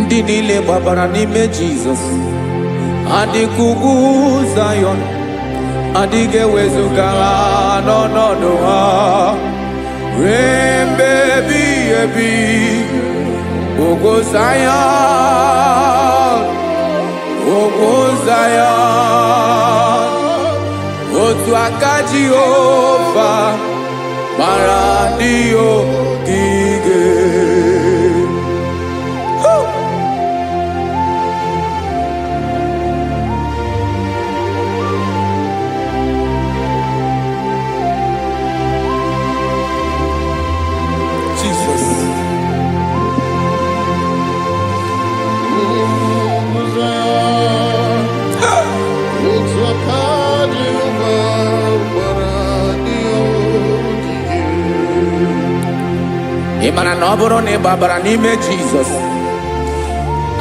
ndị niile gbabara n'ime Jizọs adịghị ugwu Zayọn, adịghị ewezuga ha n'ọnọdụ ha ruo mgbe ebighị ebi. Ugwu Zayọn, ugwu Zayọn, otu aka Jehova gbara ndị ogige. Ị mara na ọ bụrụ na ị gbabara n'ime Jizọs,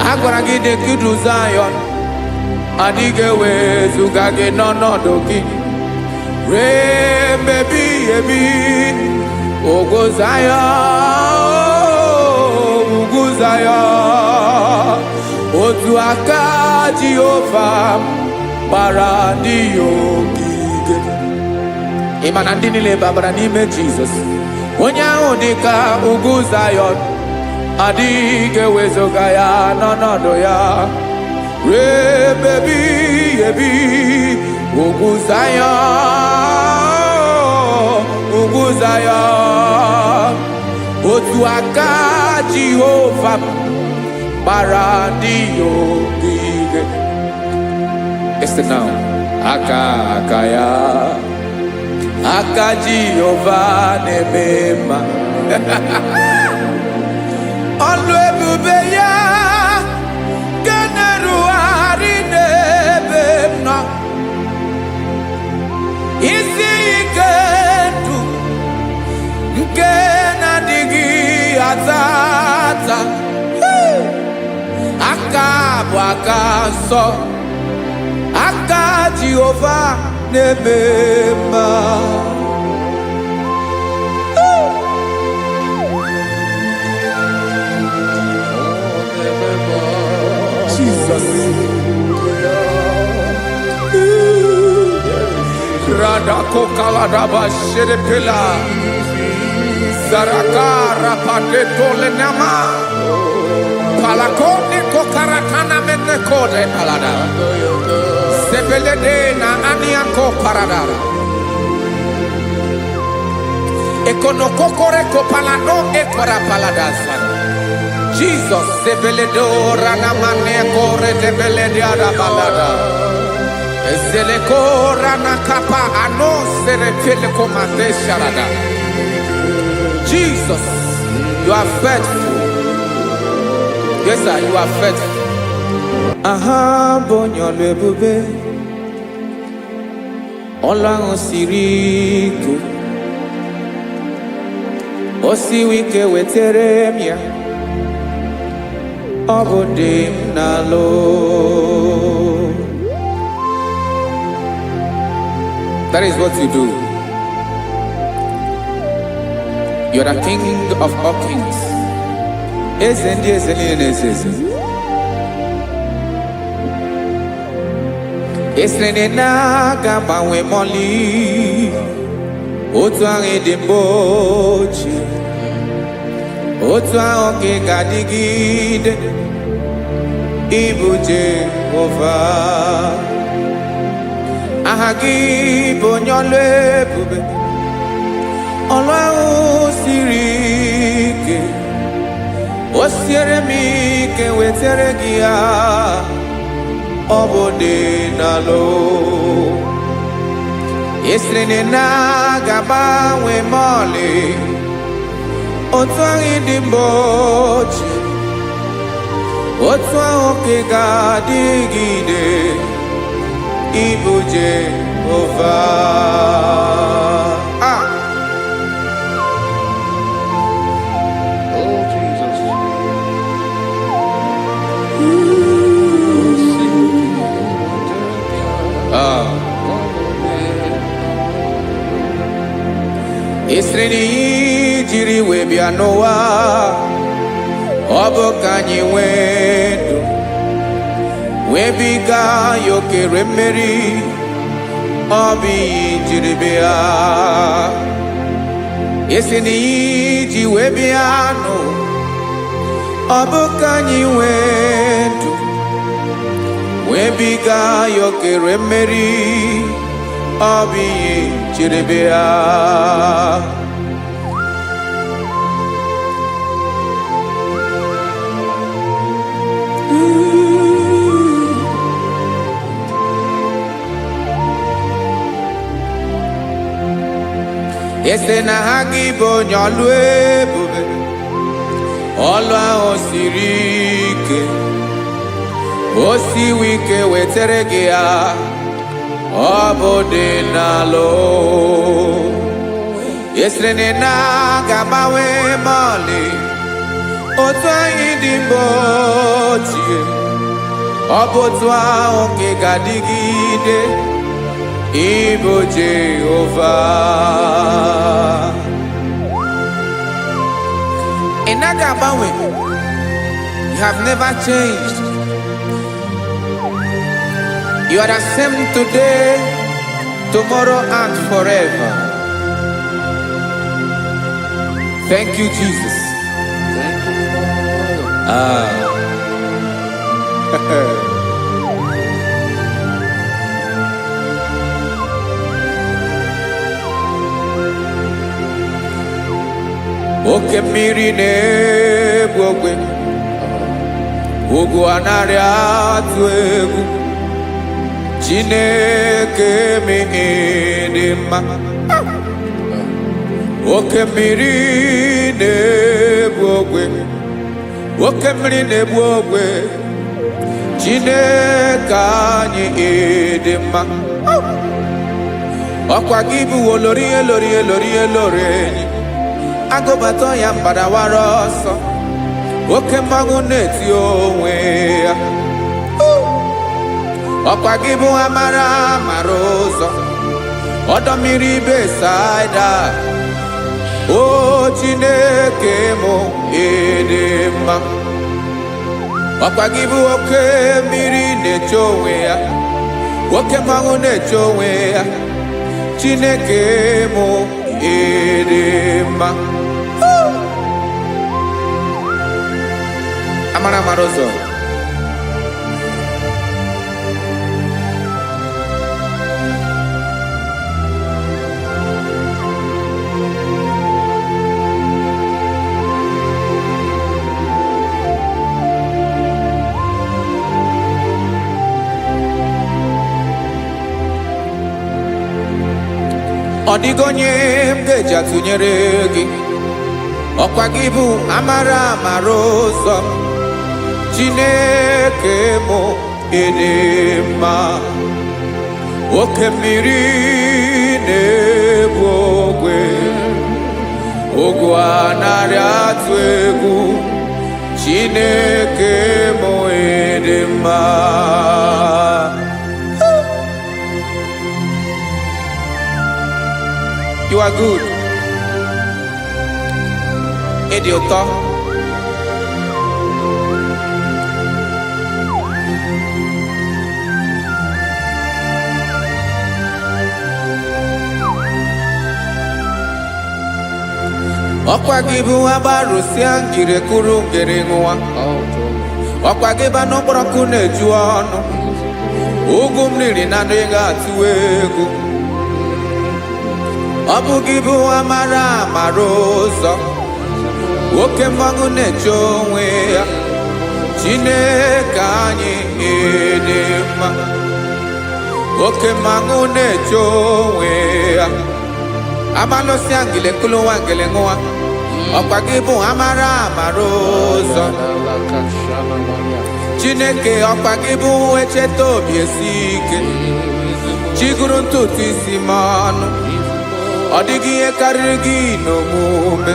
a gwara gị dị ka Zayọn, adịghị ewezuga gị n'ọnọdụ gị ruo mgbe ebighị ebi. Ugwu Zayọn, ugwu Zayọn, otu aka Jehova gbara ndị ogige. Ị ma na ndị niile gbabara n'ime Jizọs, onye ahụ dị ka ugwu Zayọn, adịghị ewezuga ya n'ọnọdụ ya ruo mgbe ebighị ebi. Ugwu Zayọn, ugwu Zayọn, otu aka Jehova gbara ndị ogige. Listen now, aka ya, aka Jehova na-eme mma. Ọlụ ebube ya ga na-erugharị n'ebe m nọ. Isi ike ndụ nke na-adịghị ata ata, aka bụ aka nsọ, aka Jehova na-eme mma. Jesus. Radako kaladaba sherepela zarakara patole nama palakone kokaratana mene kode palada sebelede na aniako paradara ekonokokore kopalano ekora paladasa. Jesus sebeledo rana mane kore debelede ada balada ezeleko rana kapa ano serepele komande sharada. Jesus, you are faithful. Yes sir, you are faithful. Aha bonyo lebube Ọlọ́run siri ike o si wike wetere m ya. That is what you do. You are the King of all kings. Esrene na gabanwe moli otu ahụ dị mgbochi, otu ahụ ka ị ga-adịgide. Ịbụ Jehova, aha gị bụ onye ọlụ ebube, ọlụ ahụ siri ike, o siere m ike wetere gị ya. Ọ bụ dị n'alụ esiri na ga-agbanwe ma ọlị, otu ahụ dị mgbochi, otu ahụ ka ị ga-adịgide. Ịbụ Jehova. Oh Jesus. Esreni jiri we bịa n'ụwa Obo kanyi wendo webiga yokere mmeri obi jiribia esini ji webiano obo kanyi wendo webiga yokere mmeri obi jiribia. Ese na IGBO nyolu ebube ọlụ ahụ siri ike o siwe ike wetere gị ya ọ bụ dị n'alụ esere na ga-agbanwe mọlị otu anyị dị mgbe ochie ọ bụ otu ahụ nke ga-adịgide Ibo Jehovah. In Agabawe, you have never changed. You are the same today, tomorrow, and forever. Thank you, Jesus. Thank you, Lord. Oke mmiri na-egbu ogwe ugwu anarị atụ egwu Chineke dị mma. Oke mmiri na-egbu ogwe oke mmiri na-egbu ogwe Chineke anyị dị mma. Ọkwa gị bụ olori enyi agụbata ya mbadawara ọsọ oke mmanwụ na-eti onwe ya ọkwa gị bụ amara ụzọ ọdọ mmiri Besaida o Chineke mụ dị mma. Ọkwa gị bụ oke mmiri na-eche onwe ya oke mmanwụ na-eche onwe ya Chineke mụ dị mma. Amara ụzọ ọ dịghị onye m ga-eji atụnyere gị ọkwa gị bụ amara ụzọ Chineke mụ dị mma. Oke mmiri na-egbu ogwe ogwu anarị atụ egwu Chineke mụ dị mma. You are good. Ịdị ụtọ. Ọkwa gị bụ agbarụsịa ngire kụrụ ngere nwa ọkwa gị ba n'ụkpọrọkụ na-eju ọnụ ugwu mmiri na ndị ga-atụ egwu ọ bụ gị bụ amara ụzọ oke mmanwụ na-eche onwe ya Chineke anyị dị mma. Oke mmanwụ na-eche onwe ya abalụsịa ngile kụrụ nwa ngele nwa ọkwa gị bụ amara ụzọ Chineke ọkwa gị bụ echeta obi esi ike chigụrụ ntutu isi m ọnụ ọ dịghị ihe karịrị gị n'omume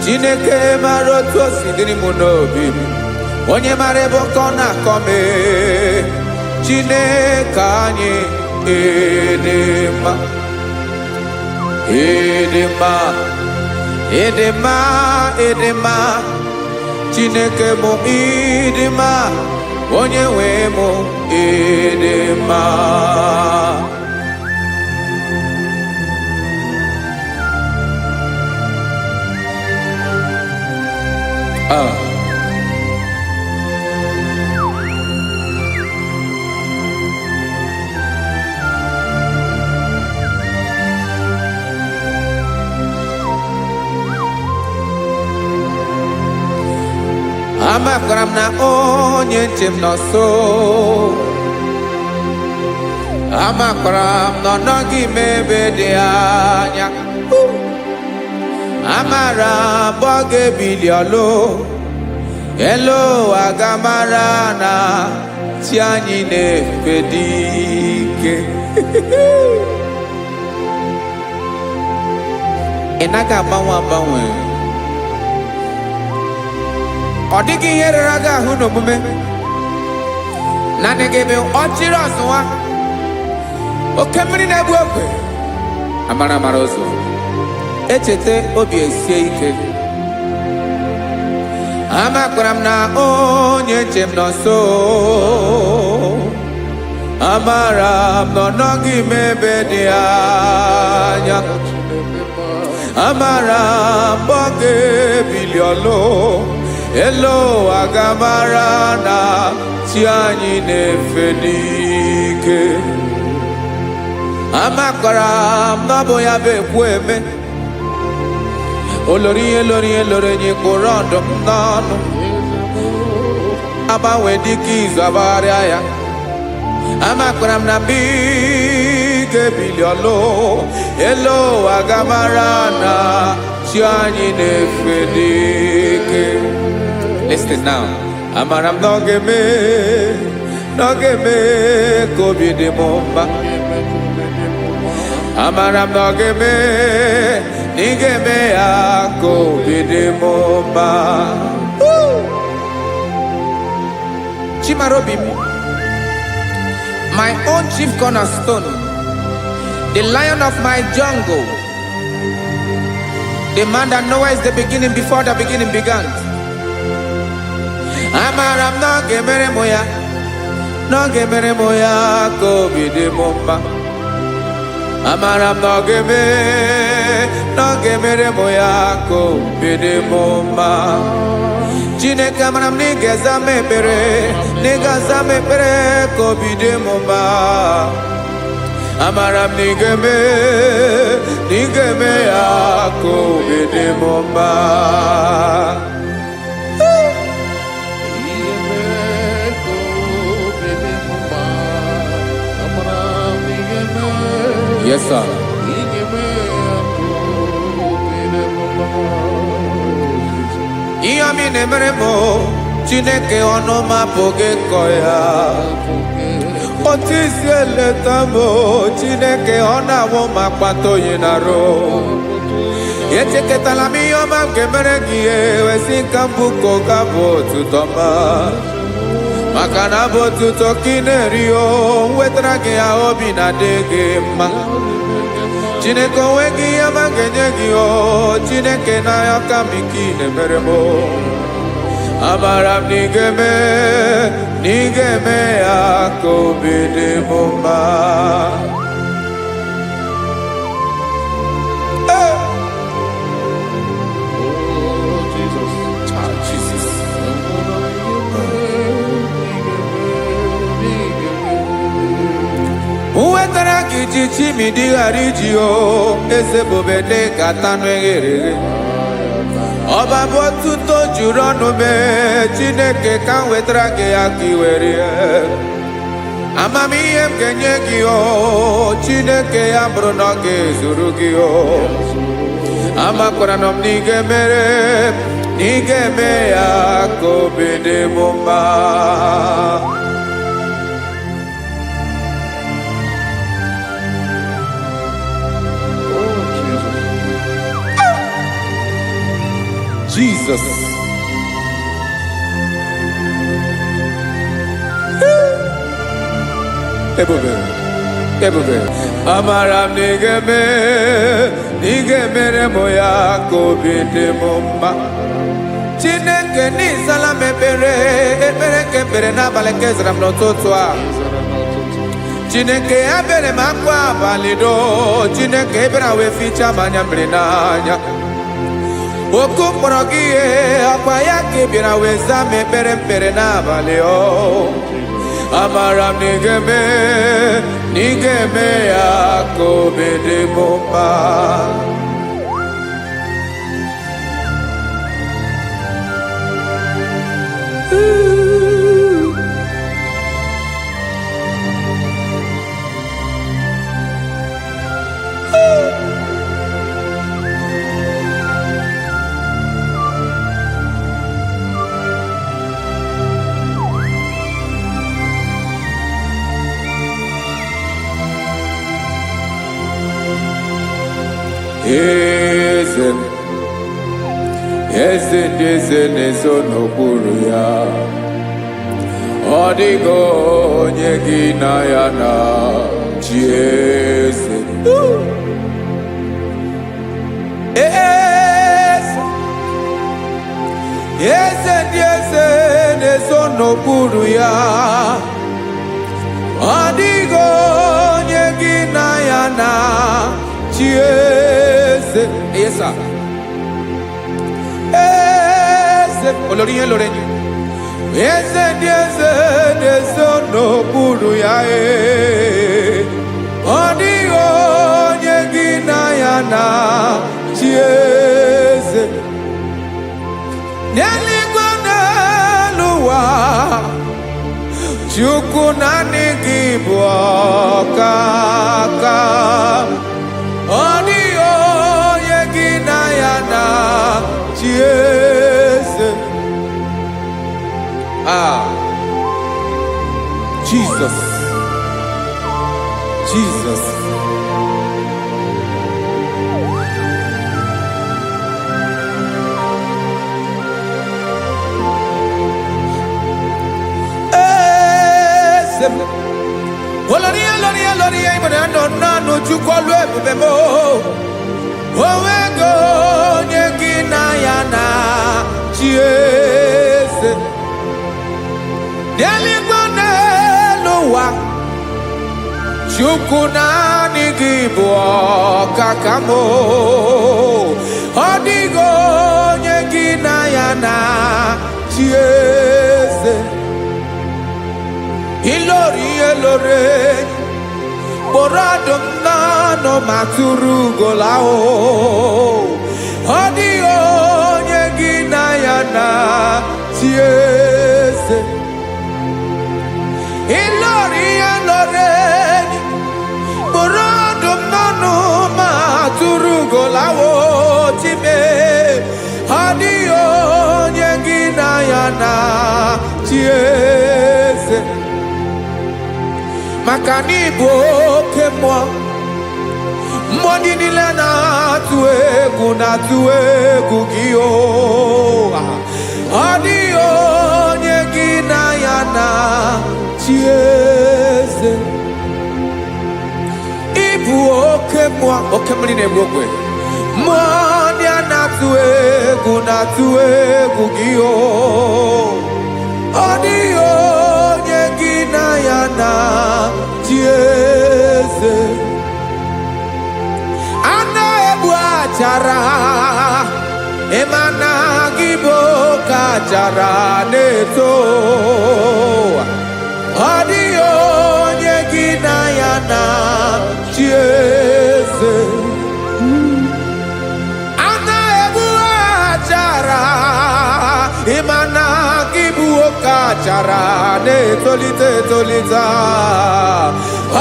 Chineke mara otu o si dịrị m n'obi onye mara ebe ọkọ na-akọ m Chineke anyị dị mma dị mma Edema, edema, Chineke mo idema, onye nwe mo edema. Amakwaram na onye nche m nọ nso. Amakwaram na ọ nọghị m ebe dị anya. Amara m ọ ga-ebili ọlụ. Elu aga mara na chi anyị na-efe dị ike. Ị naghị agbanwe agbanwe. Ọ dịghị ihe rere gị ahụ n'omume. Naanị gị bụ ọchịrị ọzụwa. Oke mmiri na-egbu ogwe. Amara amara ụzọ. Echete obi esie ike. Amakwara m na onye nche m nọ nso. Amara m na ọ nọghị m ebe dị anya. Amara m ọ ga-ebili ọlụ. Elo agamara na chi anyị na-efe n'ike. Amakwara m na ọ bụ ya bụ ekwu eme. Olori nye kwụrụ ọdụm n'ọnụ. Agbanwe dịka izu agbagharịa ya. Amakwara m na big ebili ọlụ. Elo agamara na chi anyị na-efe n'ike. Listen now. Amara m na ọ ga-eme ka obi dị m mma. Amara m na ọ ga-eme na ị ga-eme ya ka obi dị m mma. Chimarobi m, my own chief cornerstone, the lion of my jungle, the man that knows the beginning before the beginning began. Amara m na ọ ga-emere m ya, na ọ ga-emere m ya ka obi dị m mma. Amara m na ọ ga-emere m ya ka obi dị m mma. Chineke amara m na ị ga-aza m ekpere, na ị ga-aza m ekpere ka obi dị m mma. Amara m na ị ga-eme ya ka obi dị m mma. Yes, sir. Ihe mi na-emere m Chineke ọnụ m apụghị ịkọ ya. Otu isi eleta m Chineke ọ na-awụ m akpata oyi n'arụ. Echeketala m ihe ọma m ga-emere gị ewesi nka mbụ ka ọ ga-abụ otuto ma. Maka na bụ otuto ka ị na-eri o wetara gị ya obi na-adị gị mma. Chineke onwe gị ihe ọma ga-enye gị o Chineke n'anya ka m ike ị na-emere m. Amara m na ị ga-eme ya ka obi dị m mma. Uwetara gị ji chi mi dịghara iji o eze bobede ka tanụ eghere eghe. Ọba bụ otuto juru ọnụ mee Chineke ka m wetara gị ya ka i were ya. Amamihe m ga-enye gị o Chineke ya bụrụ na ọ ga-ezuru gị o. Amakwara na m na ị ga-eme ya ka obi dị m mma. Jesus. Ebube. ebube amara m n'ige mere mụ ya ka obi dị m mma Chineke n'ịzala m ekpere nke ekpere n'abalị nke zara m n'ụtụtụ a Chineke ya bere m akwa abalị do Chineke ebere wee fichaa m anya mmiri n'anya oku mkpọrọ gị ihe akwa ya ka ị bịara wee zaa m ekpere mkpere n'abalị amara m n'ige-eme ya ka obi dị m mma Eze na-eso n'okpuru ya ọ dịghị onye gị na ya na chi eze ndị eze na-eso n'okpuru ya ọ dịghị onye gị na ya na chi eze olórí yẹn lórí eze ndị eze na-eso n'okpuru ya ọ dịghị onye gị na ya na chi eze n'eluigwe n'elu ụwa Chukwu naanị gị bụ ọkaka ọ dịghị onye gị na ya na chi eze Jesus Oloria ibone no chukolu ebube mo owego onye gị na ya na chi eze n'eluigwe n'elu ụwa Chukwu naanị gị bụ ọkaka m ọ dịghị onye gị na ya na chi eze ilori kpọrọ ọdụm n'ọnụ ma tụrụ ugola ọ dịghị onye gị na ya na chi eze ilori kpọrọ ọdụm n'ọnụ ma tụrụ ugola chime ọ dịghị onye gị na ya na chi eze maka na ịbụ oke mmụọ ndị niile na-atụ egwu gị ọ dịghị onye gị na ya na chi eze ịbụ oke mmiri na-egbu ogwe mmụọ ndị a na-atụ egwu gị ọ dịghị onye gị na ya na chi eze a na-egbu achara ịmana gị bụ ka achara na-eto ọ dịghị onye gị na ya na chi eze a na-egbu achara ịmana gị bụ ka achara na-etolite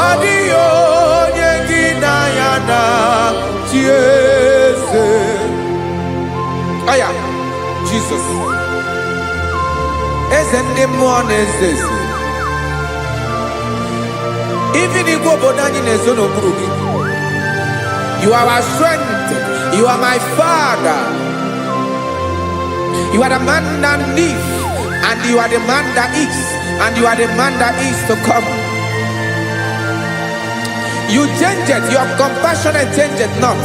ọ dịghị onye gị na ya na chi eze Jesus eze ndị mmụọ na-eze even igwe obodo anyị na-ezo n'okpuru gị you are our strength, you are my father, you are the man that lives and you are the man that is and you are the man that is to come. You change it, your compassionate change it not.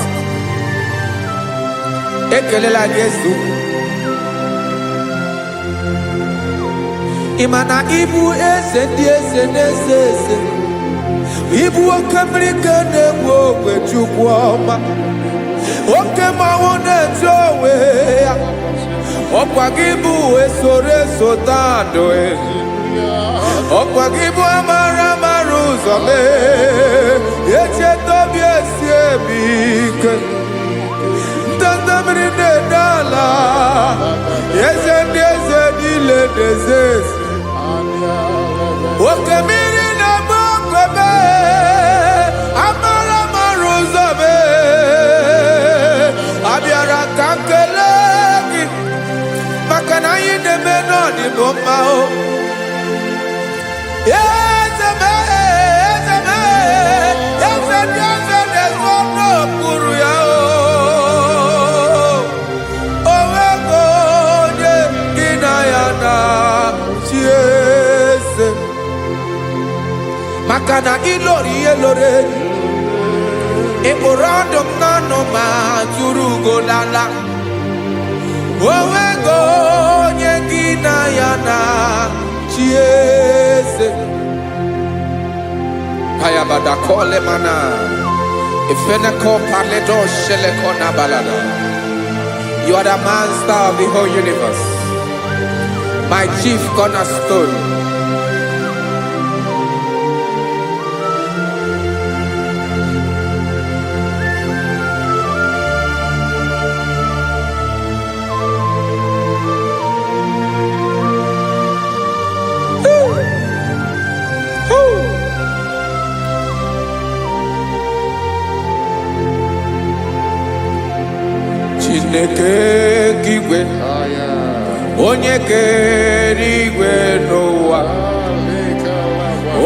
Ekelela Yesu. Imana ibu ese di ese nese ese. Ibu okamrika nebu wechukwoma. Okema wone jowe. Okwagibu esore sotando e. Okwagibu amara maruzome. Eche tobi esiebike. Tantamrine dala. Yeze dile dezes. Okemiri na mokwebe. Amara maruzome. Abiara kankelegi. Makana yine menoni bomao. Makana ilori elore Eborandom nano ma turugo lala Owego nyegina yana chiese Hayabada kole mana Ifeneko paledo shelekona balada. You are the master of the whole universe, my chief cornerstone. Chineke kigwe onye kere igwe n'ụwa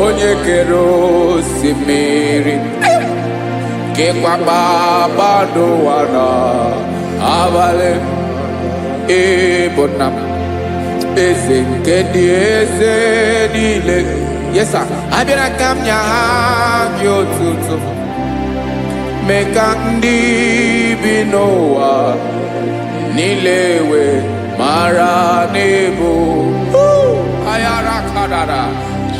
onye kere osimiri kekwa kpakpando ụwa n'abalị ịbụ nna m eze nke ndị eze niile. Yes sir, abịara ka m nye gị otuto mee ka ndị bi n'ụwa niile wee mara n'ebu ayara kadara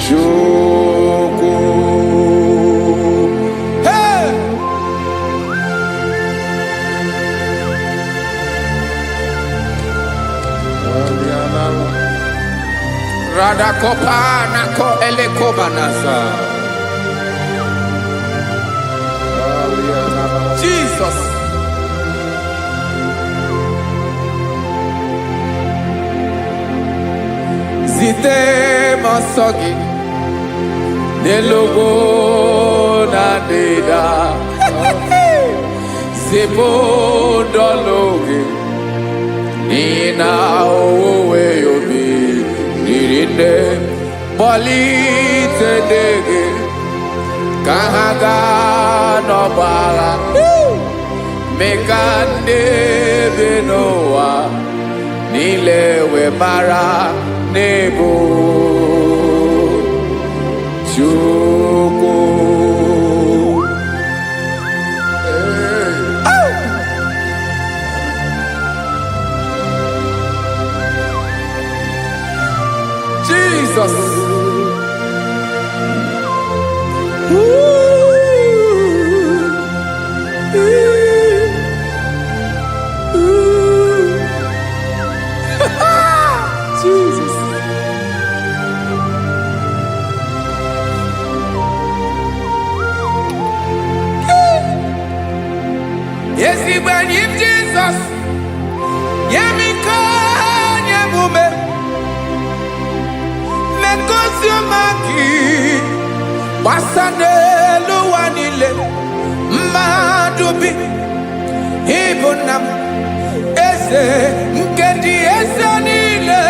Chukwu. Hey! Radakopa nako elekobanasa. Jesus. Zite masogi nelogo na deda Zipo dologi nina owe yobi nirinde bolite dege kahaga no bala mekande benoa nilewe mara nebo Chukwu. Jesus. Jesus. Yes, he when him Jesus. Yemiko nyemume. Mekosiomaki. Basane luwanile. Madubi. Ibunam. Eze nkendi eze nile.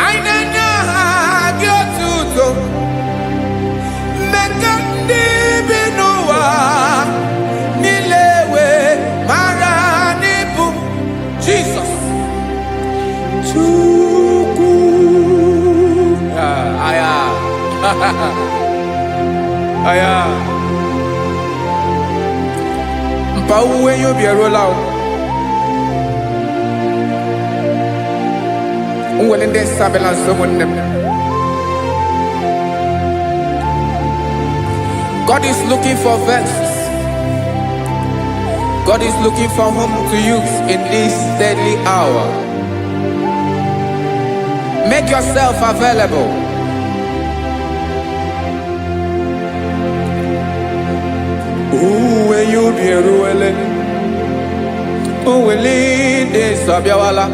Ainanya gyotuto. Mekandi binuwa. Nilewe maranibu. Jesus. Chukwu. Aya. aya mpa uwe yo bi erola o unwele nde sabela someone. God is looking for vessels. God is looking for whom to use in this deadly hour. Make yourself available. When you be ruele, uwele de sabiawala.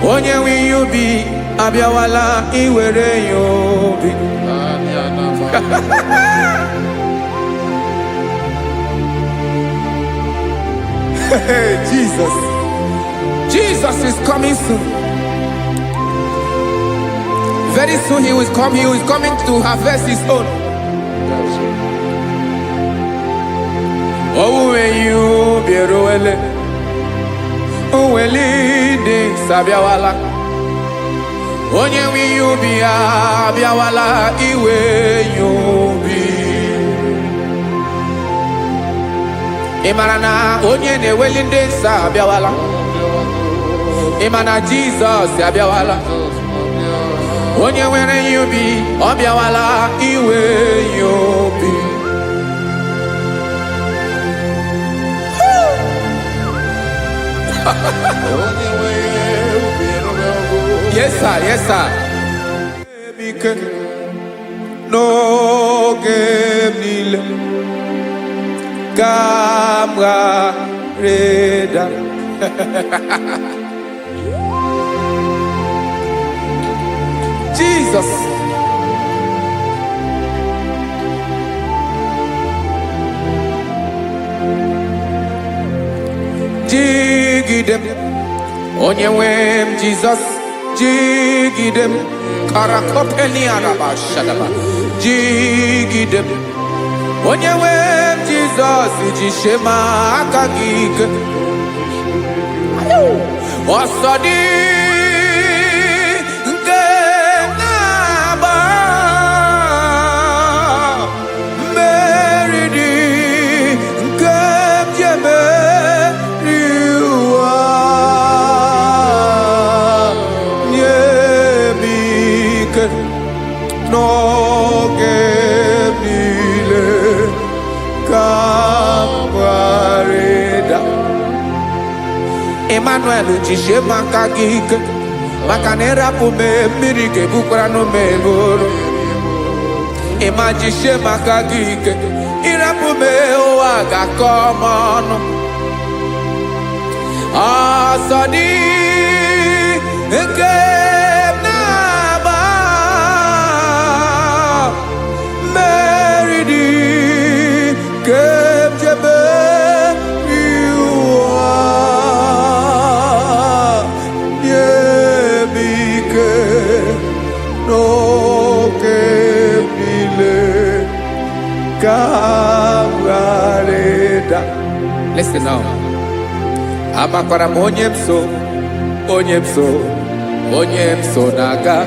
Onye when you be abiawala, iwere you be. Jesus. Jesus is coming soon. Very soon he will come. He is coming to harvest his own. Oh, when you be roele, oh, when leading sabiawala. Onye when you be abiawala, iwe you be. Imarana onye ne welinde sabiawala. Imana Jesus sabiawala. Onye were you be obiawala iwe you be. Yes sir, yes sir. No game Camera Reda. Jesus. Jigidem. Onyewem Jesus. Jigidem. Karakopeni araba shadaba. Jigidem. Onyewem Jesus. Jishema akagig. Osodi. Emmanuel jishe makagike makanera pume mirike bukrano meboro ema jishe makagike irapume oaga komono asadi naba meridi kemjebe Listen now. Amakwara onyemso naga.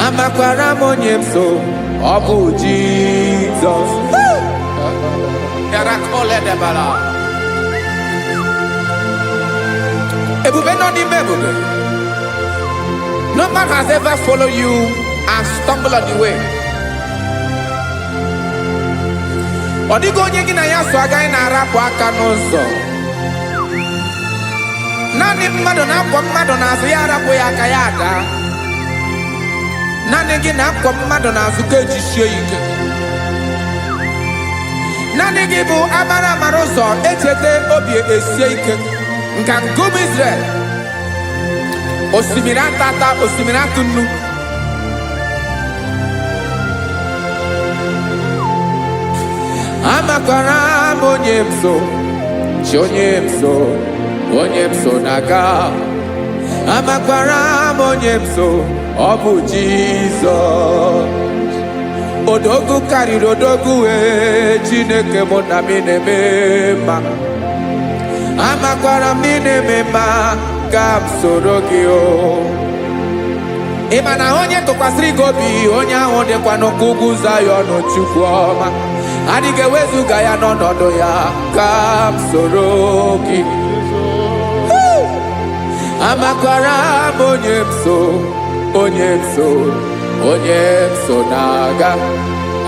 Amakwara onyemso obu Jesus. Yarakole debala. Ebube no di mebube. No man has ever followed you and stumbled on the way. Odigo onye gị na ya so agaghị na-arapụ aka n'ụzọ. Naanị mmadụ na-akwọ mmadụ n'azụ ya arapụ ya aka ya ada. Naanị gị na-akwọ mmadụ n'azụ ka ejisie ike. Naanị gị bụ amara ụzọ echete obi esie ike. Nka ngụm Israel. Osimiri atata, osimiri atụ nnu. Amakwara onyemso naga. Amakwara onyemso obu Jesus. Odogu karịrị odogu Chineke mụ na mi na-eme mma. Amakwara mi na-eme mma ka m soro gị o. Ịma na onye tụkwasịrị gị obi onye ahụ dịkwa n'ugwu Zayọn Chukwu ọma. Adịghị ewezuga ya n'ọnọdụ ya ka m soro gị. Amakwara m onye m so na-aga.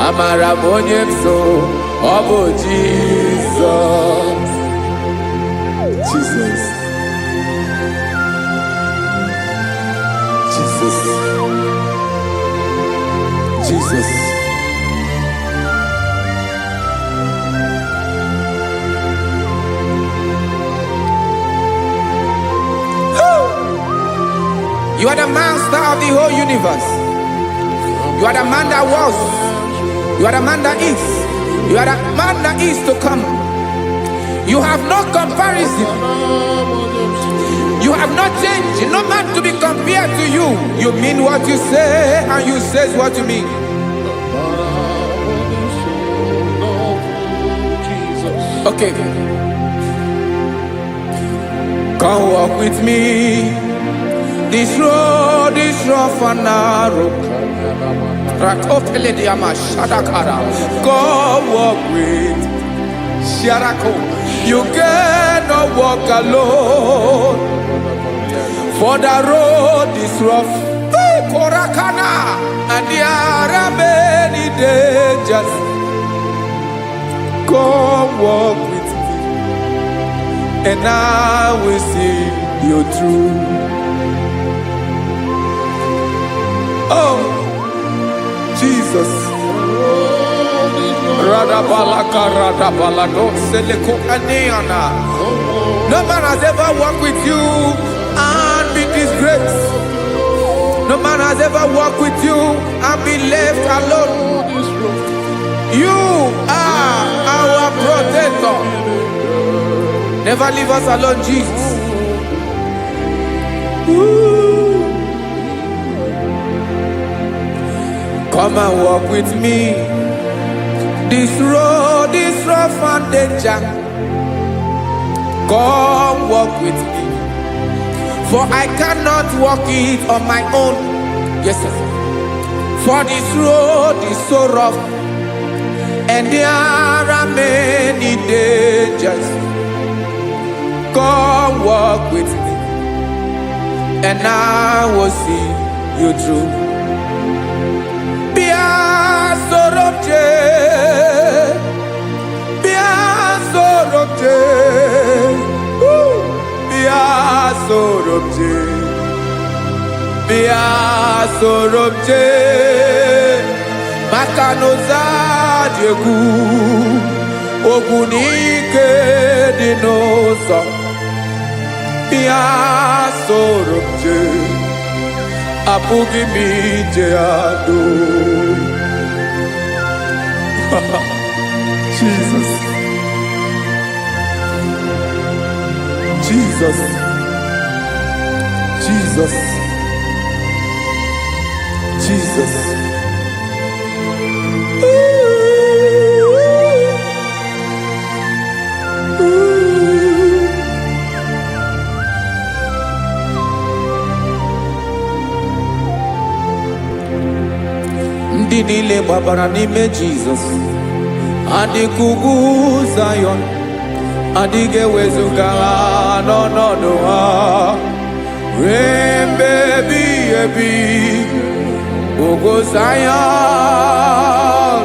Amara m onye m so, ọ bụ Jizọs. Jesus. Jesus. Jesus. You are the master of the whole universe. You are the man that was. You are the man that is. You are the man that is to come. You have no comparison. You have not changed. No man to be compared to you. You mean what you say, and you say what you mean. Okay. Come walk with me. This road is rough and narrow. Come walk with Sharako. You cannot walk alone. For the road is rough. Korakana. And there are many dangers. Come walk with me, and I will see you through. Oh, Jesus. No man has ever walked with you and be disgraced. No man has ever walked with you and be left alone. You are our protector. Never leave us alone, Jesus. Ooh. Come and walk with me. This road is rough and danger. Come walk with me. For I cannot walk it on my own. Yes, sir. For this road is so rough, and there are many dangers. Come walk with me, and I will see you through. Sorobje Makanoza Diegu Ogunike Dinosa Bia Sorobje Apugi Mijeado. Jesus. Jesus. Jesus. Jesus. Ndị niile gbabara n'ime Jesus, adịkugwu Zayọn, adịghị ewezuga ha n'ọnọdụ ha ruo mgbe ebighị ebi. Ogo Zion,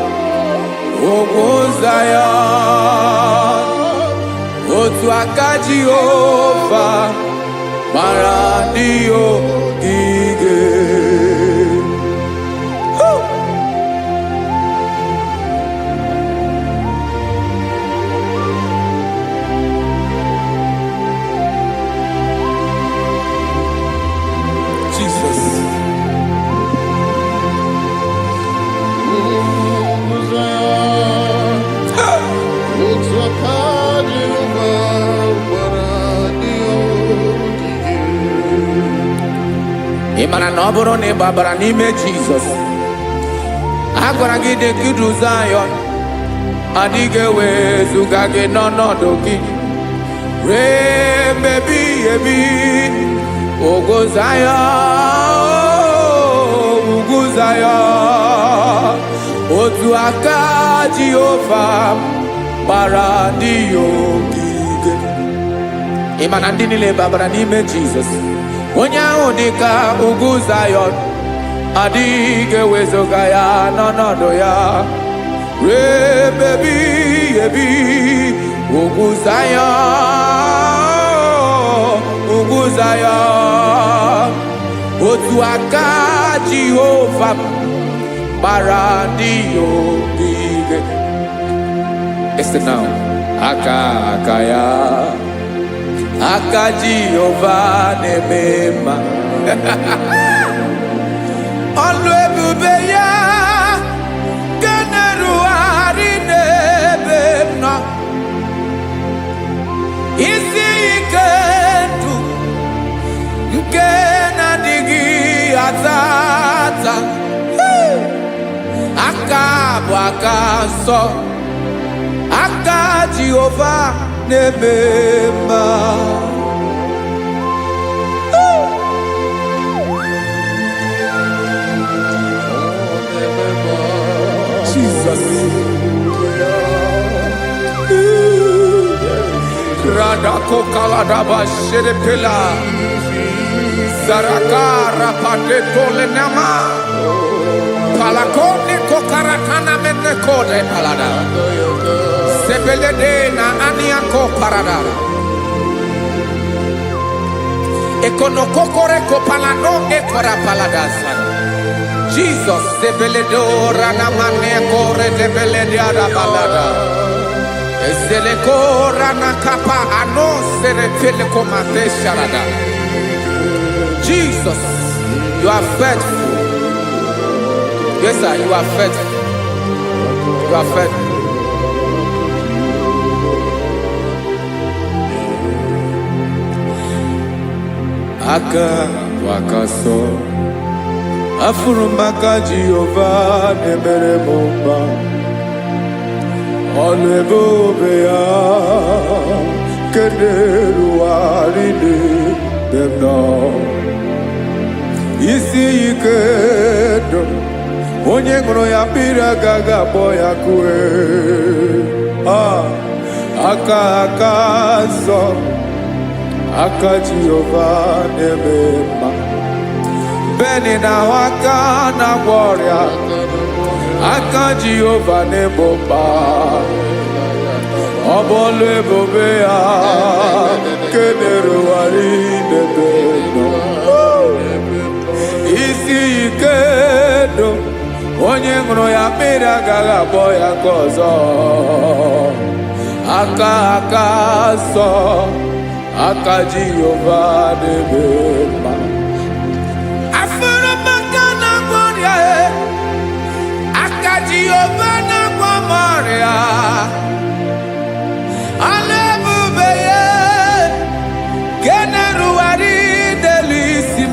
otu aka Jehova mara ndị ogige. Jesus. Ịmara na ọ bụrụ na ị gbabara n'ime Jizọs, a gwara gị dị ka Zayọn, adịghị ewezuga gị n'ọnọdụ gị ruo mgbe ebighị ebi. Ogo Zayọn, Zion. Otu aka Jehovah bara ndị ogige. Ịma na ndị niile babara n'ime Jesus. Onye ahụ dịka ugwu Zion, adịghị ewezuga ya n'ọnọdụ ya. Rebebi ebi ugwu Zion, ugwu Zion. Otu aka Jehovah bara ndị ogige. Listen now. Aka ya, aka Jehovah na-eme mma. Ọlụ ebube ya ga-erugharị n'ebe m nọ. Isi ike ndụ nke na-adịghị ata ata. Aka bụ aka nsọ, aka Jehovah na-eme mma. Jesus. Radako kaladaba sherepela. Zarakara patole nama. Palakone kokaratana mene kode palada. Sebelede na aniako parada. Ekono kokore kopalano ekora paladasa. Jesus, Sebeledora Namane Kore de Belediada Balada. Eselekora Nakapa Ano Serepelekomate Sharada. Jesus, you are faithful. Yes, sir, you are faithful. You are faithful. Aka Wakaso. Afurumaka Jehovah nemere mumba. Ọlụ ebube ya kederu arịnị demnọ. Isi ike dum onye ṅụrụ ya mmiri agaghị akpọ ya kue. Aka nsọ, aka Jehovah na-eme mma. Beni na waka na gloria, aka Jehovah na-ebo mba. Ọbọlụ ebube ya kederugharị n'ebe nọ. Isi ike dụ onye ṅụrụ ya mmiri agaghị akpọ ya nke ọzọ. Aka nsọ, aka Jehovah na-eme mma. Jehovah na Maria, alebube ye, generuari delisim.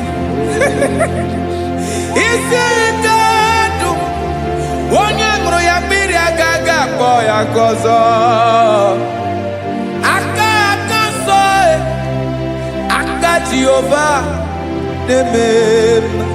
Isi kadu, onye ṅụrụ ya mmiri agaghị akpọ ya ọzọ. Aka nsọ, aka Jehovah na-eme mma.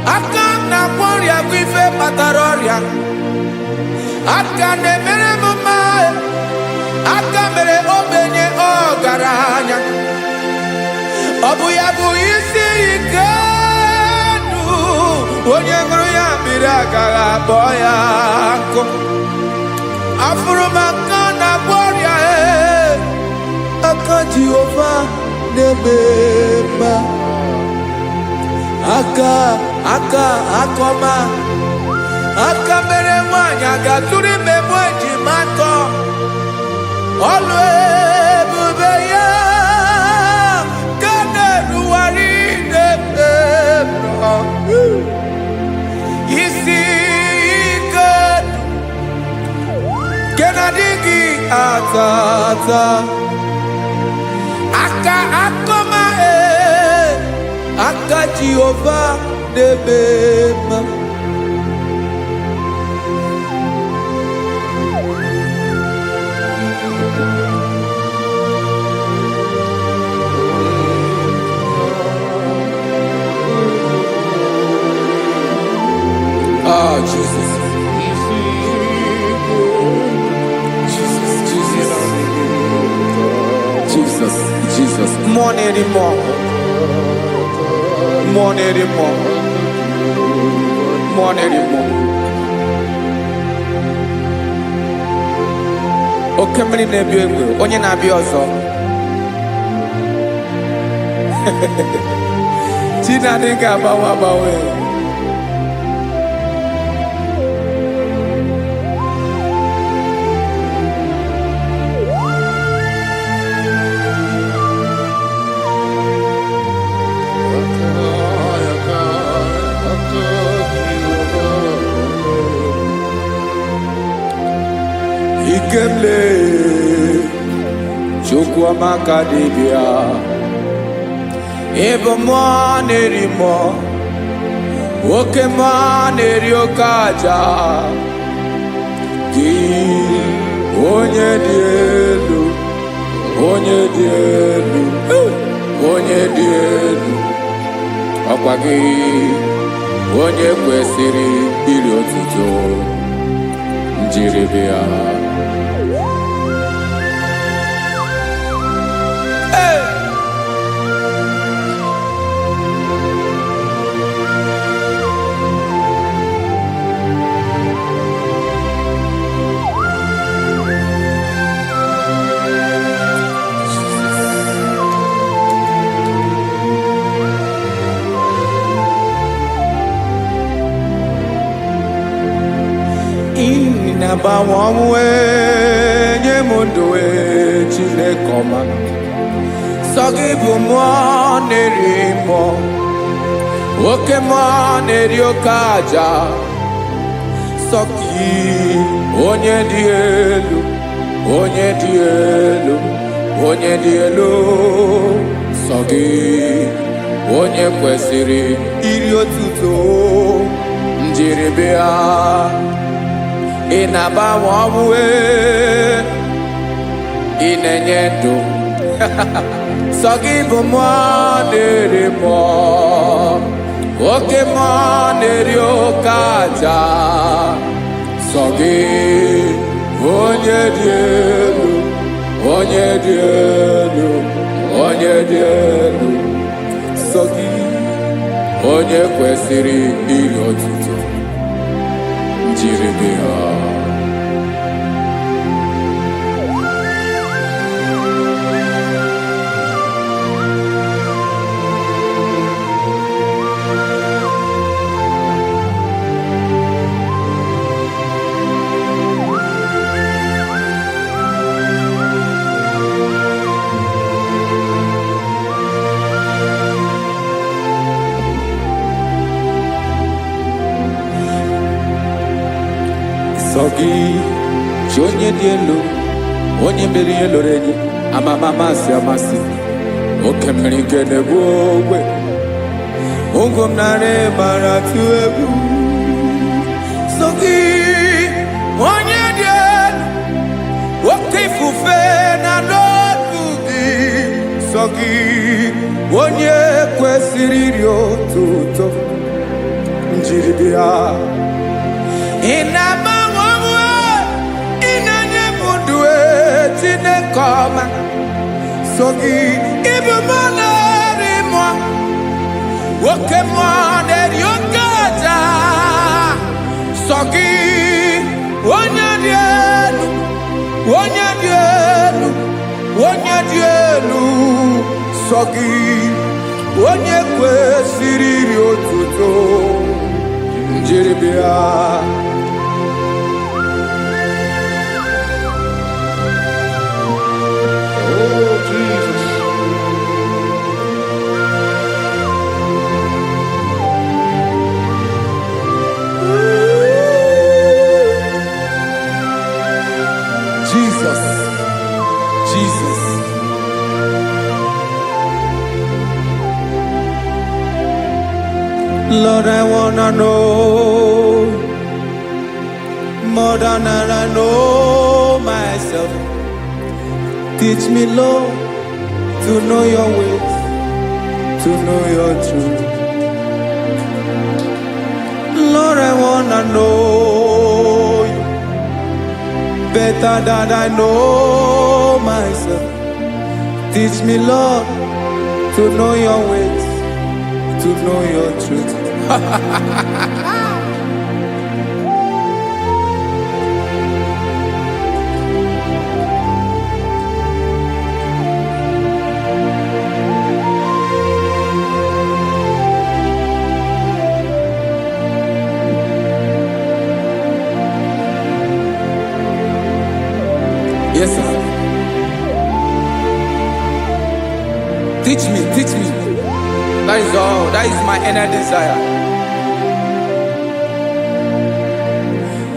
Aka na gloria kwife pataroria. Aka na-emere mma. Aka mere ogbenye ọgaranya. Ọ bụ ya bụ isi ike ndụ onye ṅụrụ ya mmiri agaghị akpọ ya nkụ. Afụrụ m aka na gloria aka Jehovah na-eme mma. Aka akọma, aka mere nwanyị agatụrụ ime mụ ejima atọ. Ọlụ ebube ya ka atata aka akoma aka Jehovah debema Jesus. Jesus. More anymore. Okemri na-ebi egbe, onye na-abịa ọzọ. Chinadị ga-agbanwe. Ikemle Chukwamaka dibia Ebo mo nerimo Oke mo neriokaja Ki onye dielu Ọkwa gị onye kwesịrị iri otuto njiribia Inabawamwe nyemundoe Chinekoma Sogibu mwa nerimo Oke mwa neriokaja Sogi onye dielu Sogi onye kwesịrị iri otuto njiribia Inabawamwe inenyedo Sogibu mwa nerimo Oke mwa neriokaja Sogi onye dielu Sogi onye kwesịrị iri otuto njiribia Sogi onye dielu onye mere ihe loro enyi amasi oke mmiri nke na-egbu ogbe ụgwọ m narị mara tụ egwu Sogi onye dielu oke ifufe na n'otu gị Sogi onye kwesịrị iri otuto njiribia Inabawamwe inenyemundoe Chinekoma Sogi ibu mo nerimo Oke mo neriokaja Sogi onye dielu Sogi onye kwesịrị iri otuto njiribia Jesus Lord, I wanna know more than I know myself. Teach me, Lord, to know your ways, to know your truth. Lord, I wanna know you better than I know myself. Teach me, Lord, to know your ways, to know your truth. Yes, sir. Teach me, teach me. That is all. That is my inner desire.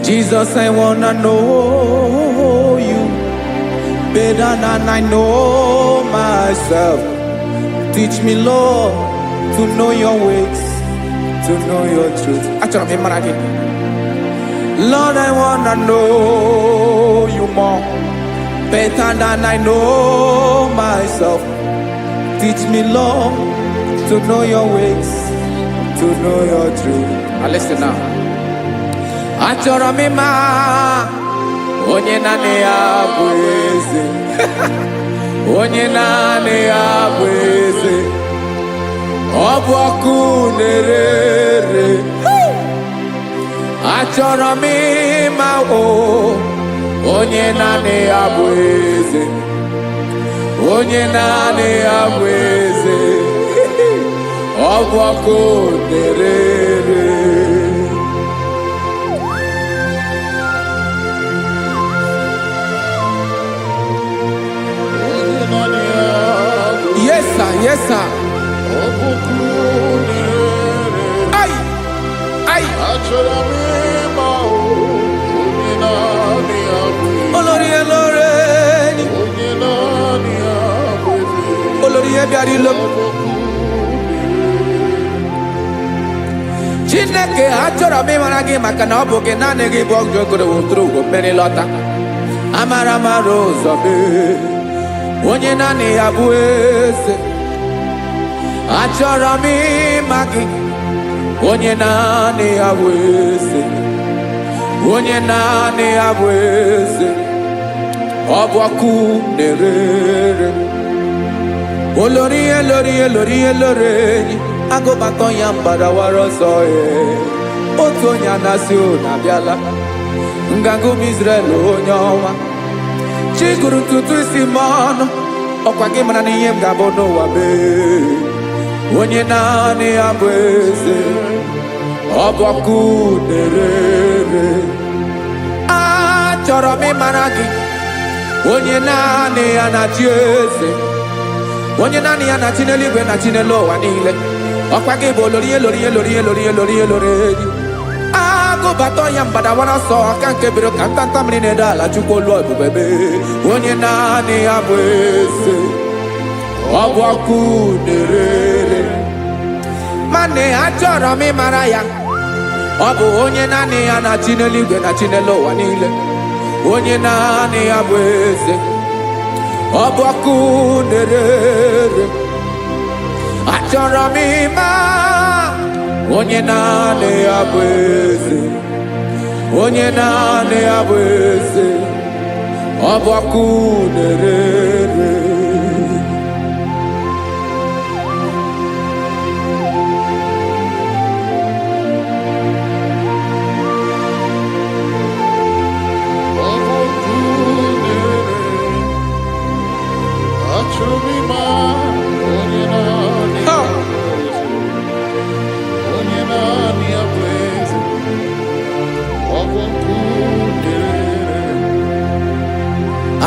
Jesus, I wanna know you better than I know myself. Teach me, Lord, to know your ways, to know your truth. Actually, I'm again. Lord, I wanna know you more, better than I know myself. Teach me, Lord, to know your ways, to know your truth. Now listen now. Achọrọ m ịma onye naanị ya bụ eze. Onye naanị ya bụ eze. Ọ bụ ọkụ na-ere. Achọrọ m ịma onye naanị ya bụ eze. Onye naanị ya bụ eze. Ọ bụ ọkụ na-ere. Yes, sir. Yes, sir. Ay, ay. Olórí Olórí. Olórí ebiari lo. Chineke achọrọ m ịmara gị maka na ọ bụ gị naanị gị bụ ọgụ ogoro woturu ugwo mmeri lọta. Amara mara ụzọ mee. Onye naanị ya bụ eze. Achọrọ m ịma gị. Onye naanị ya bụ eze. Onye naanị ya bụ eze. Ọ bụ ọkụ na-ere. Olórí Olórí Olórí Olórí. Agụbatọ ya mgbadawara ọsọ ya. Otu onye anasị unu abịala. Nganga ụmụ Izrel onye ọnwa. Chiguru ntutu isi m ọnụ. Ọkwa gị mara na ihe m ga-abụ n'ụwa mee. Onye naanị ya bụ eze. Ọ bụ ọkụ na-ere. Achọrọ m ịmara gị. Onye naanị ya na-achị eze. Onye naanị ya na-achị n'eluigwe na-achị n'elu ụwa niile. Ọkwa gị bụ Olórí Olórí Olórí Olórí Olórí Olórí. Agụbatọ ya mgbadawara ọsọ aka nke biro ka ntanta mmiri na-edo ala Chukwu olu ebube mee. Onye naanị ya bụ eze. Ọ bụ ọkụ na-ere. Mane achọrọ m ịmara ya. Ọ bụ onye naanị ya na-achị n'eluigwe na-achị n'elu ụwa niile. Onye naanị ya bụ eze. Ọ bụ ọkụ na-ere. Achọrọ m ịma onye naanị ya bụ eze. Onye naanị ya bụ eze. Ọ bụ ọkụ na-ere.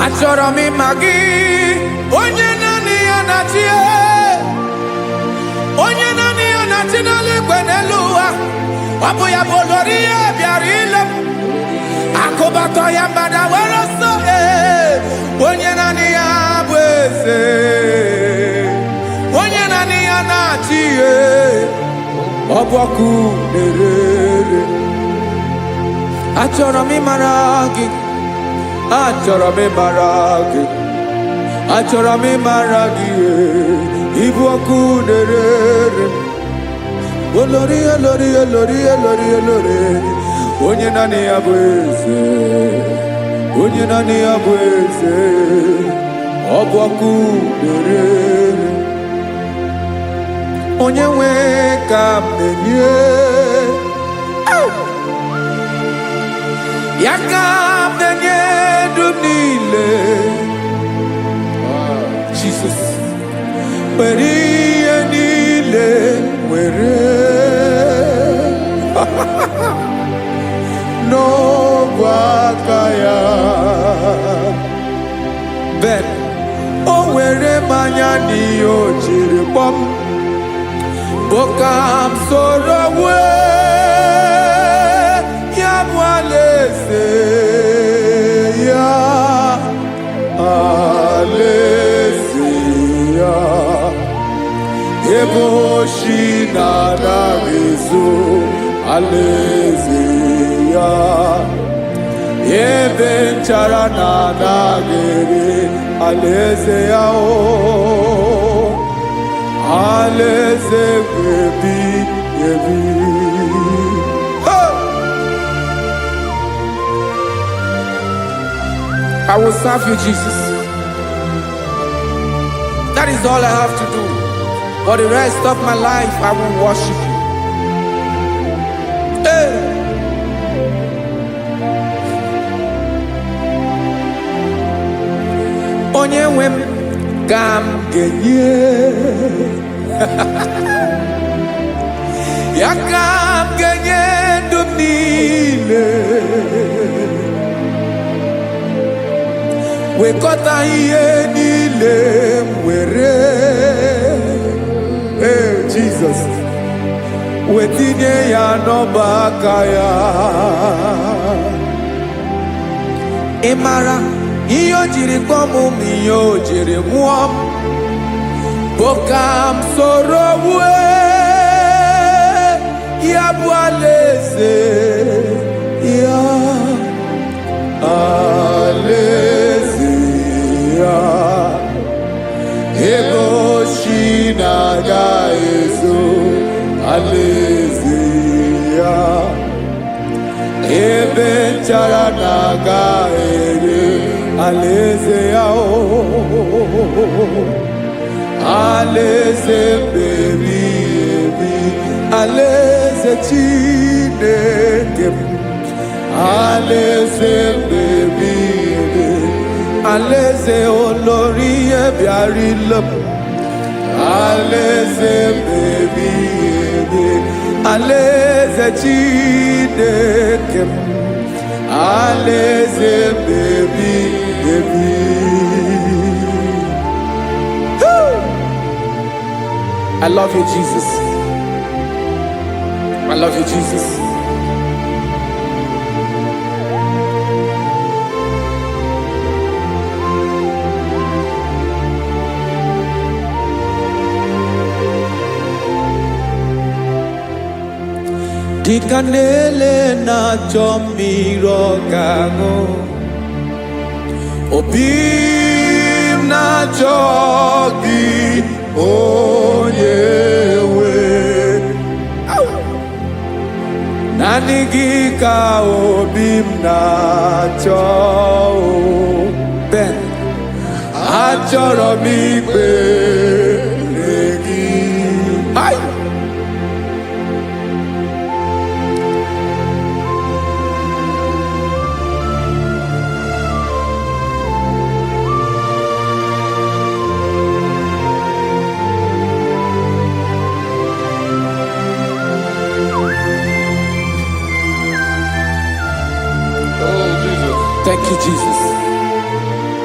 Achọrọ m ịma gị. Onye naanị ya na-achị. Onye naanị ya na-achị n'eluigwe n'elu ụwa. Ọ bụ ya bụ Olórí ya bịara ile m. Akụbatọ ya mgbadawara ọsọ. Onye naanị ya bụ eze. Onye naanị ya na-achị. Ọ ọbọkụ na-erere. Achọrọ m ịmara gị, achọrọ m ịmara gị, achọrọ m ịmara gị, ịbụ ọkụ na-erere. Olori olori olori olori olori, onye naanị ya bụ eze, onye naanị ya bụ eze, ọbọkụ na-erere. Onye nwe ka m na-enye, ya ka m na-enye ndụ niile. Jesus, were ihe niile were n'ọbụ aka ya. Ben, o were mmanya n'ihe o jiri kpọm, Bokam soro wee ya bụ alaeze ya, alaeze ya. Ebe oshi na-anaghị ezo, alaeze ya. Ebe nchara na-anaghị ere, alaeze ya o. Alaeze ebi ebi. I will serve you, Jesus. That is all I have to do. For the rest of my life, I will worship you. Hey. Onye nwe m ka m ga-enye, ya ka m ga-enye ndụ m niile. Wekọta ihe niile m were, Jesus, wetinye ya n'ọba aka ya. Ị mara ihe o jiri kpọọ m, ihe o jiri mụọ m. Bokam soro wee ya bụ alaeze ya, alaeze ya. Ebe oshi na-agaghị ezo, alaeze ya. Ebe nchara na-agaghị ere, alaeze ya o. Alaeze ebi ebi, alaeze Chineke m. Alaeze ebi ebi, alaeze olori ebiarịla m. Alaeze ebi ebi, alaeze Chineke m. Alaeze ebi ebi. I love you, Jesus. I love you, Jesus. Dịka na-ele na-achọ mmiri ọ ga-aṅụ, obi m na-achọ gị, onye nwe. Naanị gị ka obi m na-achọ. Ben, achọrọ m ikpere gị. Thank you, Jesus.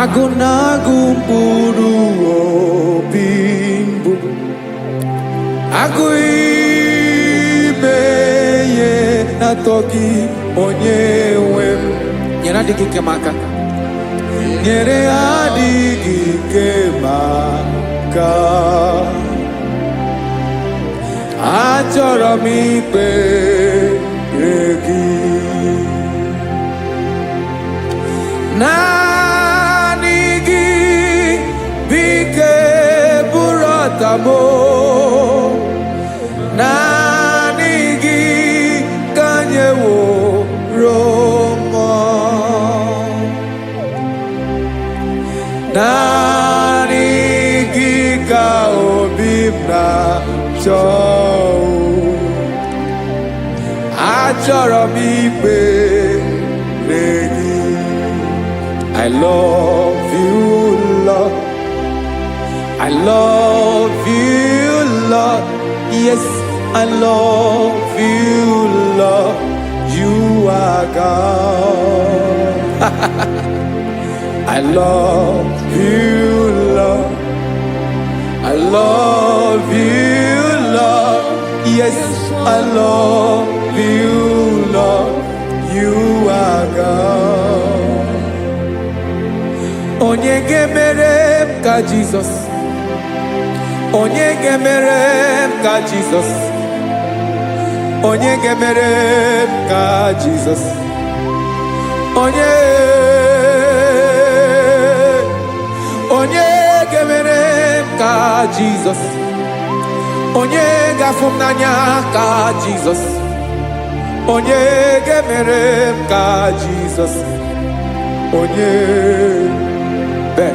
Agụ na-agụ mkpụrụ obi mbụ, agụ ime ihe na-atọ gị, onye nwe m. Nyere adịghị ike m aka. nyere adịghị ike maka achọrọ m ikpere gị naanị gị bike bụrụ ọtamo naanị gị ka nyeworo naanị gị ka obi m na-achọ achọrọ m ikpere gị I love you Lord I love you Lord yes I love you Lord you are God I love you, Lord. I love you, Lord. Yes, I love you, Lord. You are God. Onye gemere ka Jesus. Onye gemere ka Jesus. Onye gemere ka Jesus. Onye gemere ka Jesus onye gafum n'anya ka Jesus onye gemere ka Jesus onye be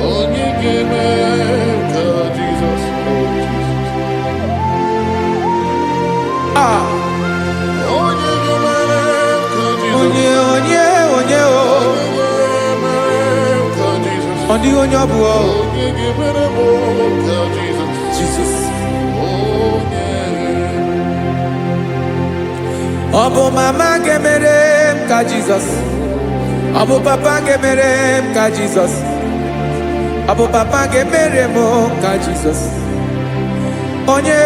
onye gemere ka Jesus onye onye ọbụ Jesus ọ bụ mama gemere m ka Jesus ọ bụ papa gemere m ka Jesus ọ bụ papa gemere m ka Jesus onye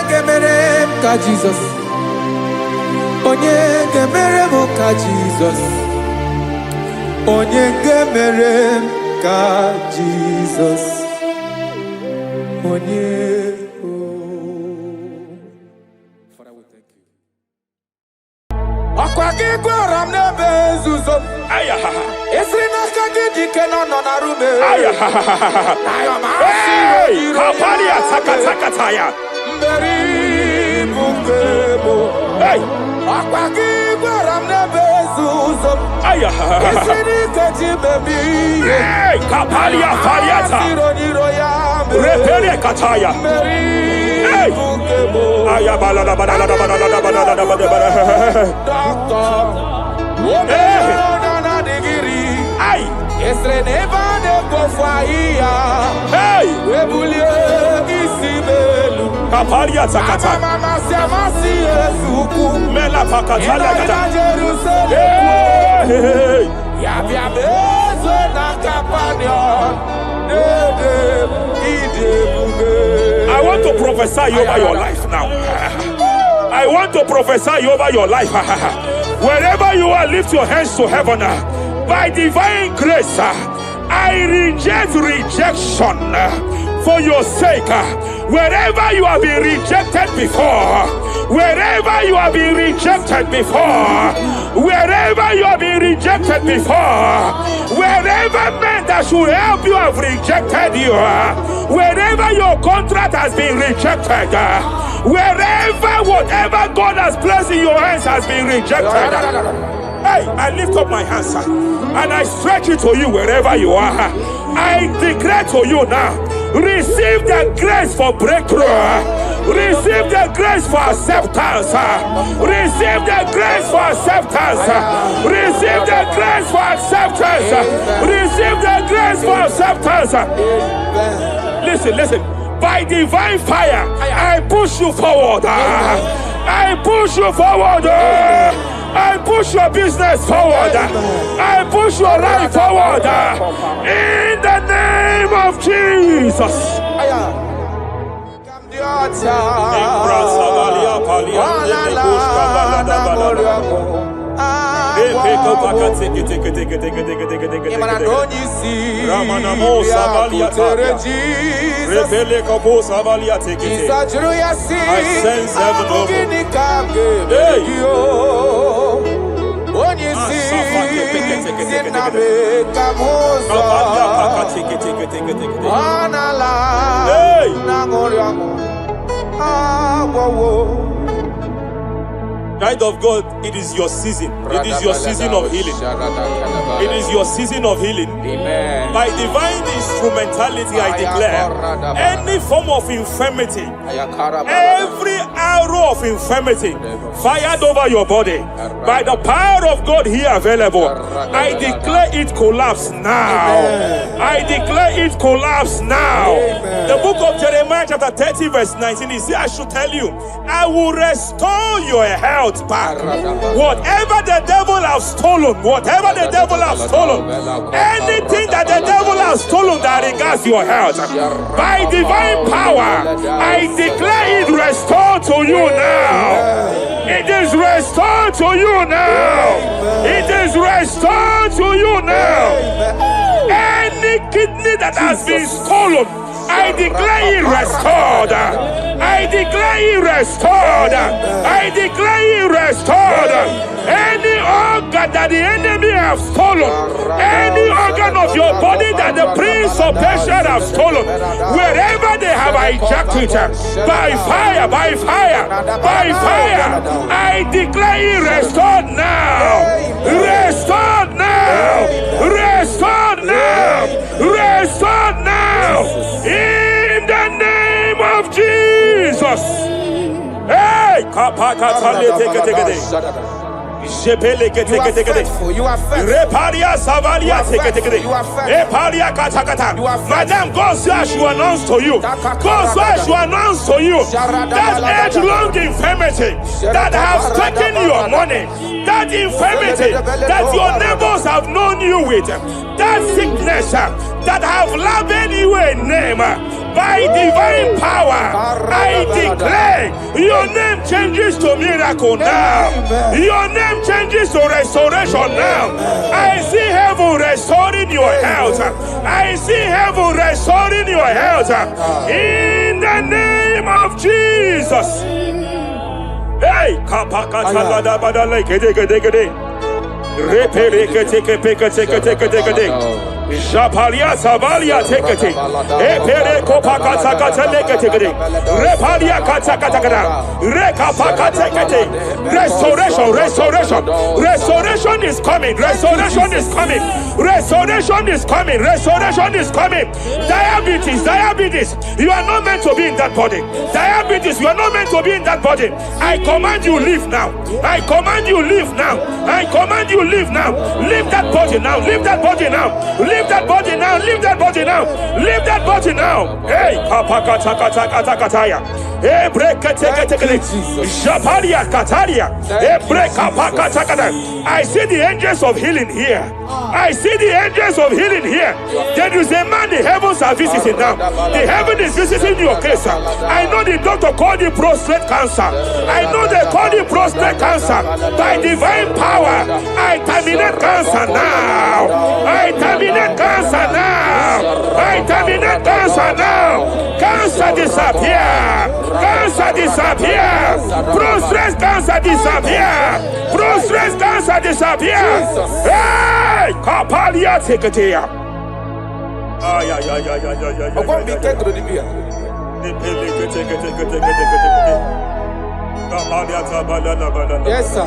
gemere m ka Jesus onye gemere m ka Jesus onye gemere m ka Jesus onye Father we thank you akwa gị gwara m n'ebe nzuzo esiri n'aka gị dike nọ na rume kapali atakata ya mberi bukebo akwa gị gwara m n'ebe nzuzo esiri n'ike bebi kapali afariata repere kataya bukebo aya balala doctor na digiri ay esre neba de kofaya webulie isibelu kapali atakata mama siamasi esuku mela pakatala kata Jerusalem ya bia bezo na kapanion I want to prophesy over your life now. I want to prophesy over your life. Wherever you are, lift your hands to heaven. By divine grace, I reject rejection for your sake. Wherever you have been rejected before, wherever you have been rejected before, wherever you have been rejected before, wherever men that should help you have rejected you, wherever your contract has been rejected, wherever whatever God has placed in your hands has been rejected, hey, I lift up my hands and I stretch it to you wherever you are. I declare to you now, receive the grace for breakthrough. Receive the grace for acceptance. Receive the grace for acceptance. Receive the grace for acceptance. Receive the grace for acceptance. Listen. By divine fire, I push you forward. I push you forward. I push your business forward. I push your life forward. In the name name of Jesus. I sense heaven open. Child of God, it is your season. It is your season of healing. It is your season of healing. Amen. By divine instrumentality, I declare any form of infirmity, every arrow of infirmity fired over your body, by the power of God here available, I declare it collapse now. I declare it collapse now. The book of Jeremiah chapter 30 verse 19 is here. I should tell you, I will restore your health back. Whatever the devil has stolen, whatever the devil has stolen, anything that the devil has stolen that regards your health, by divine power, I declare it restored to you now. It is restored to you now. It is restored to you now. Any kidney that has been stolen, I declare it restored. I declare it restored. I declare it restored. Any organ that the enemy have stolen, any organ of your body that the prince of Persia have stolen, wherever they have hijacked it, by fire, by fire, by fire, I declare it restored now. Restored now. Restored now. Restored now. In the name of Jesus. Hey, You are faithful. You are faithful. Madam, God says she will announce to you. God says she will announce to you that age-long infirmity that has taken your money, that infirmity that your neighbors have known you with, that sickness that have labeled you a name, by divine power, I declare your name changes to miracle now. Your name changes to restoration now. I see heaven restoring your health. I see heaven restoring your health. In the name of Jesus. Hey, Japalia Savalia Tekete, Epere Kopaka Tekete, Repalia Katakata, Rekapaka Tekete, restoration, restoration, restoration is coming, restoration is coming, restoration is coming, restoration is coming. Diabetes, diabetes, you are not meant to be in that body. Diabetes, you are not meant to be in that body. I command you leave now. I command you leave now. I command you leave now. Leave that body now. Leave that body now. Leave that body now. Leave that body now. Leave that body now. Hey, kapakatakataya. Hey, break Japalia Kataria. Hey, break kapakatakata. I see the angels of healing here. I see the angels of healing here. There is a man the heavens are visiting now. The heaven is visiting your case. I know the doctor called it prostate cancer. I know they call it prostate cancer. By divine power, I terminate cancer now. I terminate cancer now. I terminate cancer now. Cancer disappear. Cancer disappear. Prostate cancer disappear. Prostate cancer disappear. Hey, Kapalia Teketea. Ah, yeah. Yes, sir.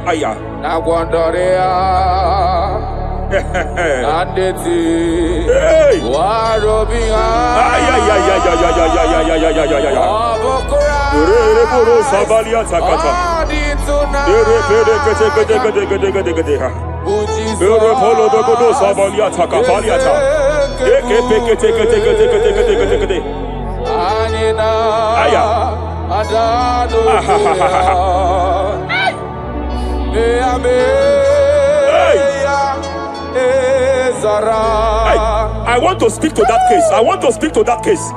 Aya. Hey. I want to speak to that case. I want to speak to that case.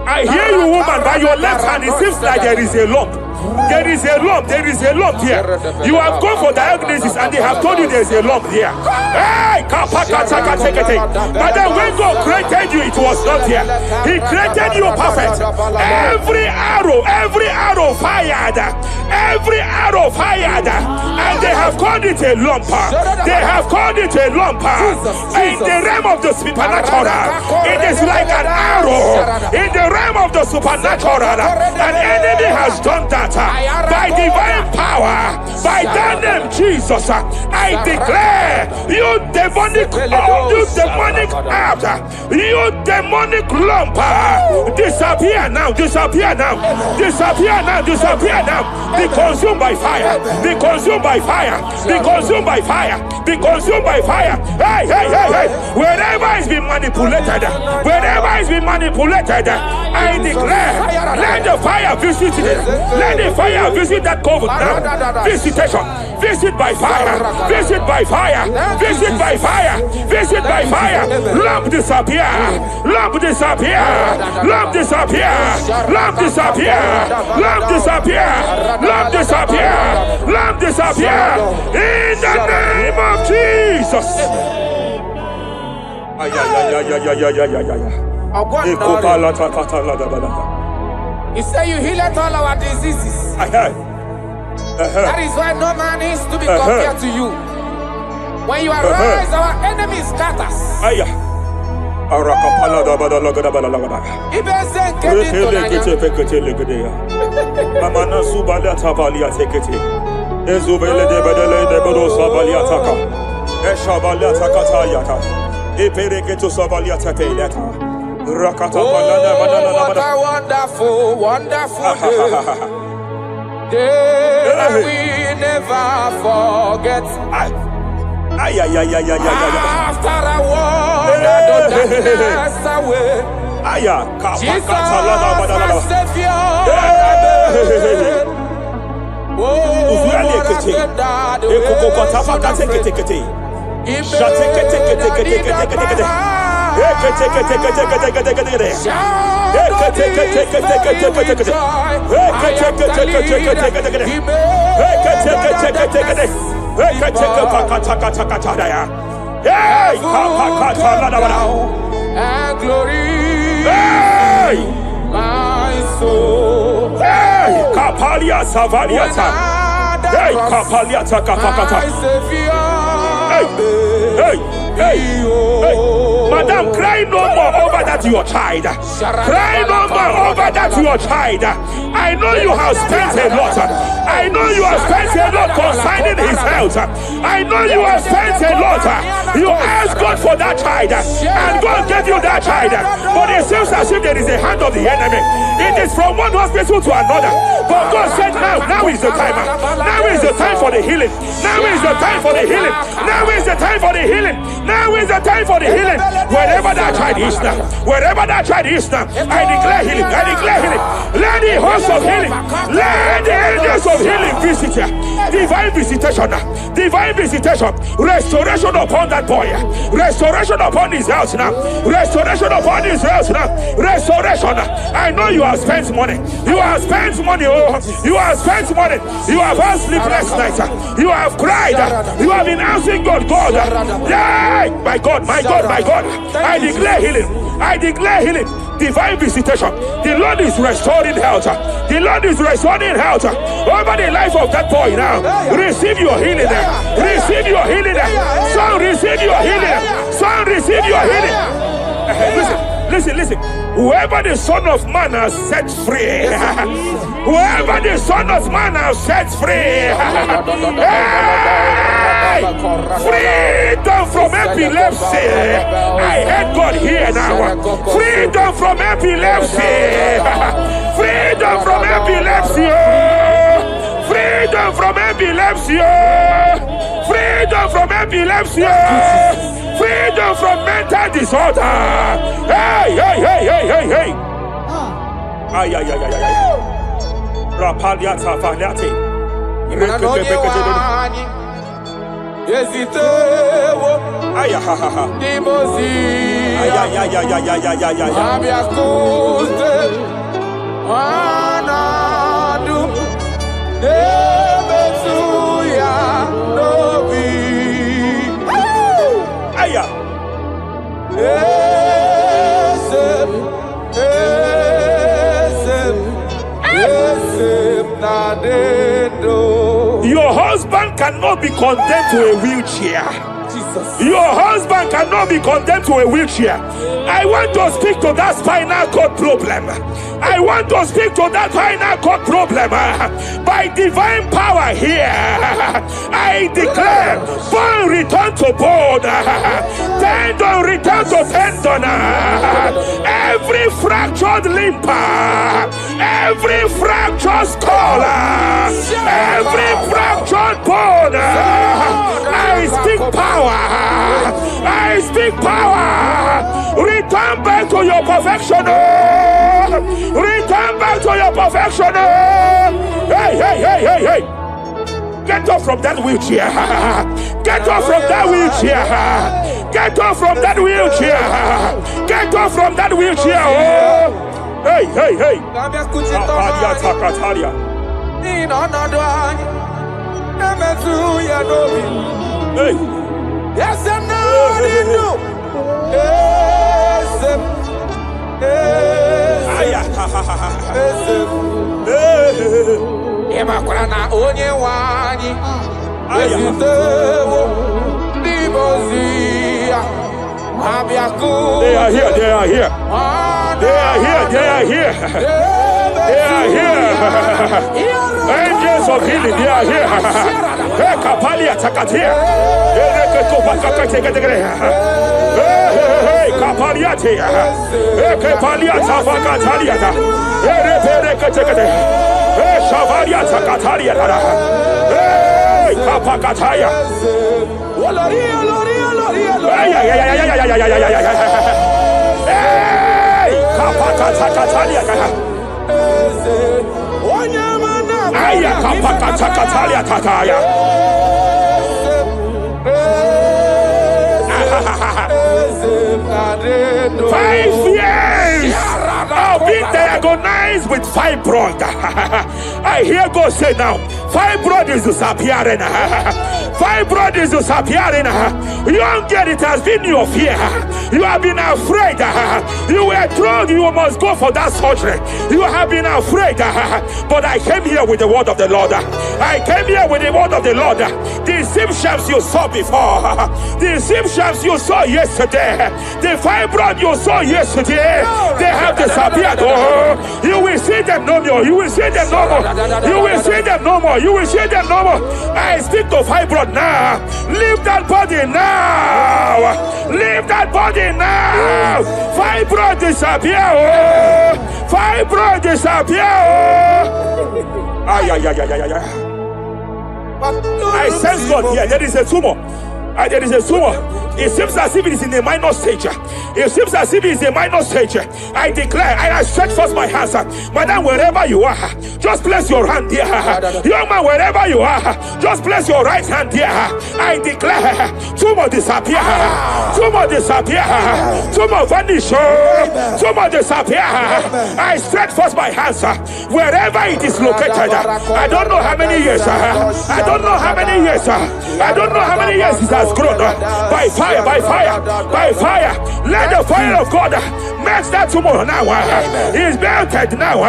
I hear you, woman, by your left hand. It seems like there is a lump. There is a lump. There is a lump here. You have gone for diagnosis and they have told you there is a lump here. Hey, but then when God created you, it was not here. He created you perfect. Every arrow fired. Every arrow fired. And they have called it a lump. They have called it a lump. In the realm of the supernatural, it is like an arrow. In the realm of the supernatural, an enemy has done that. By divine power, by that name Jesus, I declare you demonic out, you demonic lump, disappear now, disappear now, disappear now, disappear now. Be consumed by fire, be consumed by fire, be consumed by fire, be consumed by fire. Hey, hey, hey, hey, wherever it's been manipulated, wherever it's been manipulated, I declare, let the fire visit it. Let the fire visit that coven now. Visitation, visit by fire, visit by fire, visit by fire, visit by fire. Lamp disappear, lamp disappear, lamp disappear, lamp disappear, lamp disappear, lamp disappear, lamp disappear. In the name of Jesus. He said you heal all our diseases. That is why no man is to be compared to you. When you arise, our enemies scatters. Oh, what a wonderful, wonderful day. Day that we never forget. After a war, the darkness away. Jesus, our Savior. Oh, what a and glory, my soul. Kapalia Savaliata. Hey, Kapalia Takapakata. Hey. Madam, cry no more over that your child. Cry no more over that your child. I know you have spent a lot. I know you have spent a lot concerning his health. I know you have spent a lot. You asked God for that child, and God gave you that child. But it seems as if there is a hand of the enemy. It is from one hospital to another. But God said, now is the time. Now is the time for the healing. Now is the time for the healing. Now is the time for the healing. Now is the time for the healing. Wherever that child is now, wherever that child is now, I declare healing. I declare healing. Let the host of healing, let the angels of healing visit you. Divine visitation, divine visitation, restoration upon that boy, restoration upon his house now, restoration upon his house now, restoration. I know you have spent money. You have spent money. Oh, you have spent money. You have had sleepless nights. You have cried. You have been asking God. Yeah, my God, my God, my God. I declare healing. I declare healing. Divine visitation. The Lord is restoring health. The Lord is restoring health over the life of that boy now. Receive your healing. Receive your healing. Son, receive your healing. Son, receive your healing. Listen. listen. Whoever the Son of Man has set free, whoever the Son of Man has set free, hey, freedom from epilepsy. I heard God here now. Freedom from epilepsy. Freedom from epilepsy. Freedom from epilepsy. Freedom from epilepsy. Freedom from mental disorder. Hey. Ay. Rapaliata faniati. Ay. Your husband cannot be condemned to a wheelchair. Jesus. Your husband cannot be condemned to a wheelchair. I want to speak to that spinal cord problem. I want to speak to that spinal cord problem. By divine power here, I declare bone return to bone, tendon return to tendon, every fractured limb, every fractured skull, every fractured bone. I speak power. I speak power. Return back to your perfection. Return back to your perfection. Hey. Get off from that wheelchair. Get off from that wheelchair. Get off from that wheelchair. Get off from that wheelchair. Oh. Hey. Hey. Yes, and now you do. Emakrana onye wani. They are here. They are here. Angels of healing, they are here. Kapalia Takatia. Kapalia Tia. Kapalia Tafakatalia. Shavalia Takatalia. Kapakataya. Kapakatakalia. Aya kapakatakalia tataya. 5 years of being diagnosed with fibroid. I hear God say now, fibroid is disappearing. Fibroid is disappearing. Young girl, it has been your fear. You have been afraid. You were told you must go for that surgery. You have been afraid. But I came here with the word of the Lord. I came here with the word of the Lord. The symptoms you saw before, the symptoms you saw yesterday, the fibroid you saw yesterday, they have disappeared. Oh, you will see them no more. You will see them no more. You will see them no more. You will see them no more. I speak to fibroid now. Leave that body now. Leave that body now. Fibroid disappear. Oh, fibroid disappear. Oh. I sense God here. There is a tumor. There is a tumor. It seems as if it is in a minor stage. It seems as if it is a minor stage. I declare, I stretch forth my hands. Madam, wherever you are, just place your hand there. Young man, wherever you are, just place your right hand there. I declare, tumor disappear. Tumor disappear. Tumor vanish. Tumor disappear. I stretch forth my hands. Wherever it is located, I don't know how many years. I don't know how many years. I don't know how many years it has grown. By fire, by fire, by fire. Let the fire of God match that tumor now. He's melted now.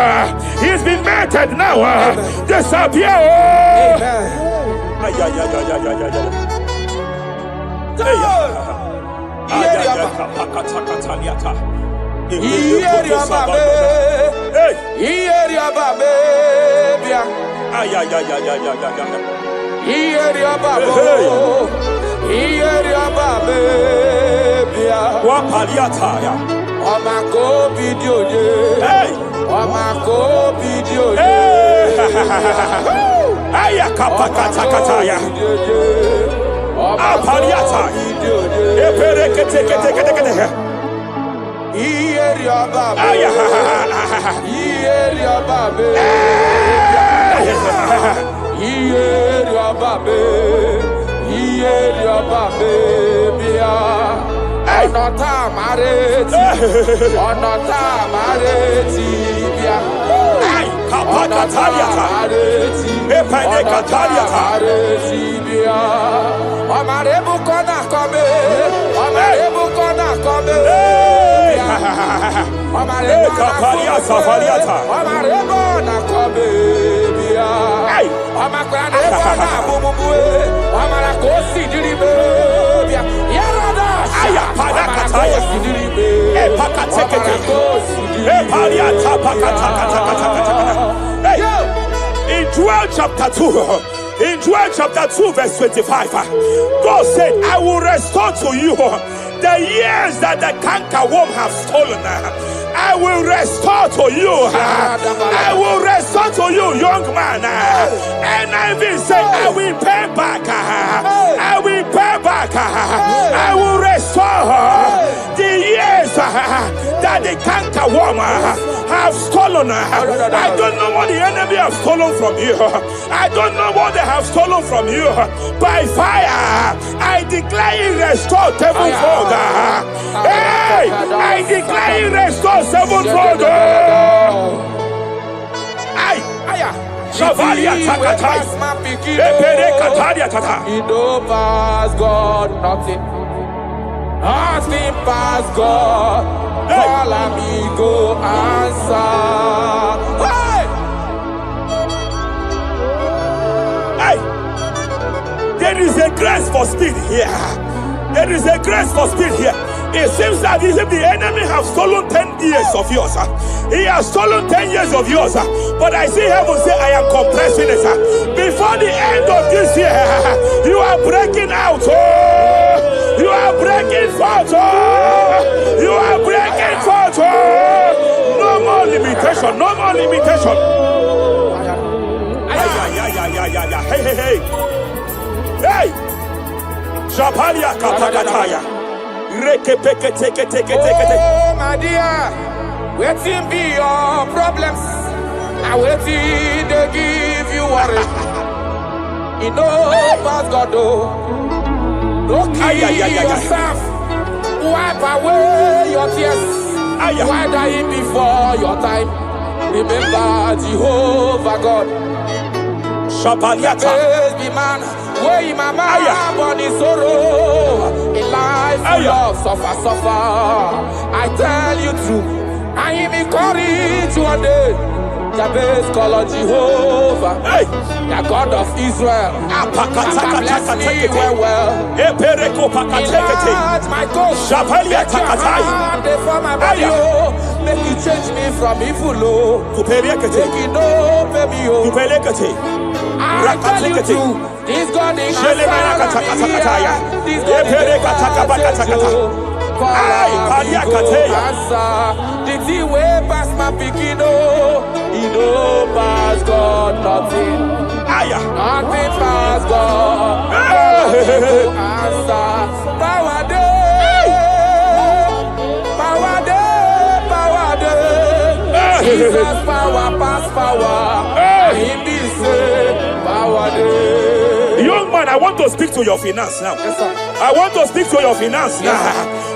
He's been melted now. Disappear. In Joel chapter 2, in Joel chapter 2, verse 25, God said, I will restore to you the years that the cankerworm have stolen. I will restore to you. I will restore to you, young man. And I will say, I will pay back. I will pay back. I will restore the years that the cankerworm have stolen. I don't know what the enemy have stolen from you. I don't know what they have stolen from you. By fire, I declare it restored sevenfold. Hey, I declare it restored sevenfold. Shavalia Takatai. Epere Kataria Tata. You know past God, nothing. Nothing past God. Call amigo answer. Hey! There is a grace for speed here. There is a grace for speed here. It seems that if the enemy have stolen 10 years of yours, he has stolen 10 years of yours. But I see heaven say, I am compressing it. Before the end of this year, you are breaking out. You are breaking forth. You are breaking forth. No more limitation. No more limitation. Hey, hey, hey. Hey. Japalia Kapakataya. Oh, my dear, waiting be your problems. I waiting to give you worry. You know, past God, don't kill yourself. Wipe away your tears. Why dying before your time? Remember Jehovah God. Shapaliata. Be man, where my man born in sorrow. In life, love, suffer. I tell you true. I am encouraged one day. Jabez call on Jehovah, the God of Israel. Bless me well. Enlarge my coast. Make your hand for my body. Make you change me from evil. Make it open me. I tell you true. This God is did he way past my beginning? He know past God nothing. Nothing past God. Power day. Jesus power past power. He be say power day. Young man, I want to speak to your finance now. Yes, sir. I want to speak to your finance now.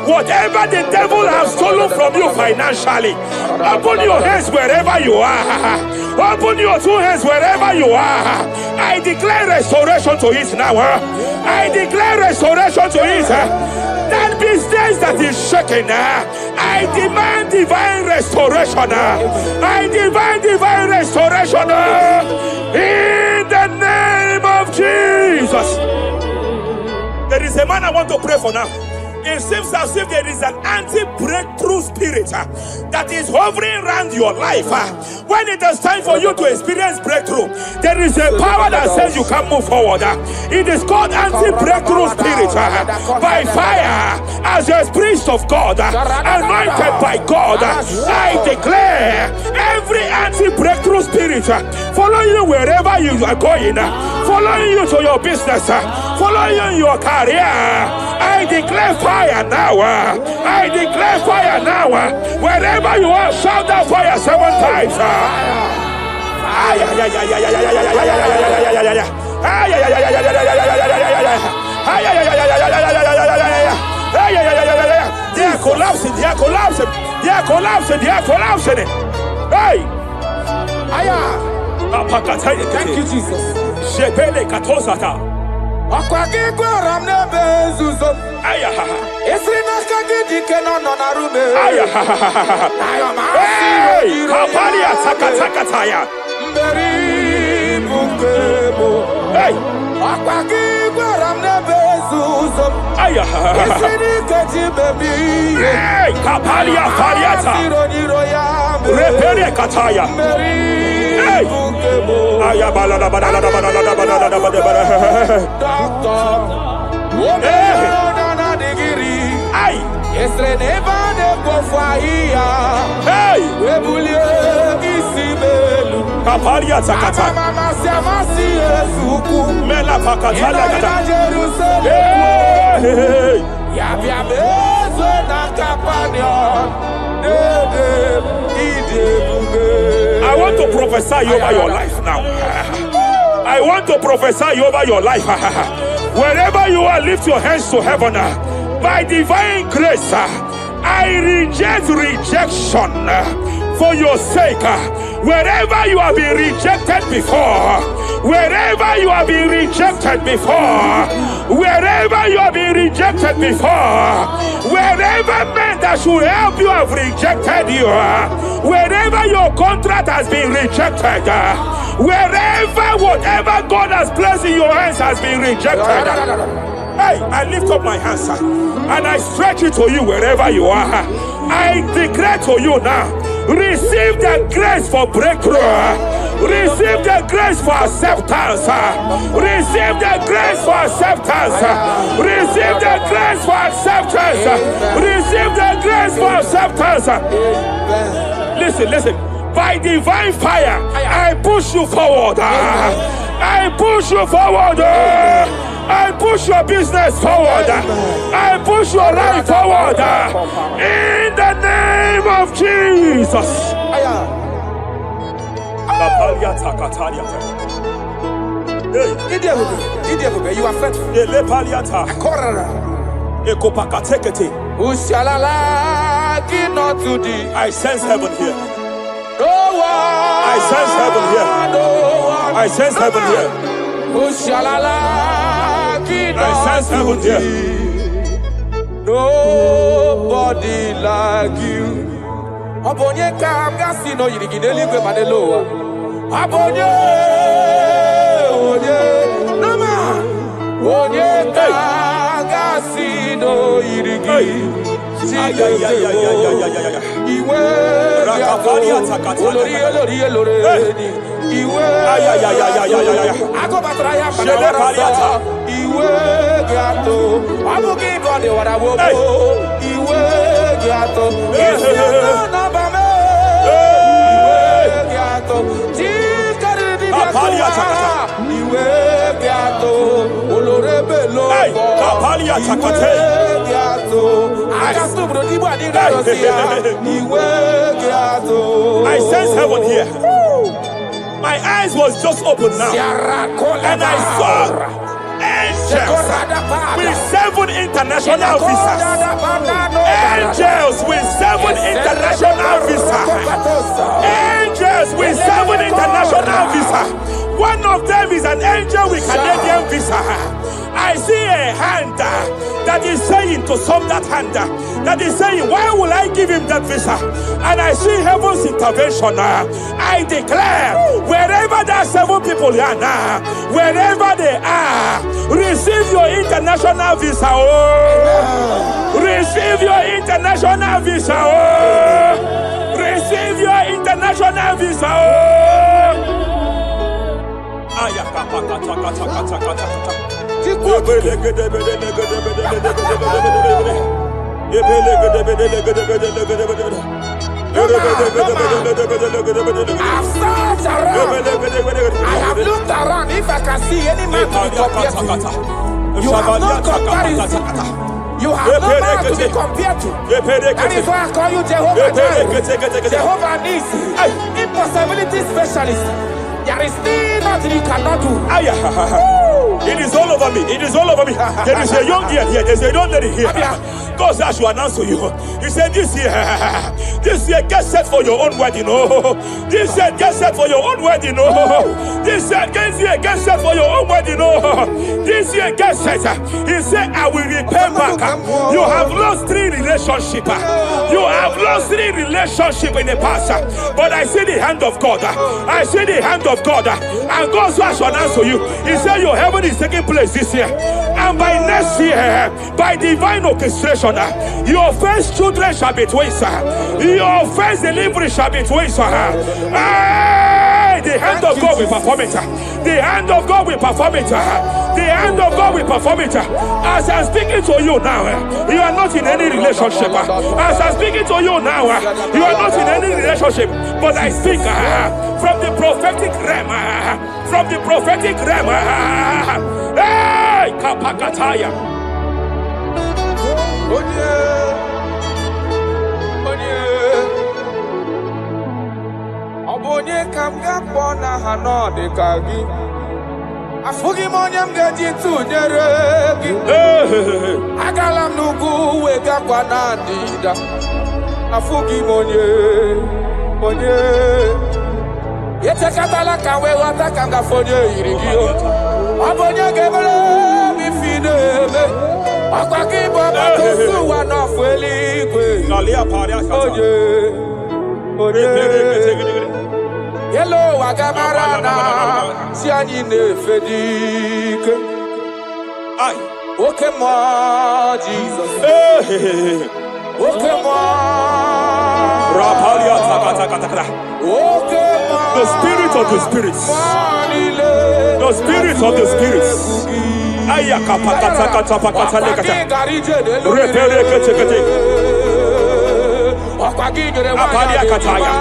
Whatever the devil has stolen from you financially, open your hands wherever you are. Open your two hands wherever you are. I declare restoration to it now. I declare restoration to it. That business that is shaking, I demand divine restoration. I demand divine restoration in the name of Jesus. There is a man I want to pray for now. It seems as if there is an anti-breakthrough spirit that is hovering around your life. When it is time for you to experience breakthrough, there is a power that says you can move forward. It is called anti-breakthrough spirit. By fire, as a priest of God, anointed by God, I declare every anti-breakthrough spirit following you wherever you are going, following you to your business, following you in your career. I declare fire now. I declare fire now. Wherever you are, shout that fire 7 times. They are collapsing. They are collapsing. They are collapsing. They are collapsing. Hey. Thank you, Jesus. Shepele katosata. I want to prophesy over your life now. I want to prophesy over your life. Wherever you are, lift your hands to heaven. By divine grace, I reject rejection for your sake. Wherever you have been rejected before, wherever you have been rejected before, wherever you have been rejected before, wherever men that should help you have rejected you, wherever your contract has been rejected, wherever whatever God has placed in your hands has been rejected. Hey, I lift up my hands and I stretch it to you wherever you are. I declare to you now, receive the grace for breakthrough. Receive the grace for acceptance. Receive the grace for acceptance. Receive the grace for acceptance. Receive the grace for acceptance. Listen. By divine fire, I push you forward. I push you forward. I push your business forward. I push your life forward. In the name of Jesus. You are faithful. I sense heaven here. No one. I sense heaven here. No one. I sense heaven here. I sense heaven here. Nobody like you. Abonye kamgasi no yirigineli kwe maneloa. Abonye, nama. Abonye kamgasi no yirigi. Iwe I sense heaven here. My eyes was just open now, and I saw angels with 7 international visas. Angels with 7 international visas. Angels with 7 international visas. One of them is an angel with Canadian visa. I see a hand that is saying to some that hand that is saying, why will I give him that visa? And I see heaven's intervention. I declare, wherever there are 7 people here now, wherever they are, receive your international visa. Oh, receive your international visa. Oh, receive your international visa. Oh. I've searched around. I have looked around. If I can see any man to be compared to you have no comparison. You have no man to be compared to. That is why I call you Jehovah Jireh, Jehovah Nisi, impossibility specialist. There is still nothing you cannot do. It is all over me. It is all over me. There is a young girl here. There's a young lady here. God said I should announce to you. He said this year, get set for your own wedding. Oh, this year, get set for your own wedding. Oh, this year, get set for your own wedding. Oh, this year, get set. He said, I will repay back. You have lost 3 relationships. You have lost 3 relationships in the past. But I see the hand of God. I see the hand of God. And God said I should announce to you. He said your heaven is taking place this year. And by next year, by divine orchestration, your first children shall be twins. Your first delivery shall be twins. The hand of God will perform it. The hand of God will perform it. The hand of God will perform it. As I'm speaking to you now, you are not in any relationship. As I'm speaking to you now, you are not in any relationship. But I speak from the prophetic realm. From the prophetic realm. Hey, Kapakataya. Onye kam ga-akpọ na ha n'ọdịka gị afụghị m onye m ga-eji tụnyere gị agala m n'ugwu wegakwa na ndịda afụghị m onye echekatala ka wee ghọta ka m gafe onye yiri gị ọ bụ onye ga-emere m ife na-eme ọkwa gị bụ ọgbata ozu ụwa n'ọfụ eluigwe onye Hello, Wagamarana, Siani Nefedike. Okay, ma, Jesus. Okay, ma. Okay, ma. The spirit of the spirits. The spirit of the spirits. Ayaka pakata kata pakata lekata. Repere kete kete. Apadia kataya.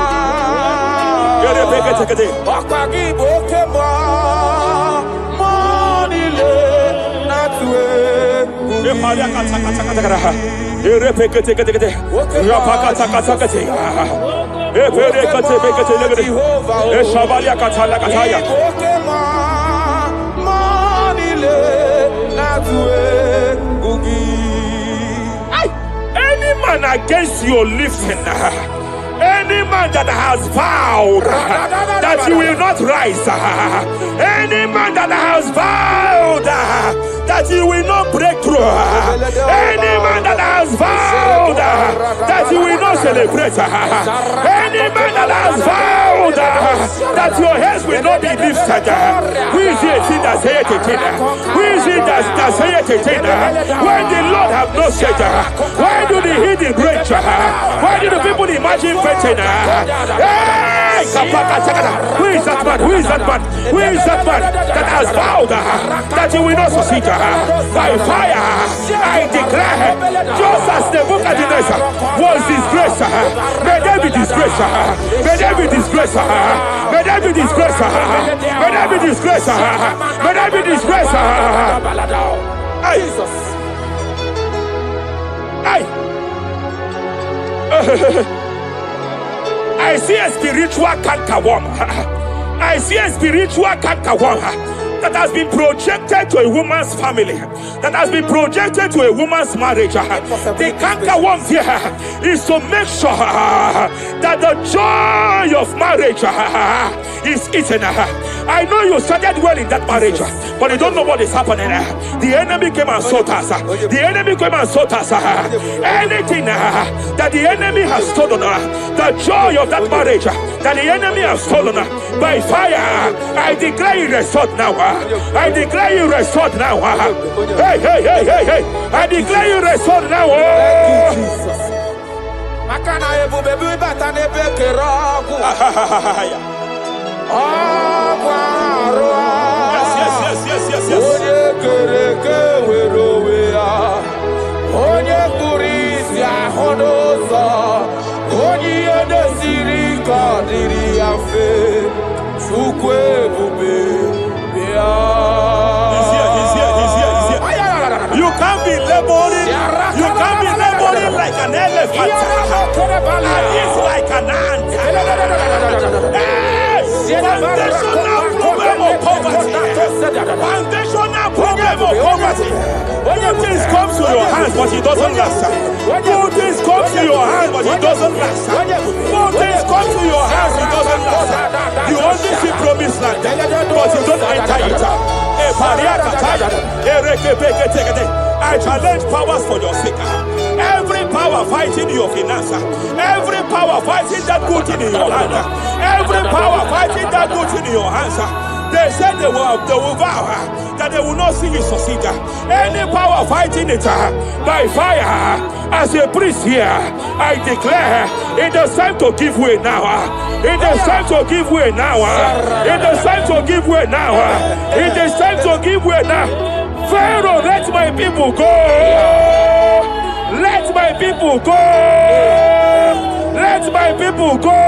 Any man against your lifting, any man that has vowed that you will not rise, any man that has vowed that you will not break through, any man that has vowed that you will not celebrate, any man that has vowed that your heads will not be lifted, who is it that say it? Who is it that say it? When the Lord have not said, why do the hidden break? Why do the people imagine betting? Hey, who is that man? Who is that man? Who is that man that has vowed that you will not succeed? By fire, I declare, just as the book of Genesis was disgraced, may they be disgraced. May they be disgraced. May they be disgraced. May they be disgraced. May they be disgraced. Jesus. I see a spiritual cankerworm. I see a spiritual cankerworm that has been projected to a woman's family, that has been projected to a woman's marriage. The cankerworm here is to make sure that the joy of marriage is eaten. I know you started well in that marriage, but you don't know what is happening. The enemy came and sought us. The enemy came and sought us. Anything that the enemy has stolen, the joy of that marriage that the enemy has stolen, by fire, I declare you restored now. I declare you restored now. Hey, hey, hey, hey, hey. I declare you restored now. Thank you, Jesus. Makana ebu bebu bata nebe keragu. Yes. Onye kereke werowe ya. Onye kurisi ahodoza. Onye edesiri kadiri afe. Chukwe bube bia. You can't be laboring. You can't be laboring like an elephant. And it's like an ant. Foundational problem of poverty. Foundational problem of poverty. Good things come to your hands, but it doesn't last. Good things come to your hands, but it doesn't last. Good things come to your hands, it doesn't last. You only see promised land, but you don't enter it. I challenge powers for your sake. Every power fighting your finance, every power fighting that good thing in your hand, every power fighting that good thing in your hands. They said they will vow that they will not see you succeed. Any power fighting it by fire, as a priest here, I declare it is time to give way now. It is time to give way now. It is time to give way now. It is time to give way now. Pharaoh, let my people go. Let my people go. Let my people go.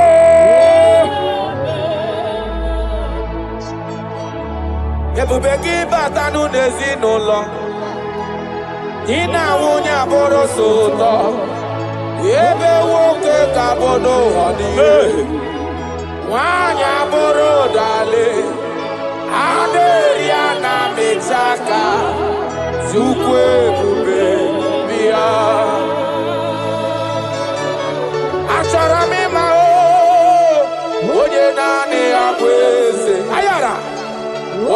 Ebubeki batanu nezinụlọ. Di na nwunye abụrụ sụtọ. Ebe nwoke ka bodo ọdịyo. Nwanyị abụrụ dale. Adịrị ya na mechaka. Chukwu ebube bịa. Achọrọ m ịma onye naanị ya bụ eze. Ayara.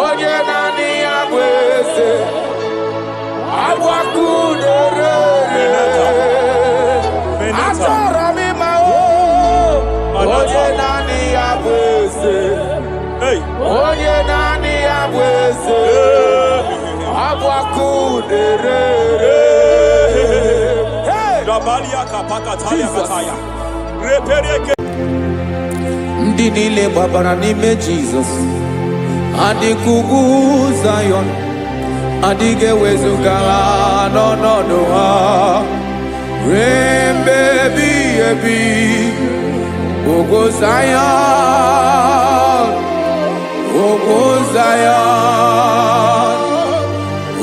Onye naanị ya bụ eze. Agwakudere. Achọrọ m ịma onye naanị ya bụ eze. Onye naanị ya bụ eze. Agwakudere. Ndị niile gbabara n'ime Jizọs adịghị ugwu Zayọn, adịghị ewezuga ha n'ọnọdụ ha ruo mgbe ebighị ebi. Ugwu Zayọn, ugwu Zayọn,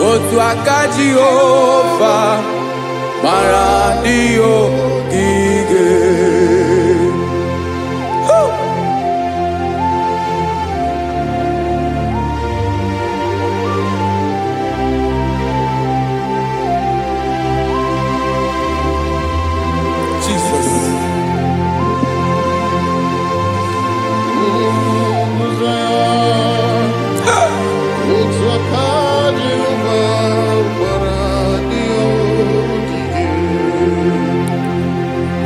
otu aka Jehova gbara ndị ogige.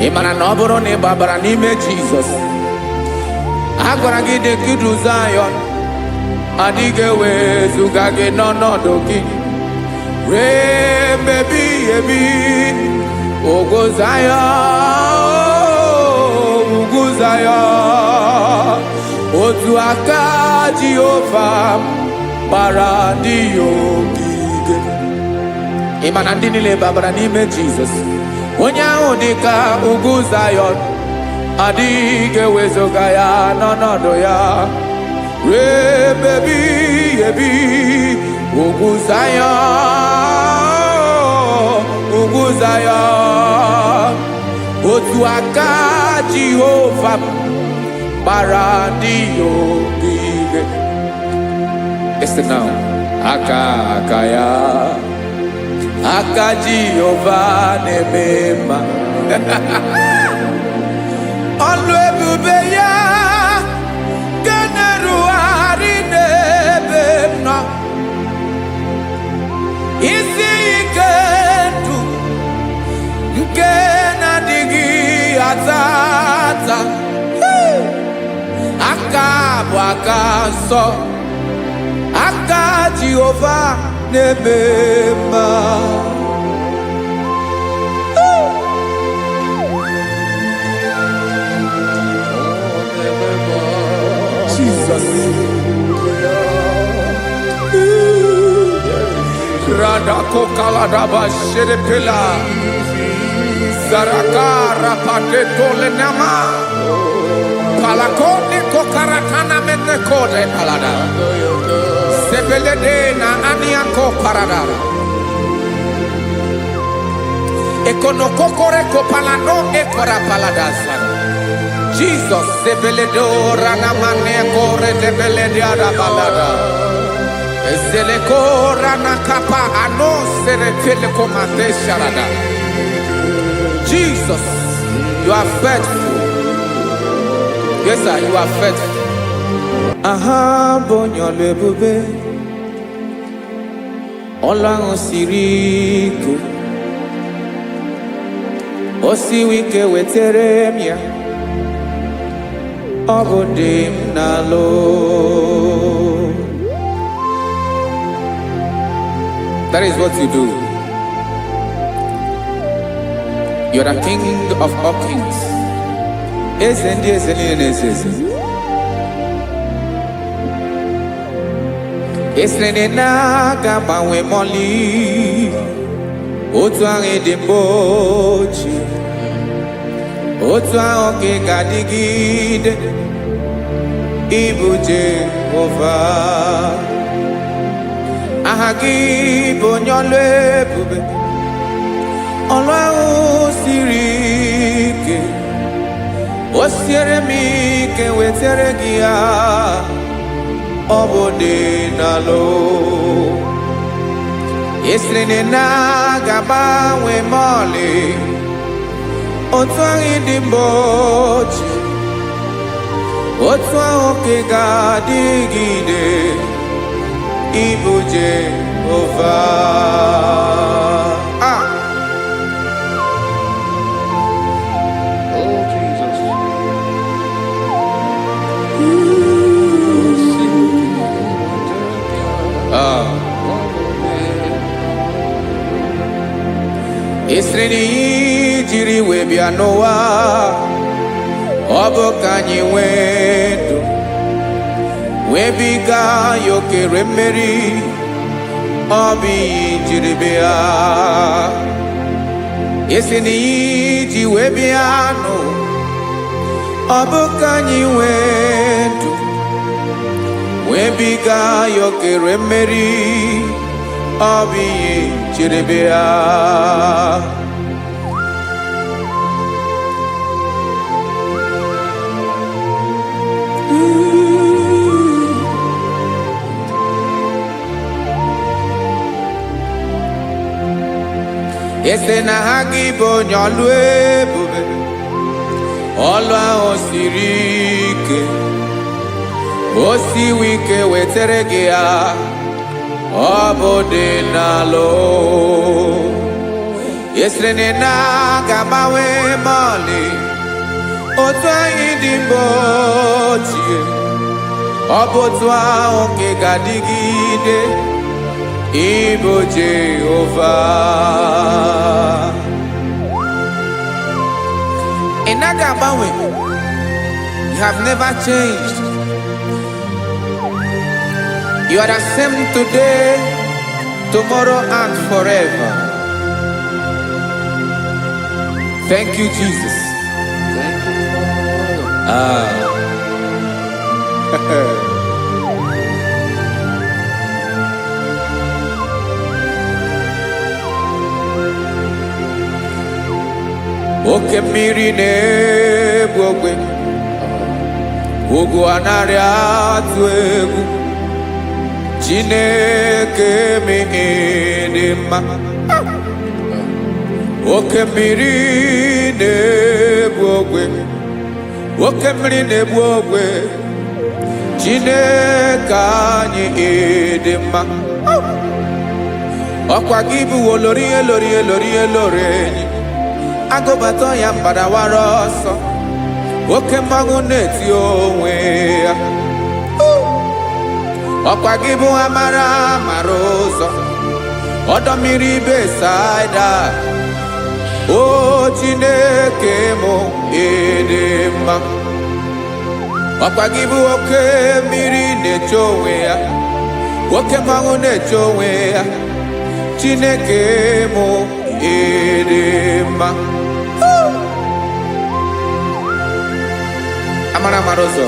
Ị mara na ọ bụrụ na ị gbabara n'ime Jizọs, a gwara gị dị kudu Zayọn, adịghị ewezuga gị n'ọnọdụ gị ruo mgbe ebighị ebi. Ugwu Zayọn, ugwu Zayọn, otu aka Jehova gbara ndị ogige. Ị ma na ndị niile gbabara n'ime Jizọs, onye ahụ dị ka ugwu Zayọn, adịghị ewezuga ya n'ọnọdụ ya ruo mgbe ebighị ebi. Ugwu Zayọn, ugwu Zayọn, otu aka Jehova gbara ndị ogige. Listen now, aka ya, aka Jehova na-eme mma. Ọlụ ebube ya ga na-erugharị Abwakaso aka Jehovah nebema. Jesus. Radako kaladaba sherepela. Zarakara pateto lenama. Palakone kokaratana mene kode palada. Sebelede na aniako paradara. Ekonokokore kopalano ekora paladasa. Jesus sebeledo rana mane kore debelede arabalada. Ezeleko rana kapa ano serepele komate sharada. Jesus, you are faithful. Yes, sir, you are faithful. Aha, bonyo lebube. Olang osiriku. Osi wike weteremia. Ogodim nalo. That is what you do. You are the King of all kings. Esrene na gabawe moli. Otuange dembochi. Otuange gadigide. Ibu Jehovah. Ahagi bonyole bube. Ọlọ́run sirike. Osiere mi ke wetere gia. Obode nalo. Esrene na gaba we mole. Otuangi dimbochi. Otuangi gadigide. Ibu Jehovah. Oh, Jesus. Esreni jiri webia noa. Obo kanyi wedu. Webiga yoke remeri. Obi jiribia. Esreni ji webia no. Obo kanyi wedu. Webiga yoke remeri. Obi jiribia. Ese na IGBO nyolwe bube. Olwa osirike. Osi wike weteregea. Obode nalo. Esrene na gabawe mali. Otwa idimbochie. Obotwa onke gadigide. Ibo Jehovah. Inagabawe, you have never changed. You are the same today, tomorrow, and forever. Thank you, Jesus. Thank you, Lord. Oke mmiri na-egbu ogwe. Ugwu anarị atụ egwu. Chineke mi ịdị mma. Oke mmiri na-egbu ogwe. Oke mmiri na-egbu ogwe. Chineke anyị ịdị mma. Ọkwa gị bụ olori enyi. Agụbata ya mbadawara ọsọ. Oke mmanwụ na-eti onwe ya. ọkwa gị bụ amara mara ụzọ ọdọ mmiri Besaida o Chineke mụ ịdị mma ọkwa gị bụ oke mmiri na-eche onwe ya oke mmanwụ na-eche onwe ya Chineke mụ ịdị mma amara mara ụzọ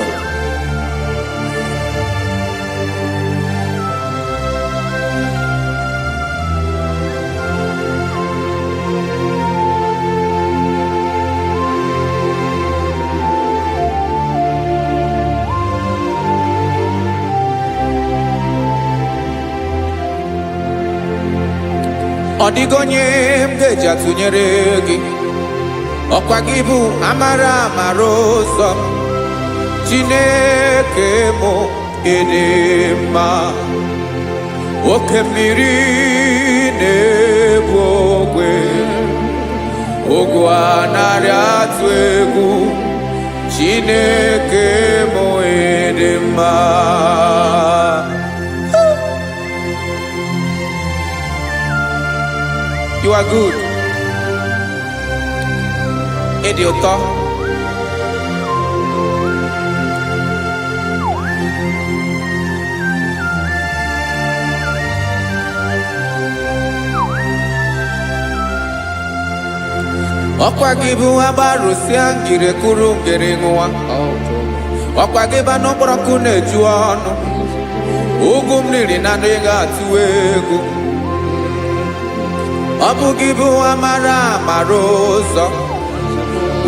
ọ dịghị onye m ga-eji atụnyere gị ọkwa gị bụ amara mara ụzọ Chineke mụ ịdị mma oke mmiri na-ebu ogwe ogwu anarị atụ egwu Chineke mụ ịdị mma You are good. Ịdị ụtọ. Ọkwa gị bụ agbarụsịa ngire kụrụ ngere nwa. Ọkwa gị ba n'ọkpọrọkụ na-eju ọnụ. Ugwu mmiri na ndị ga-atụ egwu. Ọ bụ gị bụ amara mara ụzọ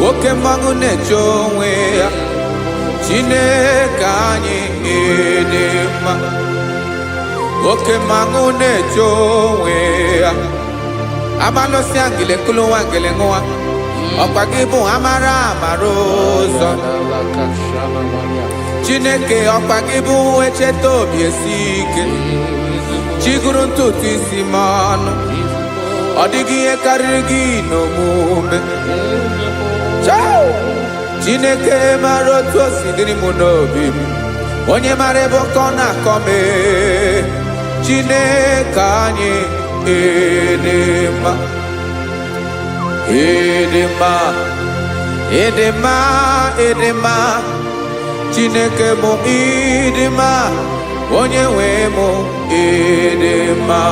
oke mmanwụ na-eche onwe ya Chineke anyị ịdị mma oke mmanwụ na-eche onwe ya abalụsị angele kụlụ nwa ngele nwa ọkwa gị bụ amara mara ụzọ Chineke ọkwa gị bụ echeta obi esi ike chigụrụ ntutu isi m ọnụ ọ dịghị ihe karịrị gị n'omume Chineke mara otu o si dịrị m n'obi m onye mara ebe ọkọ na-akọ m Chineke anyị ịdị mma ịdị mma ịdị mma ịdị mma Chineke mụ ịdị mma onye nwe m ịdị mma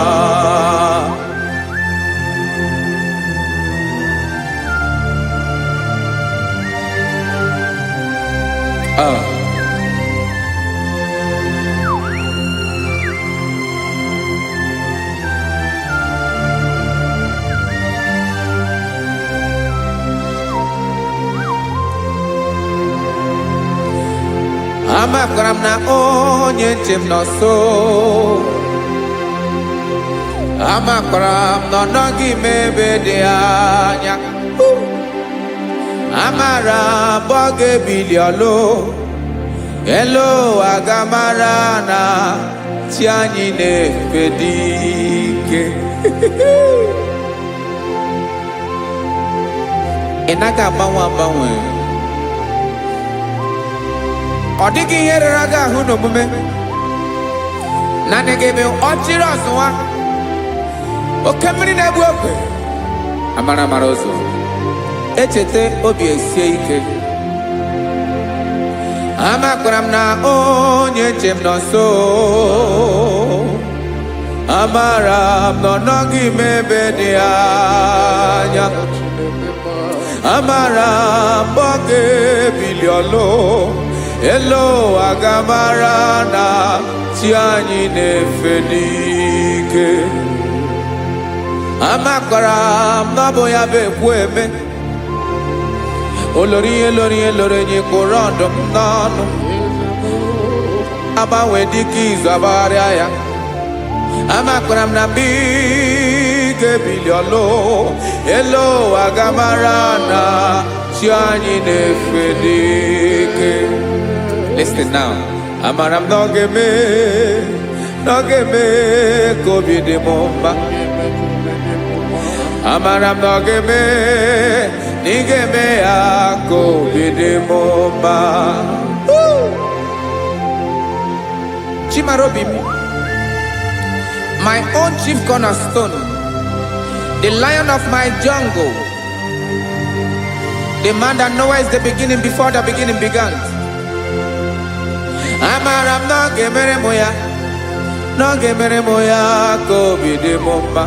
amakwara m na onye nche m nọ nso amakwara m na ọ nọghị m ebe dị anya amara m ọ ga-ebili ọlụ elu agamara na chi anyị na-efe dị ike ị naghị agbanwe agbanwe ọ dịghị ihe rara gị ahụ n'omume naanị gị bụ ọchịrị ọzụwa oke mmiri na-egbu ogwe amara mara ụzọ echeta obi esie ike amakwara m na onye nche m nọ nso amara m na ọ nọghị m ebe dị anya amara m ọ ga-ebili ọlụ elu agamara na chi anyị na-efe n'ike amakwara m na ọ bụ ya bụ ekwu eme olori ihe lori ihe lori enyi kwụrụ ọdụm n'ọnụ agbanwe dịka izu agbagharịa ya amakwara m na mgbe ị ga-ebili ọlụ elu agamara na chi anyị na-efe n'ike listen now amara m na ọ ga-eme ka obi dị m mma amara m na ọ ga-eme na ị ga-eme ya ka obi dị m mma Chimarobim, my own chief cornerstone, the lion of my jungle, the man that knows the beginning before the beginning began. Amaram no gemere moya ko bide momba.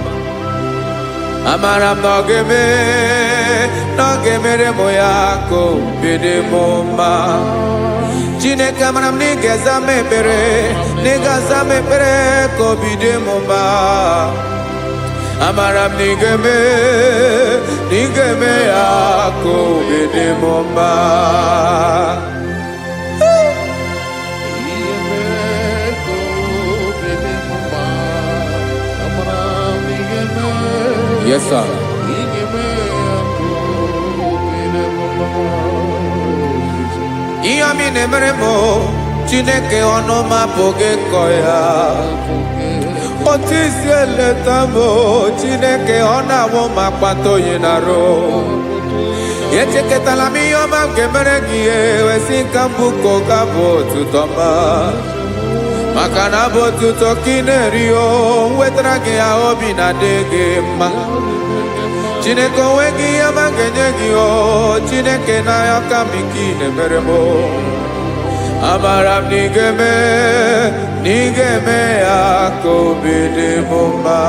Amaram no gemere moya ko bide momba. Chineke amaram ni gezame pere ko bide momba. Amaram ni geme ya ko bide momba. Yes, sir. Iyami nemeremo, Chineke onoma poge koya. Otisi eletamo, Chineke onawo makpato yinaro. Yecheke talami yoma gemeregie, wesikambuko gabo tutoma. Makana botu tokinerio, wetrage ya obi na dege ma. Chineke wegi ya mangenyegi o, Chineke na ya kamiki nemeremo. Amaram nigeme ya kobede mumba.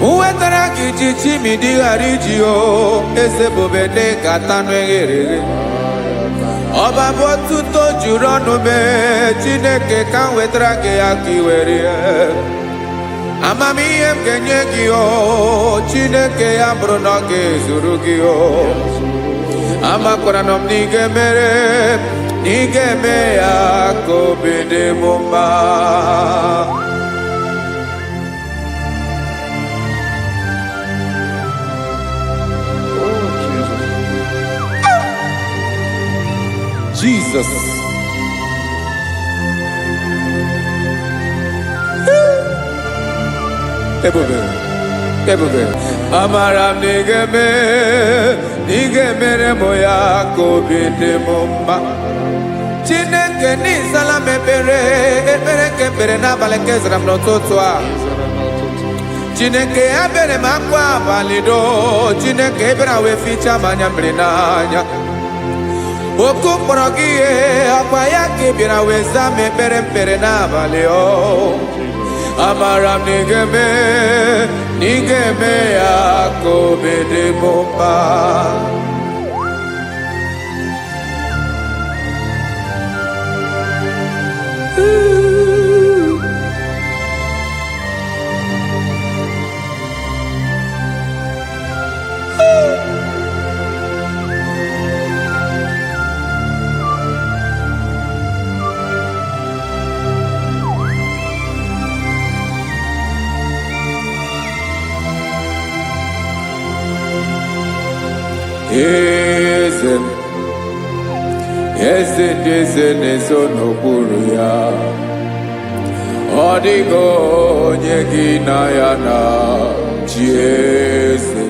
Uwetaraki chichi midi harijio, ese bobede katano egere. Oba botuto jurono me, Chineke kan wetrake akiwerie. Amami emkenyegio, Chineke ambronoge zurugio. Amakoranom nigeme ya kobede mumba. Jesus. Ebube. Amaram nigeme moya ko bide mumba. Chineke ni salame pere na balekezram no totwa. Chineke abere makwa balido. Chineke ebera we ficha manyambrinanya. Oku porogie akwa yake bira weza mepere na baleo. Amaram nigeme ya kobede bomba. Eze nezo n'okpuru ya. Ọ dịghị onye gị na ya na-achị eze.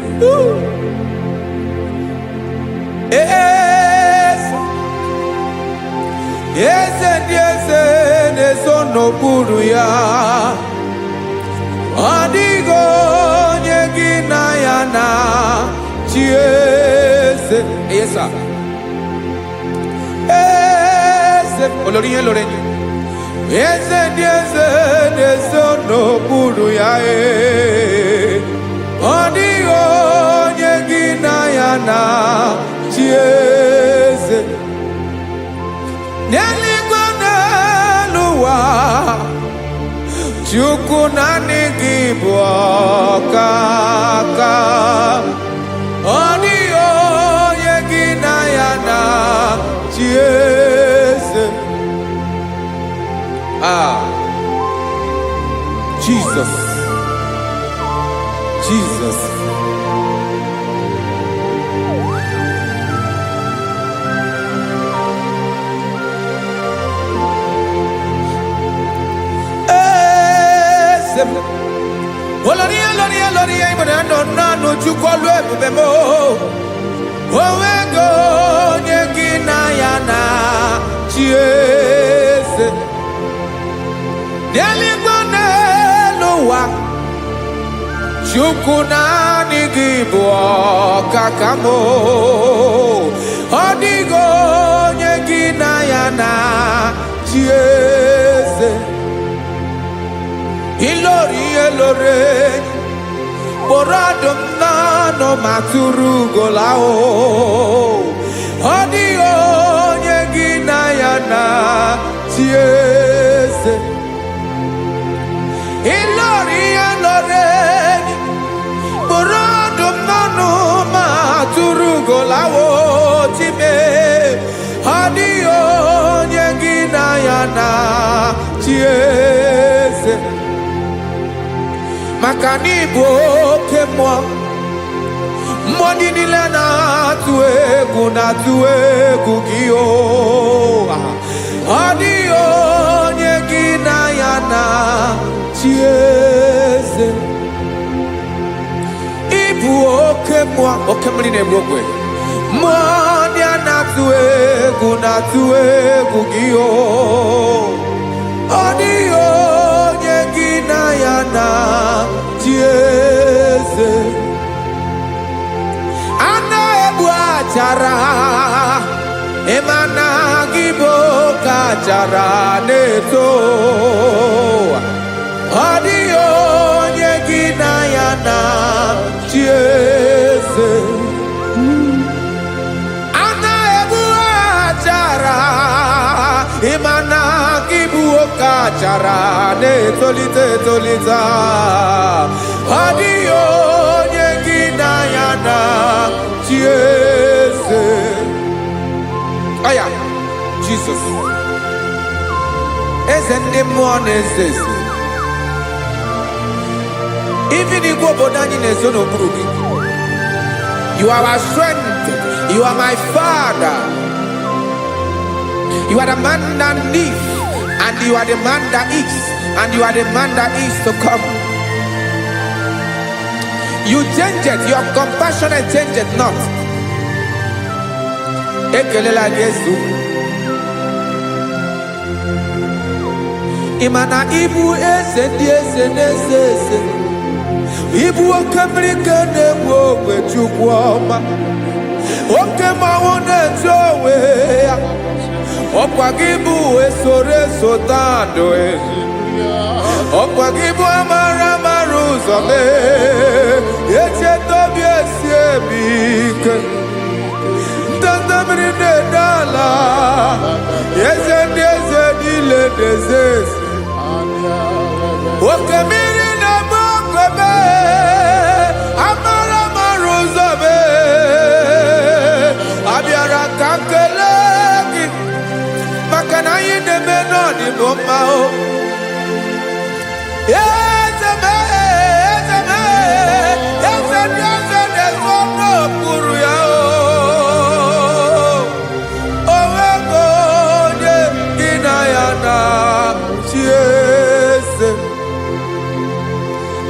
Eze ndị eze nezo n'okpuru ya. Ọ dịghị onye gị na ya na-achị eze. Yes, sir. Olórí yẹn lórí yẹn. Eze n'okpuru ya ọ dịghị onye gị na ya na-achị eze. N'eluigwe n'elu ụwa, Chukwu naanị gị bụ ọkaka. Ọ dịghị onye gị na ya na-achị eze. Jesus. sem. Oloria ibona no nanu chukolu ebemo. Owego nyegina yana chiese. Deligone lowa. Chukuna IGBO kakamo. Odigo nyegina yana chiese. Ilore Boradum nano maturu golao Odio nyegina yana chiese Ilori Boradum nano maturu golao Time Odio nyegina yana chiese Makani boke mwa Mwani nile na tuegu giyo Adio nyegina yana chiese Ibu oke mwa Oke mline mwokwe Mwani ana tuegu giyo Adio nyegina yana chiese Ana ebu achara Emana IGBO kachara neto Adio nyegina yana chiese Ana ebu achara Emana IGBO kachara neto tolita Adio nyegina yana chiese Aya Jesus Ezende mwone zese Even IGBO bodani nezono burugi You are our strength You are my father You are the man that lives And you are the man that is And you are the man that is to come You change it, your compassionate change it not. Ekelela Yesu. Imana ibu ese ese. Ibu okamrika ne wowe chukwoma. Okema wone jowe. Okwagibu esore sotando Okwagibu amara maruzome Yeche tobi esiebike Tandamri ne dala Yeze dile dezes Okemiri na mokwebe Amara maruzome Abiara kankelegi Makana yine menoni bomao Yezeme Yezono kuru ya Owego nye gina yana chiese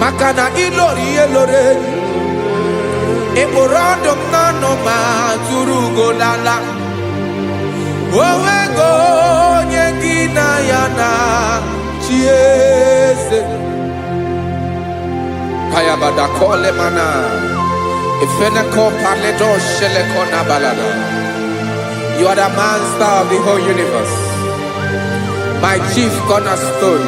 Makana ilori elore Eborando nano maturugo lala Owego nye gina yana chiese Kaya bada kole mana Ifene ko parle do shele kona balada You are the master of the whole universe My chief cornerstone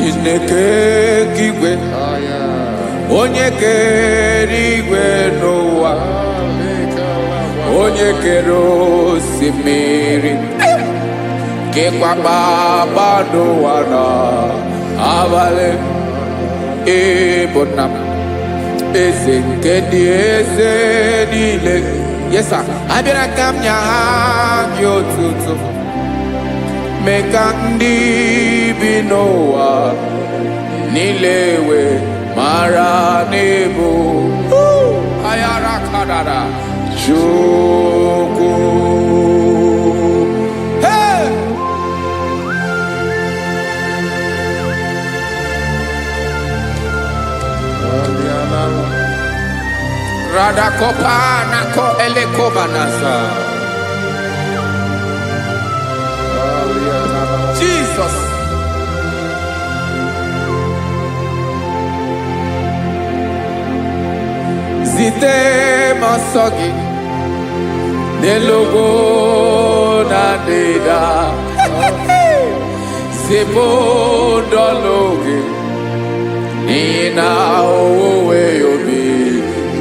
Chineke kigwe Onye kere igwe n'ụwa Onye kere osimiri Kekwa kpakpando ụwa n'abalị Ịbụ nna m Eze nke ndị eze niile Yes, sir. Abịara ka m nye gị otuto. Mee ka ndị bi n'ụwa niile wee mara n'ebu. Ayara kadara. Chukwu. Hey! Radakopa nako elekobanasa. Jesus. Zite masogi nelogo na deda. Zipo dologe nina owe yobi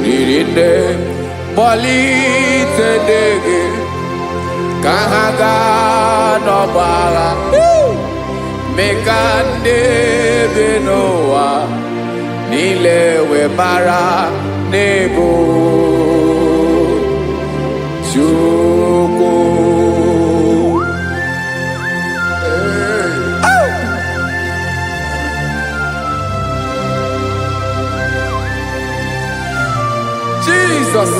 nirinde bolite dege kahaga no bala mekande benoa nilewe mara nebo Chukwu. Jesus.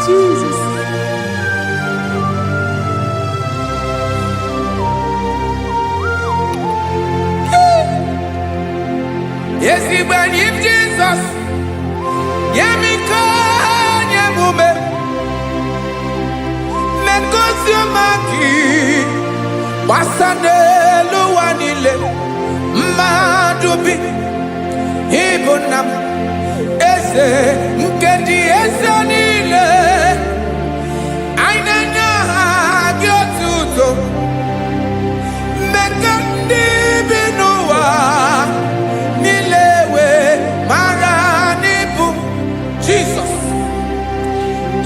Jesus. Yes, he when him Jesus. Yamika Yamume. Mekosio Maki. Wasane Luanile. Madubi. Ibunam. Ese. Nkedi Esanile. Ainanya Gyotuto. Mekandi Binoa. Nilewe Maranibu. Jesus.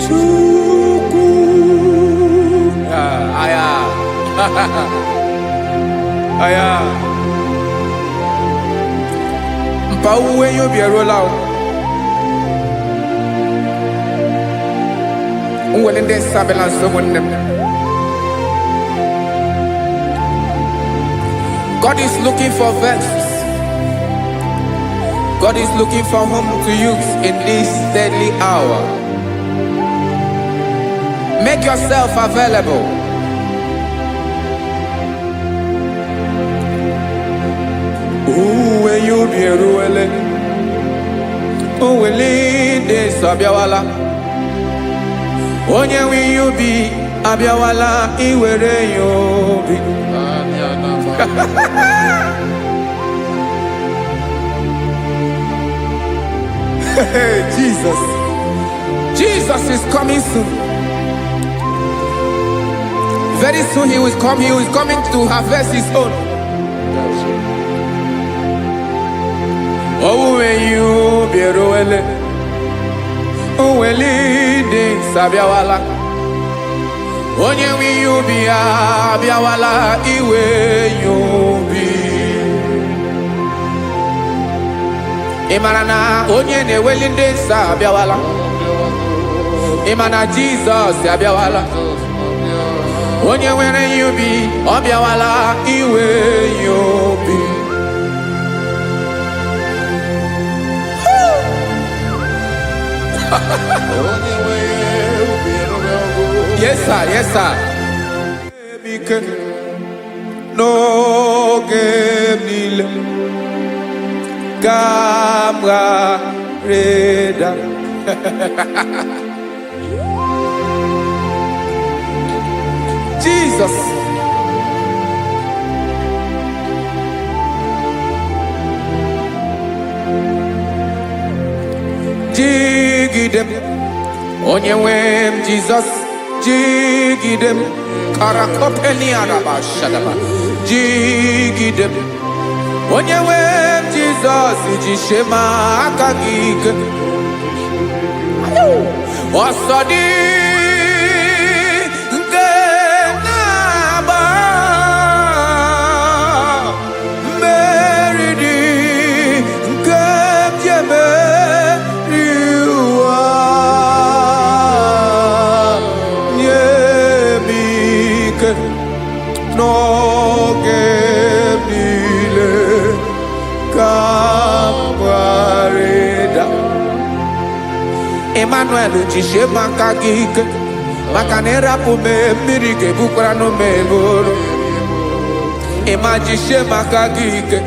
Chukwu. Aya. Aya. Mpa uwe yo bierola o. When they sabelans someone them. God is looking for vessels. God is looking for whom to use in this deadly hour. Make yourself available. When you be ruele, will lead this Abiawala. Onye will you be Abiawala? Iwere you be. Jesus. Jesus is coming soon. Very soon he will come. He is coming to harvest his own. Oh, when you be ruele, oh, will lead Sabiawala. Onye will you be Abiawala? Iwe you be. Imarana onye ne welinde Sabiawala. Imana Jesus Sabiawala. Onye were you be Abiawala? Iwe you be. Yes, sir. Yes, sir. No game nile. Camera reda. Jesus. Jigidem. Onye wem Jesus. Jigidem. Karakopeni araba shadaba. Jigidem. Onye wem Jesus. Jishema akagig. Osodi. Ngena Emmanuel jisie maka gị ike maka na ịrapụ m mmiri ga-ebukwara n'ume eburu ịma jisie maka gị ike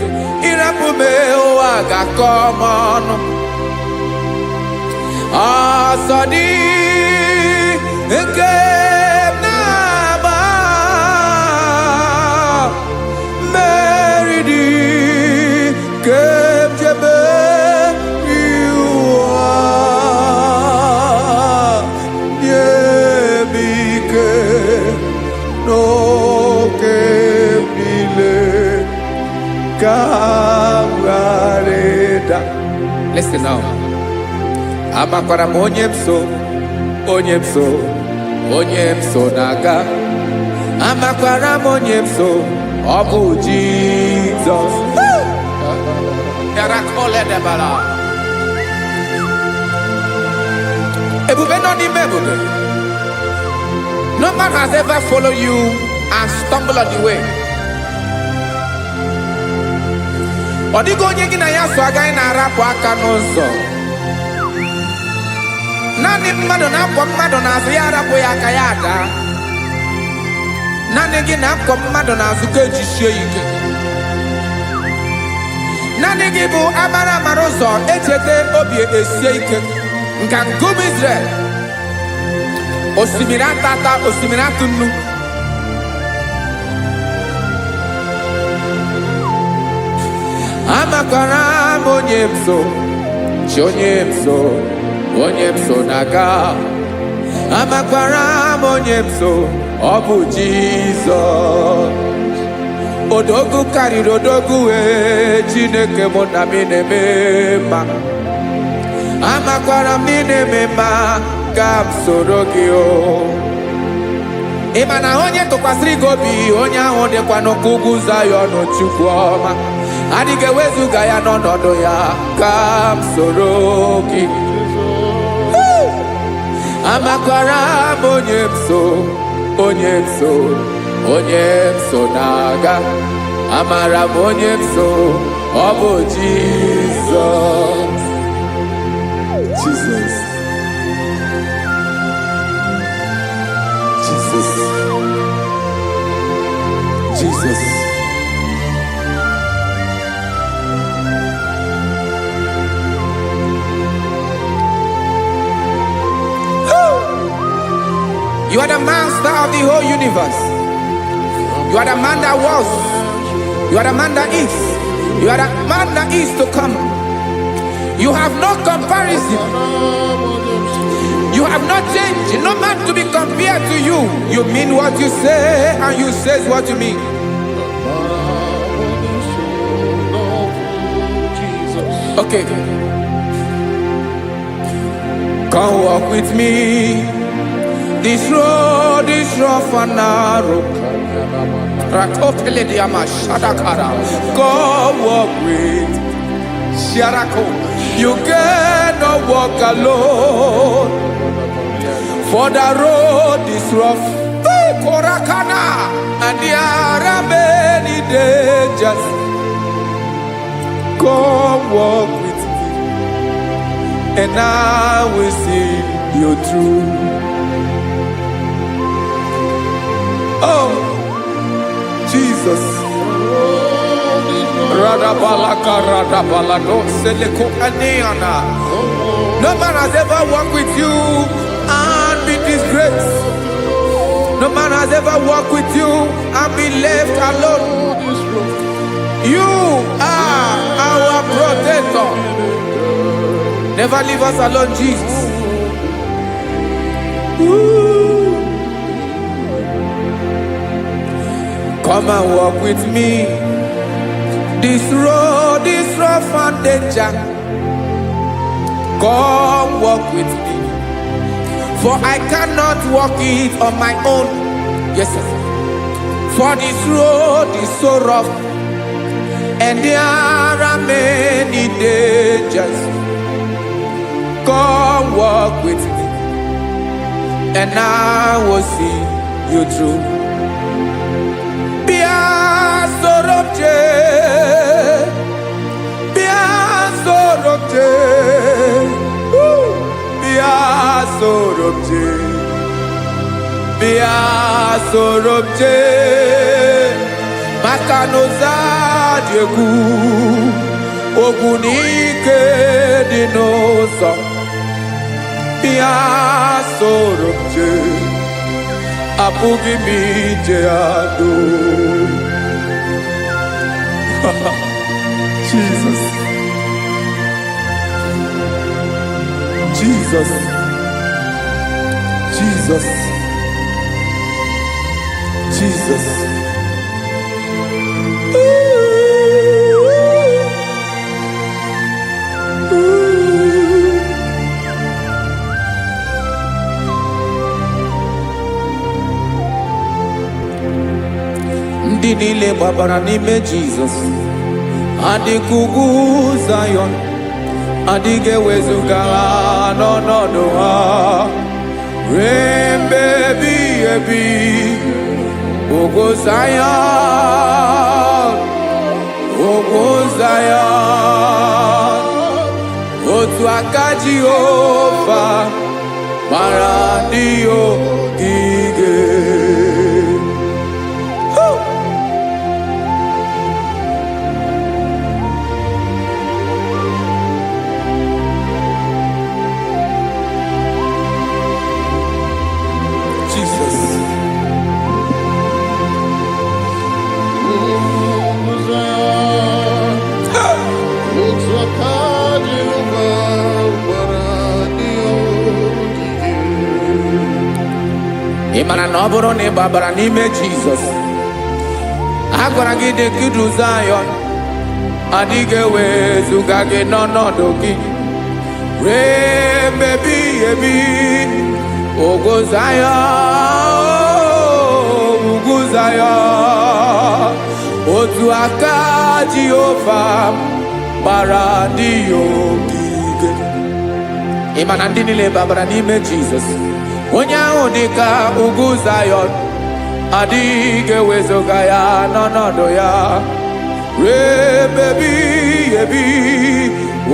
ịrapụ m ụwa ga-akọ m ọnụ ọsọ dị nke na-agba mmeri dị ke m jebe Listen now. Amakwara m onye m so na-aga. Amakwara m onye m so, ọ bụ Jizọs. Ebube nọ n'ime ebube. No man has ever followed you and stumbled on the way. Ọ dịghị onye gị na ya so agaghị na-arapụ aka n'ụzọ. Naanị mmadụ na-akwọ mmadụ n'azụ ya arapụ ya aka ya ada. Naanị gị na-akwọ mmadụ n'azụ ka ejisie ike. Naanị gị bụ amara ụzọ echete obi esie ike. Nka nkume Israel. Osimiri atata, osimiri atụ nnu. Amakwara m onye m so, onye m so na-aga. Amakwara m onye m so, ọ bụ Jizọs. Odogwu karịrị odogwu Chineke mụ na mi na-eme mma. Amakwara m na-eme mma ka m soro gị o. Ị ma na onye tụkwasịrị gị obi onye ahụ dịkwa n'ụkwụ ugwu Zayọn Chukwu ọma. Adịghị ewezuga ya n'ọnọdụ ya ka m soro gị. Amakwara m onye m so na-aga. Amara m onye m so, ọ bụ Jizọs. Jesus. You are the master of the whole universe. You are the man that was. You are the man that is. You are the man that is to come. You have no comparison. You have not changed. No man to be compared to you. You mean what you say and you say what you mean. Okay. Come walk with me. This road is rough and narrow. Come walk with Sharako. You cannot walk alone. For the road is rough. Korakana. And there are many dangers. Come walk with me. And I will see you through. Oh, Jesus. No man has ever walked with you and be disgraced. No man has ever walked with you and be left alone. You are our protector. Never leave us alone, Jesus. Ooh. Come and walk with me. This road is rough and danger. Come walk with me. For I cannot walk it on my own. Yes, sir. For this road is so rough. And there are many dangers. Come walk with me. And I will see you through. Be sorobje, bia sorobje, makanoza diegu, ogunike dinoso, bia sorobje, apugi mije ado. Jesus. Jesus, Jesus, Jesus. Ndị niile gbabara n'ime Jesus, adịkugwu Zion, adịghị ewezuga ha n'ọnọdụ ha ruo mgbe ebighị ebi. Ugwu Zion, ugwu Zion, otu aka Jehova mara ndị ogige. Ịmara na ọ bụrụ na ị gbabara n'ime Jizọs, a gwara gị dị kudu Zion, adịghị ewezuga gị n'ọnọdụ gị ruo mgbe ebighị ebi. Ugwu Zion, ugwu Zion, otu aka Jehova gbara ndị ogige. Ịma na ndị niile gbabara n'ime Jizọs, onye ahụ dị ka ugwu Zion, adịghị ewezuga ya n'ọnọdụ ya ruo mgbe ebighị ebi.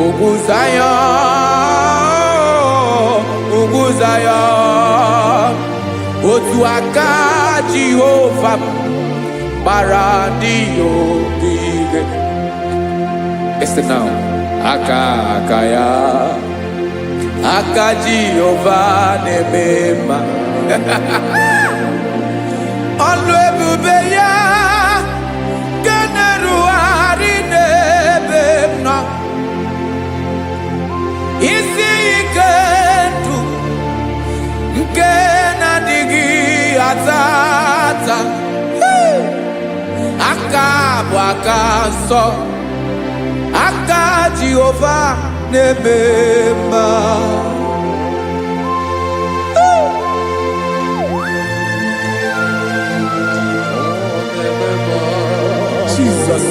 Ugwu Zion, ugwu Zion, otu aka Jehova gbara ndị ogige. Listen now, aka ya, aka Jehova na-eme mma. Ọlụ ebube ya ga-erugharị n'ebe m nọ. Isi ike ndụ nke na-adịghị ata ata, aka bụ aka nsọ, aka Jehova na-eme mma. Jesus.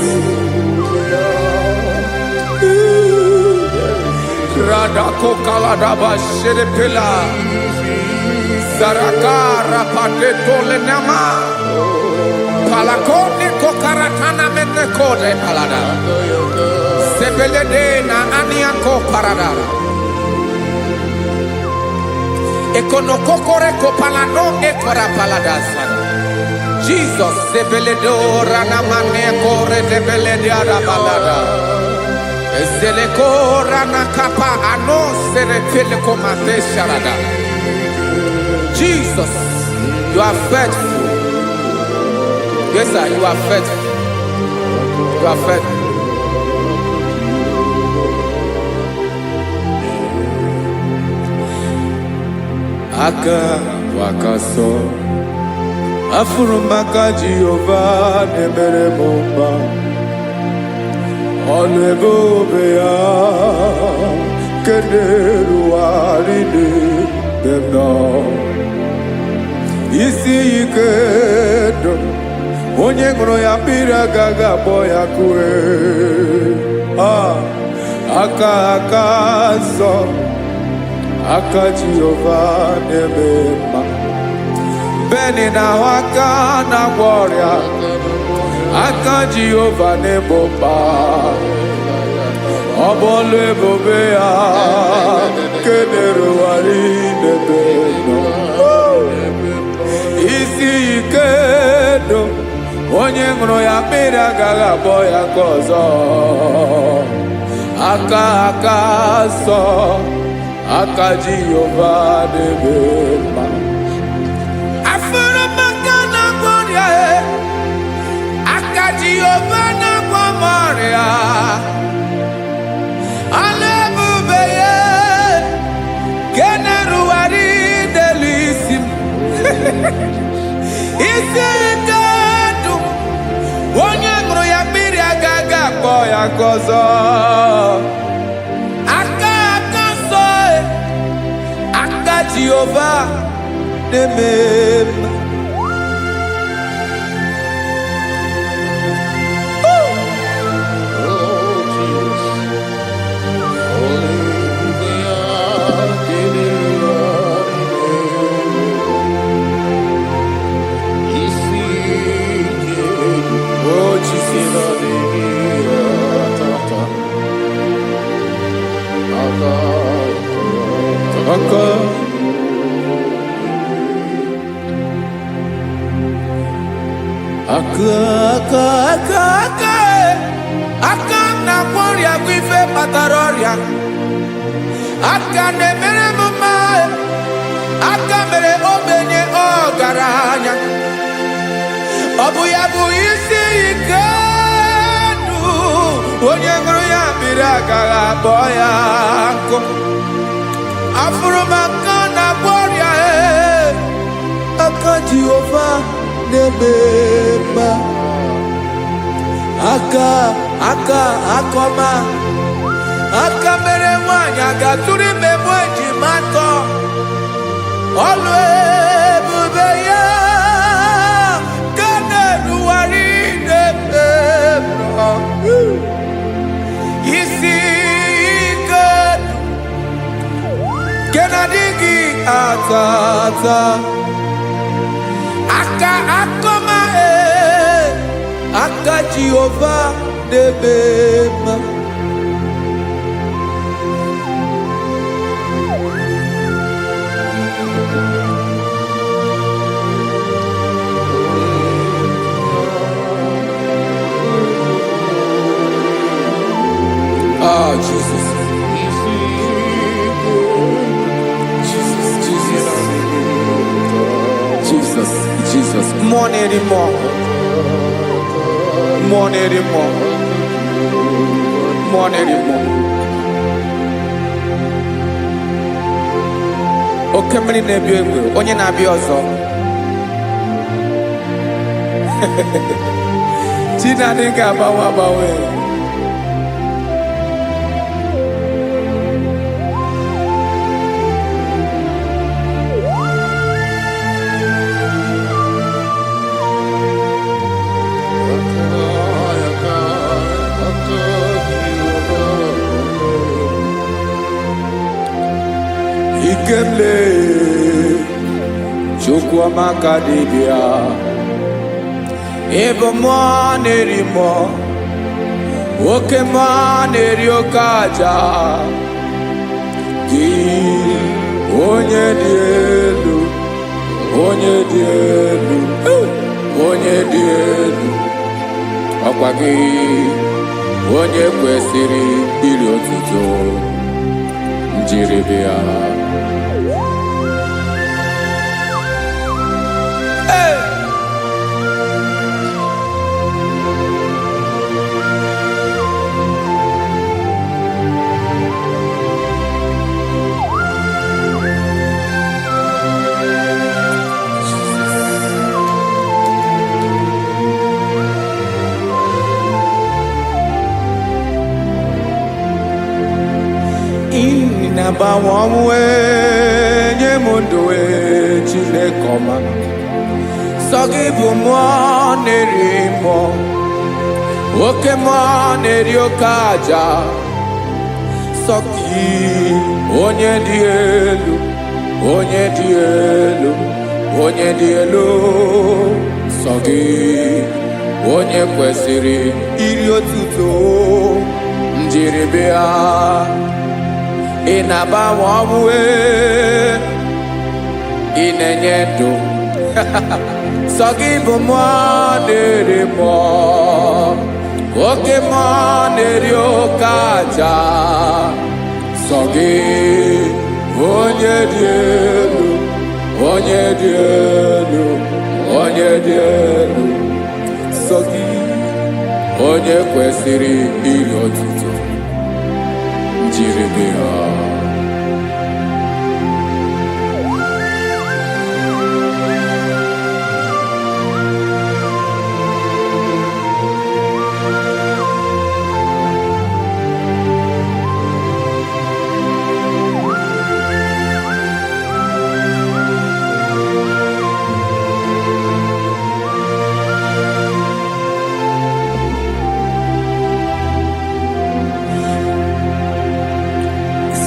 Radako kaladaba sherepela, zarakara pateto lenama, palakone kokaratana mene kode palada, sebelede na aniako paradara, ekonokokore kopalano ekora paladasa. Jesus, sebeledo ranamane kore debelede arabalada. Zeleko rana kapa ano serepele komate sharada. Jesus, you are faithful. Yes, sir, you are faithful. You are faithful. Aka wakaso afurumaka Jehova nemere mumba. Ọlụ ebube ya keneruarị n'ebe m nọ. Isi ike ndụ onye ṅụrụ ya mmiri agaghị akpọ ya kue. Aka nsọ, aka Jehova na-eme mma. Beni na aka na-agwọ ọrịa, aka Jehova na-egbo mkpa. Ọ bụ ọlụ ebube ya kenerugharị n'ebe onye ṅụrụ ya mmiri agaghị abọ ya ka ọzọ. Aka aka nsọ, aka Jehova na-eme mma. Afụrụ m aka na-agwọ ọrịa, aka Jehova na-agwọ m ọrịa. Ala ebube ya nke na-erugharị n'elu isi m. Isi ike ndụ, onye ṅụrụ ya mmiri agaghị akpọ ya ka ọzọ. Aka aka nsọ, aka Jehova na-eme mma. Aka na-agwọ ọrịa bụ ife kpatara ọrịa. Aka na-emere m mma, aka mere ogbenye ọgaranya. Ọ bụ ya bụ isi ike ndụ, onye ṅụrụ ya mmiri agaghị akpọ ya nkụ. Afụrụ m aka na-agwọ ọrịa, aka Jehova na-eme mma. Aka akọma, aka mere nwanyị agatụrụ ime mụ ejima atọ. Ọlụ ebube ya ka na-erugharị n'ebe nọ. Isi ike nke na-adịghị ata ata. Aka akọma, aka Jehova na-eme mma. Ah, Jesus. Jesus. More anymore. More anymore. More anymore. Oke mmiri na-ebi egbe, onye na-abịa ọzọ. Chinadị ga-agbanwe agbanwe. Ikemle Chukwuamaka dibịa, ebe mmụọ na-eri mmụọ, oke mmụọ na-eri oke aja. Gị onye dị elu, onye dị elu, onye dị elu, ọkwa gị onye kwesịrị iri otuto. Njiri bịa. Na-agbanwe ọnwụ nye m ndụ Chineke ọma. Sọ gị bụ mmụọ na-eri mmụọ, oke mmụọ na-eri oke aja. Sọ gị onye dị elu, onye dị elu, onye dị elu. Sọ gị onye kwesịrị iri otuto. Njiri bịa. Ị na-agbanwe ọnwụ, ị na-enye ndụ, sọ gị bụ mmụọ na-eri mmụọ, oke mmụọ na-eri oke aja. Sọ gị onye dị elu, onye dị elu, onye dị elu. Sọ gị onye kwesịrị iri otuto, jiri gị ha.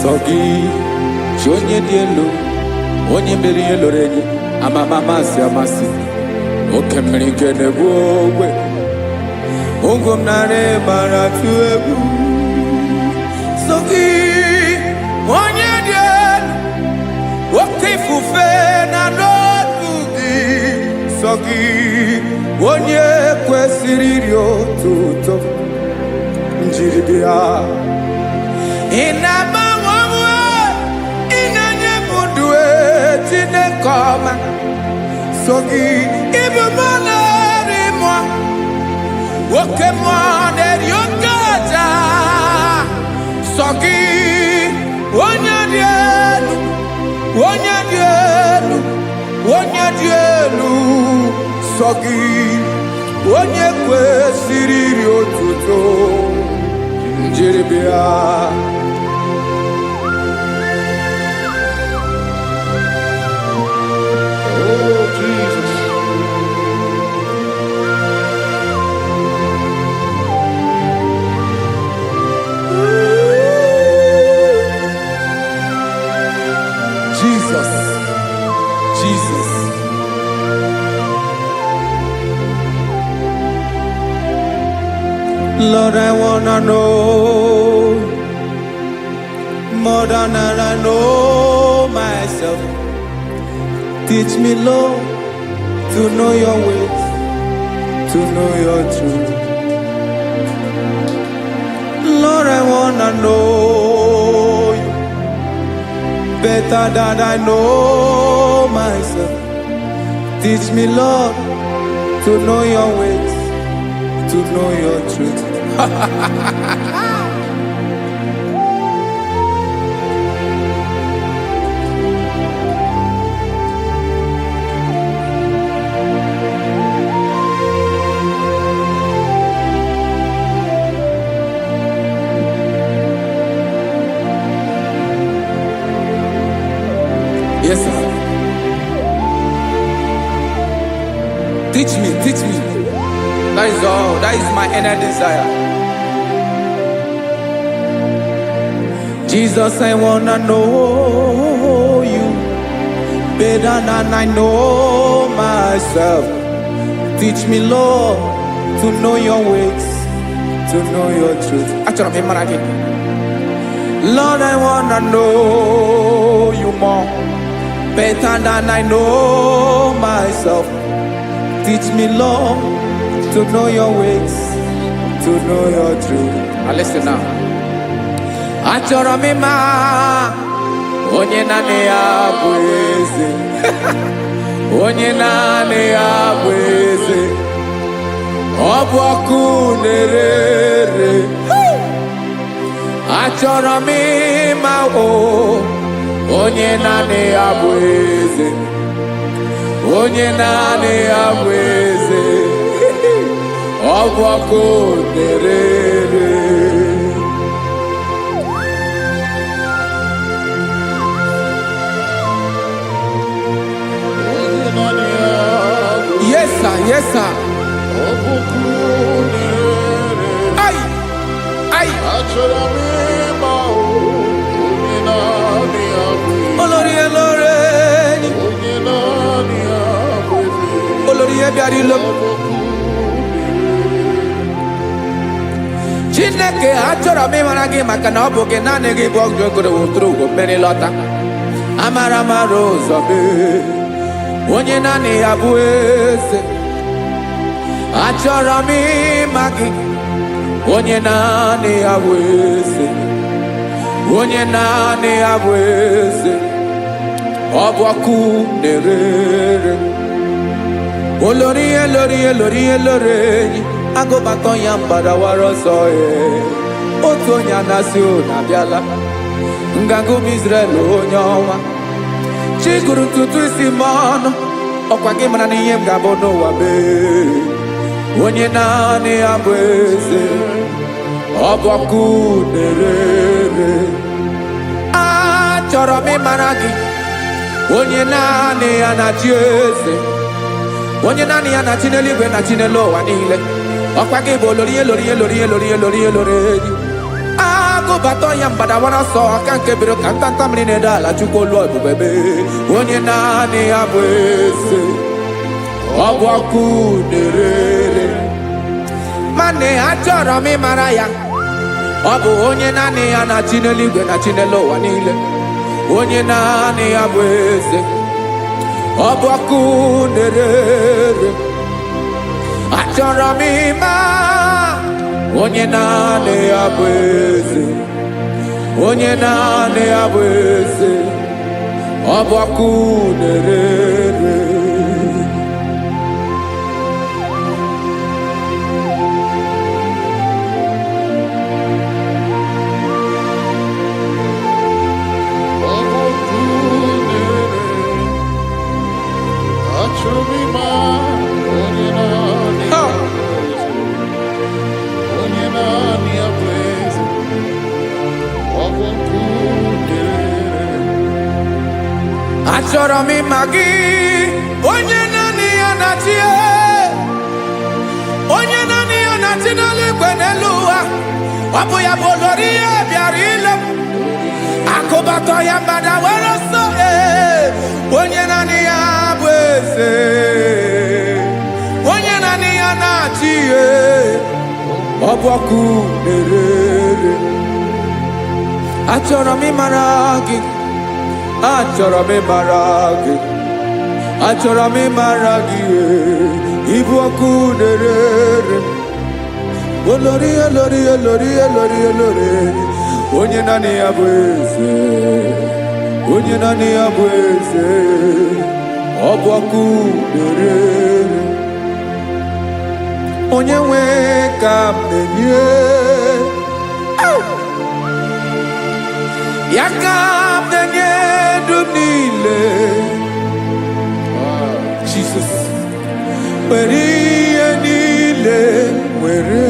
Sọ gị chi onye dị elu, onye mere ihe loro enyi, amama amasị amasị, oke mmiri nke na-egbu ogwe, ụgwọ m nara ịmara tụ egwu. Sọ gị onye dị elu, oke ifufe na n'otu gị. Sọ gị onye kwesịrị iri otuto, njiri bịa. Ị na-agbanwe, ị na-enye m ndụ Chineke ọma. Sọ gị ịbụ mmụọ na-eri mmụọ, oke mmụọ na-eri oke aja. Sọ gị onye dị elu, onye dị elu, onye dị elu. Sọ gị onye kwesịrị iri otuto, njiri bịa. Oh, Jesus. Jesus, Jesus. Lord, I wanna know more than I know myself. Teach me, Lord, to know your ways, to know your truth. Lord, I wanna know you better than I know myself. Teach me, Lord, to know your ways, to know your truth. Yes, sir. Teach me, teach me. That is all. That is my inner desire. Jesus, I wanna know you better than I know myself. Teach me, Lord, to know your ways, to know your truth. Lord, I wanna know you more, better than I know myself. Teach me, Lord, to know your ways, to know your truth. Now listen now. Achọrọ m ịma onye naanị ya bụ eze, onye naanị ya bụ eze. Ọ bụ ọkụ na-ere. Achọrọ m ịma onye naanị ya bụ eze, onye naanị ya bụ eze. Ọ bụ ọkụ na-ere. Yes, sir. Yes, sir. Ay, ay. Olórí elóore. Olórí ebiari lo. Chineke achọrọ m ịmara gị maka na ọ bụ gị naanị gị bụ ọgụ egoro wotoro mmeri lọta. Amara mara ụzọ mee. onye naanị ya bụ eze. Achọrọ m ịma gị, onye naanị ya bụ eze, onye naanị ya bụ eze. Ọ bụ ọkụ na-erere, olori elori elori elori enyi, agụbatọ ya mgbadawara ọsọ ya. Otu onye anasị unu abịala, nganga ụmụ Izrel onye ọnwa. Chi gụrụ ntutu isi m ọnụ, ọkwa gị mara na ihe m ga-abụ n'ụwa mee. Onye naanị ya bụ eze, ọ bụ ọkụ na-erere. Achọrọ m ịmara gị, onye naanị ya na-achị eze, onye naanị ya na-achị n'eluigwe na chi n'elu ụwa niile. Ọkwa gị bụ olori elori elori elori elori elori enyi, agụbatọ ya mgbadawara ọsọ, aka nke biri ka ntanta mmiri na-edo ala. Chukwu olu ebube mee. Onye naanị ya bụ eze, ọ bụ ọkụ na-erere. Mane achọrọ m ịmara ya, ọ bụ onye naanị ya na-achị n'eluigwe na chi n'elu ụwa niile. Onye naanị ya bụ eze, ọ bụ ọkụ na-erere. Achọrọ m ịma onye naanị ya bụ eze, onye naanị ya bụ eze. Ọ bụ ọkụ na-erere. Achọrọ m ịma gị, onye naanị ya na-achị, onye naanị ya na-achị n'eluigwe n'elu ụwa. Ọ bụ ya bụ olori ihe bịara ile m, akụbatọ ya mgbadawara ọsọ. Onye naanị ya bụ eze, onye naanị ya na-achị, ọ bụ ọkụ na-erere. Achọrọ m ịmara gị, achọrọ m ịmara gị, achọrọ m ịmara gị. Ịbụ ọkụ na-erere, olori elori elori elori elori, onye naanị ya bụ eze, onye naanị ya bụ eze. Ọ bụ ọkụ na-erere. Onye nwe ka m na-enye, ya ka m na-enye ndụ niile. Jesus, were ihe niile were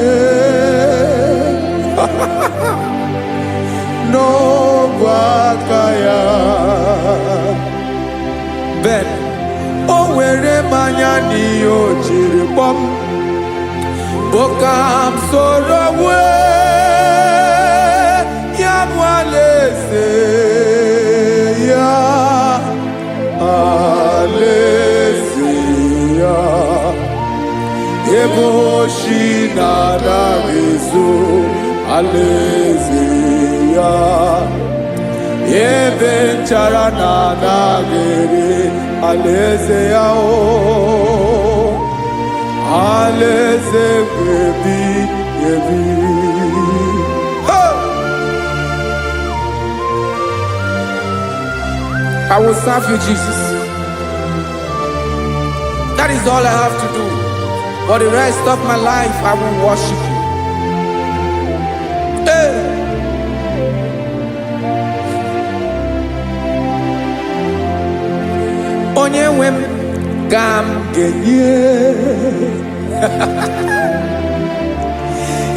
n'ọbụ aka ya. Ben, o were mmanya n'ihe o jiri kpọm, bụ ka m soro wee ya bụ alaeze ya, alaeze ya. Ebe oshi na-anaghị ezo, alaeze ya. Ebe nchara na-anaghị ere, alaeze ya. Alaeze ebi ebi. I will serve you, Jesus. That is all I have to do. For the rest of my life, I will worship you. Hey. Onye nwe m ka m ga-enye,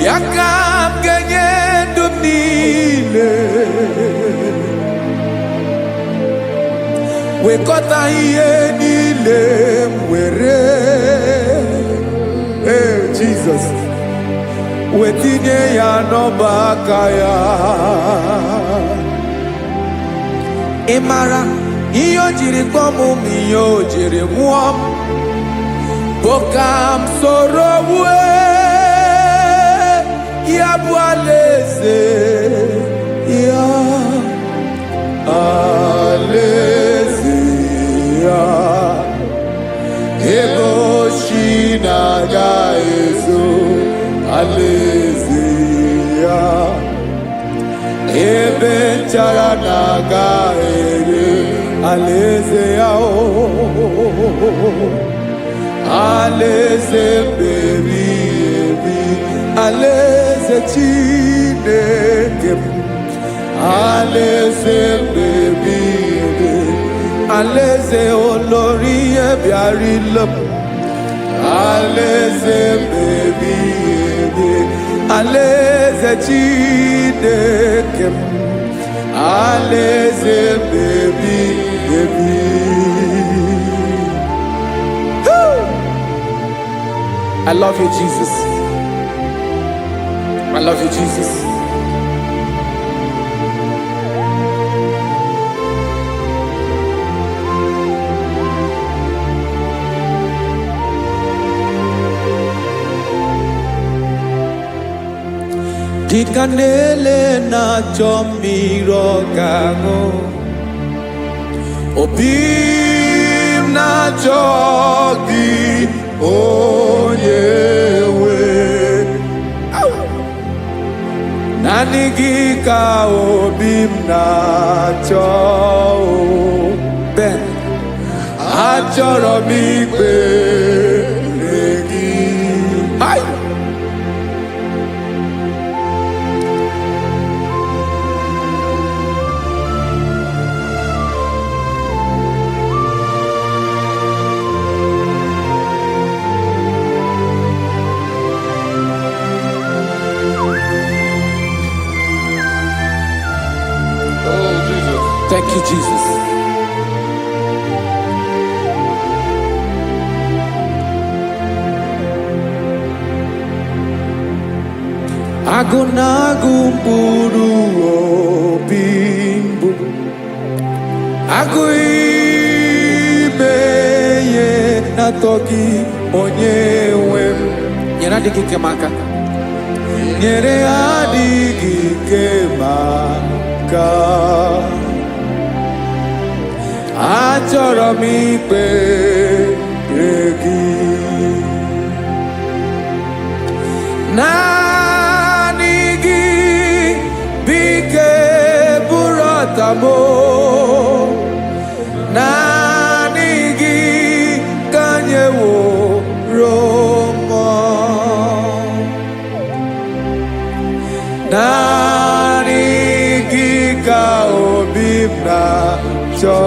ya ka m ga-enye ndụ m niile. Wekọta ihe niile m were, Jesus, wetinye ya n'ọba aka ya. Ị mara ihe o jiri kpọọ m, ihe o jiri mụọ m, bụ ka m soro wee ya bụ alaeze ya, alaeze ya. mechara na-aga ere alaeze ya o alaeze mmebi ebi alaeze Chineke m alaeze mmebi ebi alaeze olórí ebiarila m alaeze mmebi ebi alaeze Chineke m alaeze mmebi ebi. I love you, Jesus. I love you, Jesus. Dikanele na chomiro gango Obim na jogi onyewe Nanigi ka obim na cho Ben achoro mi pe regi Ay Thank you, Jesus. Agunagu mburu obimbu Aguibeye natogi onyewe Nyere adigi kemaka Nyere adigi kemaka Achọrọ m ikpere gị naanị gị bike bụrụ ọtamo naanị gị ka nyeworo m naanị gị ka obi m na-achọ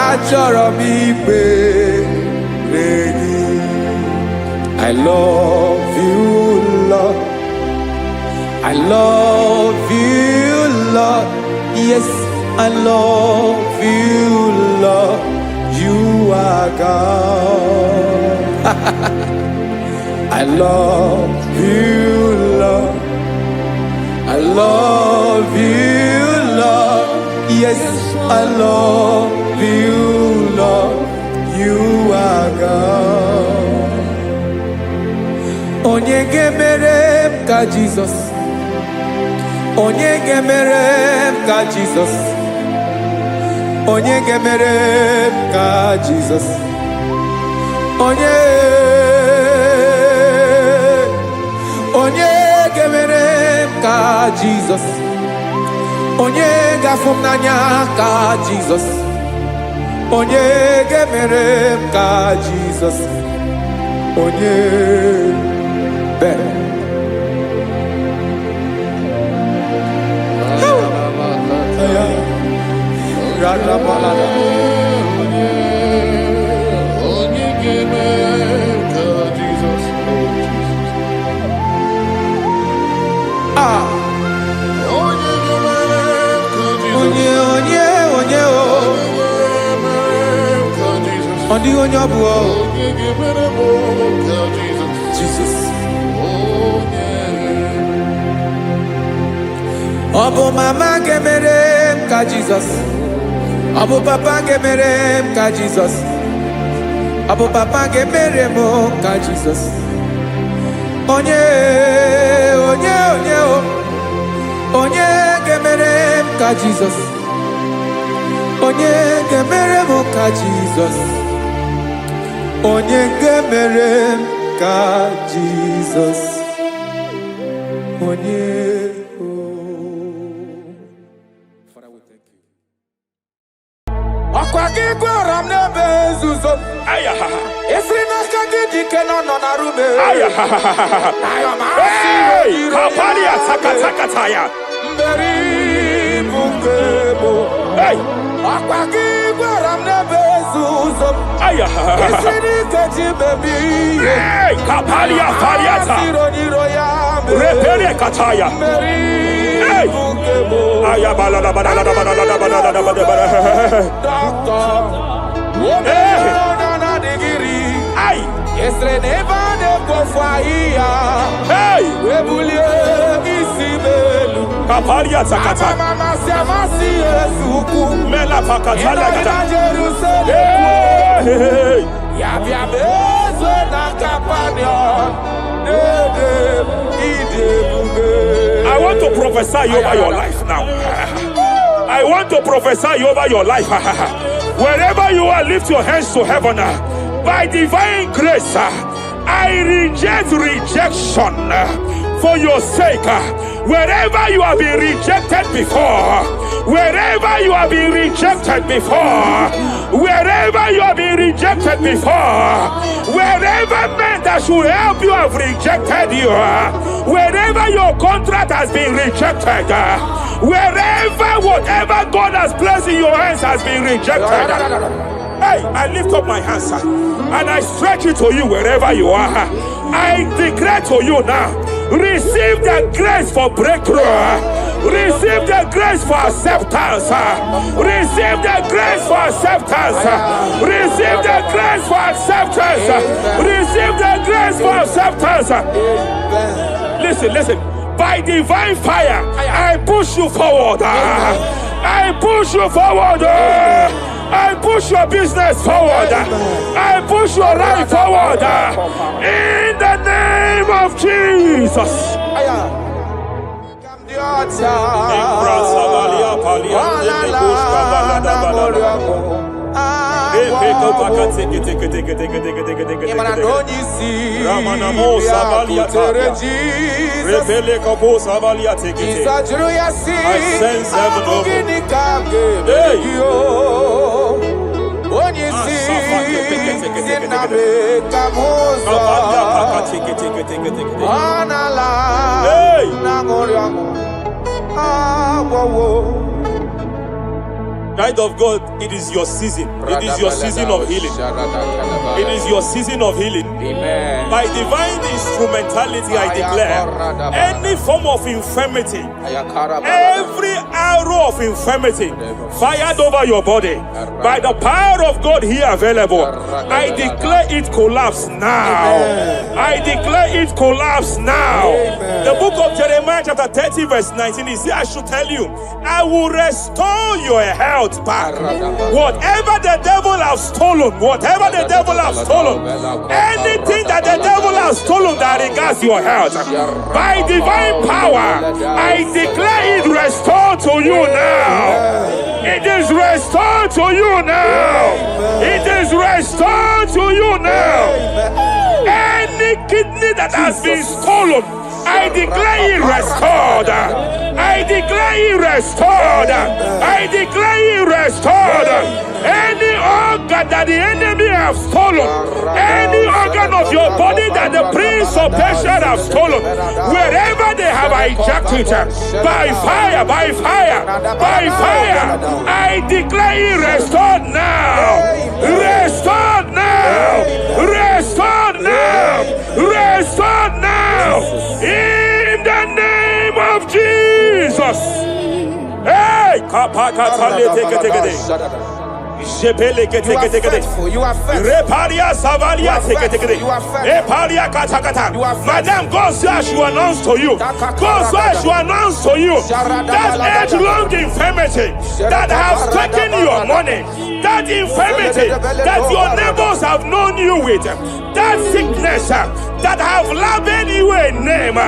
Achọrọ m ikpere gị I love you, Lord. I love you, Lord. Yes, I love you, Lord. You are God. I love you, Lord. I love you, Lord. Yes, I love you, Lord. You are God. Onye gemere m ka Jesus. Onye gemere m ka Jesus. Onye gemere m ka Jesus. Onye gemere m ka Jesus. Onye gafum n'anya ka Jesus. Onye gemere m ka Jesus. Onye Ben. Jesus. Obo mama gemere m ka Jesus. Obo papa gemere m ka Jesus. Obo papa gemere m ka Jesus. Onye gemere m ka Jesus. Onye gemere m ka Jesus. Onye gemere m ka Jesus. Onye Akwagi gwaram nebe zuzo. Aya. Esrina kagi dike no na rume. Aya. Hey, kapalia takataya. Mberi bungebo. Hey. Akwagi gwaram nebe zuzo. Aya. Esrina kagi baby. Hey, kapalia fariata. Repere kataya. Hey. Aya balada. Hey. Estre neva de kofaia. Hey. Webulie isibelu. Kapalia takata. Mama siamasi ezuku. Mela pakatala kata. Jerusalem. Hey. Yabia bezwe na kapanion. I want to prophesy over your life now. I want to prophesy over your life. Wherever you are, lift your hands to heaven. By divine grace, I reject rejection for your sake. Wherever you have been rejected before, wherever you have been rejected before, wherever you have been rejected before, wherever men that should help you have rejected you, wherever your contract has been rejected, wherever whatever God has placed in your hands has been rejected. Hey, I lift up my hands and I stretch it to you wherever you are. I declare to you now, receive the grace for breakthrough. Receive the grace for acceptance. Receive the grace for acceptance. Receive the grace for acceptance. Receive the grace for acceptance. Listen. By divine fire, I push you forward. I push you forward. I push your business forward. I push your life forward. In the name of Jesus. I sense Child of God, it is your season. It is your season of healing. It is your season of healing. Amen. By divine instrumentality, I declare any form of infirmity, every arrow of infirmity fired over your body, by the power of God here available, I declare it collapse now. I declare it collapse now. The book of Jeremiah chapter 30 verse 19 is here. I should tell you, I will restore your health back. Whatever the devil has stolen, whatever the devil has stolen, anything that the devil has stolen that regards your health, by divine power, I declare it restored to you now. It is restored to you now. It is restored to you now. Any kidney that has been stolen, I declare it restored. I declare it restored. I declare it restored. Any organ that the enemy have stolen, any organ of your body that the prince of Persia have stolen, wherever they have hijacked it, by fire, by fire, by fire, I declare it restored now. Restored now. Restored now. Restored now. In the name of Jesus. Hey, Jepele kete kete kete. Reparia savalia teke teke teke. Eparia kata kata. Madam, God says she will announce to you. God says she will announce to you that age-long infirmity that has taken your money, that infirmity that your neighbors have known you with, that sickness that have labeled you a name.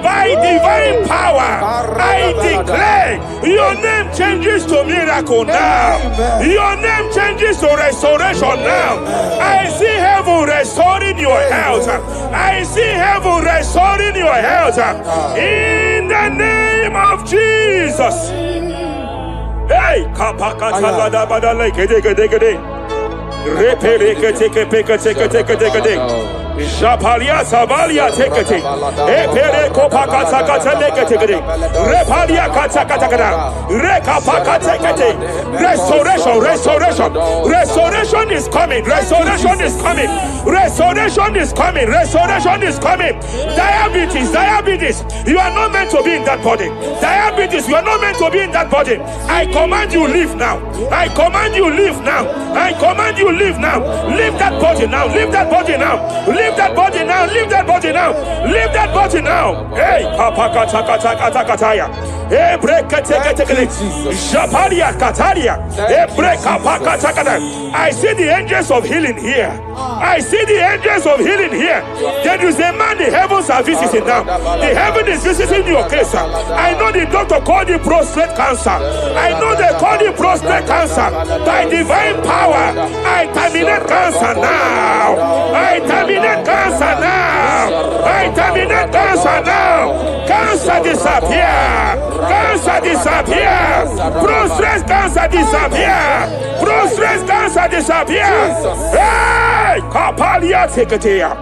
By divine power, I declare your name changes to miracle now. Your name changes to restoration now. I see heaven restoring your health. I see heaven restoring your health. In the name of Jesus. Hey, kapakata bada like gede. Repere take. Japalia Savalia take it. Epere Kopakata Katalekate. Repalia Katakata. Rekapaka take it. Restoration is coming. Restoration is coming. Diabetes. You are not meant to be in that body. Diabetes, you are not meant to be in that body. I command you leave now. Leave that body now. Hey, Kapakatakataya. Hey, break Japaria Kataria. Hey, break Kapakatakata. I see the angels of healing here. There is a man the heavens are visiting now. The heaven is visiting your case. I know the doctor called it prostate cancer. I know they call it prostate cancer. By divine power, I terminate cancer now. Cancer disappear. Prostate cancer disappear. Hey, Kapalia Teketea.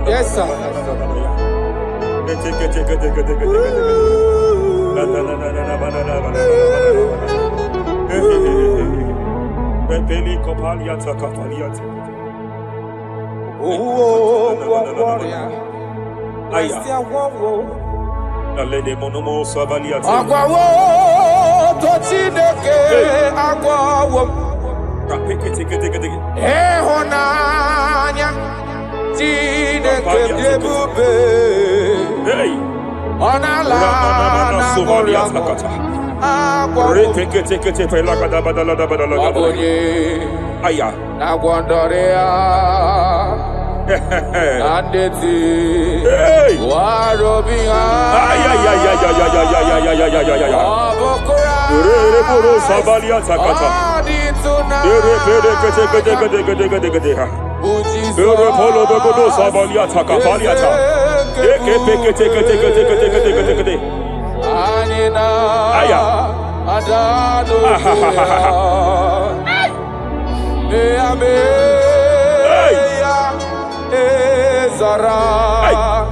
Yes, sir.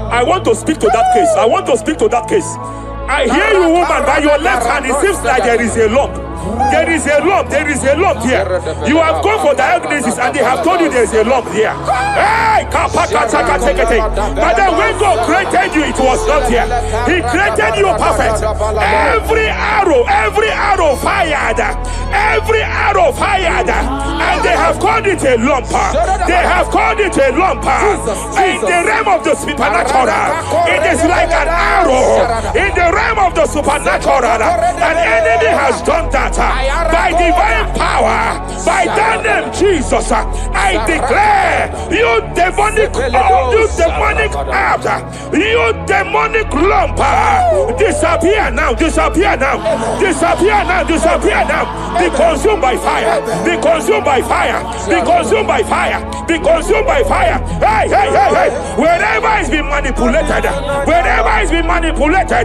I want to speak to that case. I hear you, woman, by your left hand. It seems like there is a lump. There is a lump here. You have gone for diagnosis and they have told you there is a lump here. Hey, but then when God created you, it was not here. He created you perfect. Every arrow fired. And they have called it a lump. In the realm of the supernatural, it is like an arrow. In the realm of the supernatural, an enemy has done that. By divine power, by that name Jesus, I declare you demonic lump, disappear now. Be consumed by fire. Hey. Wherever it's been manipulated,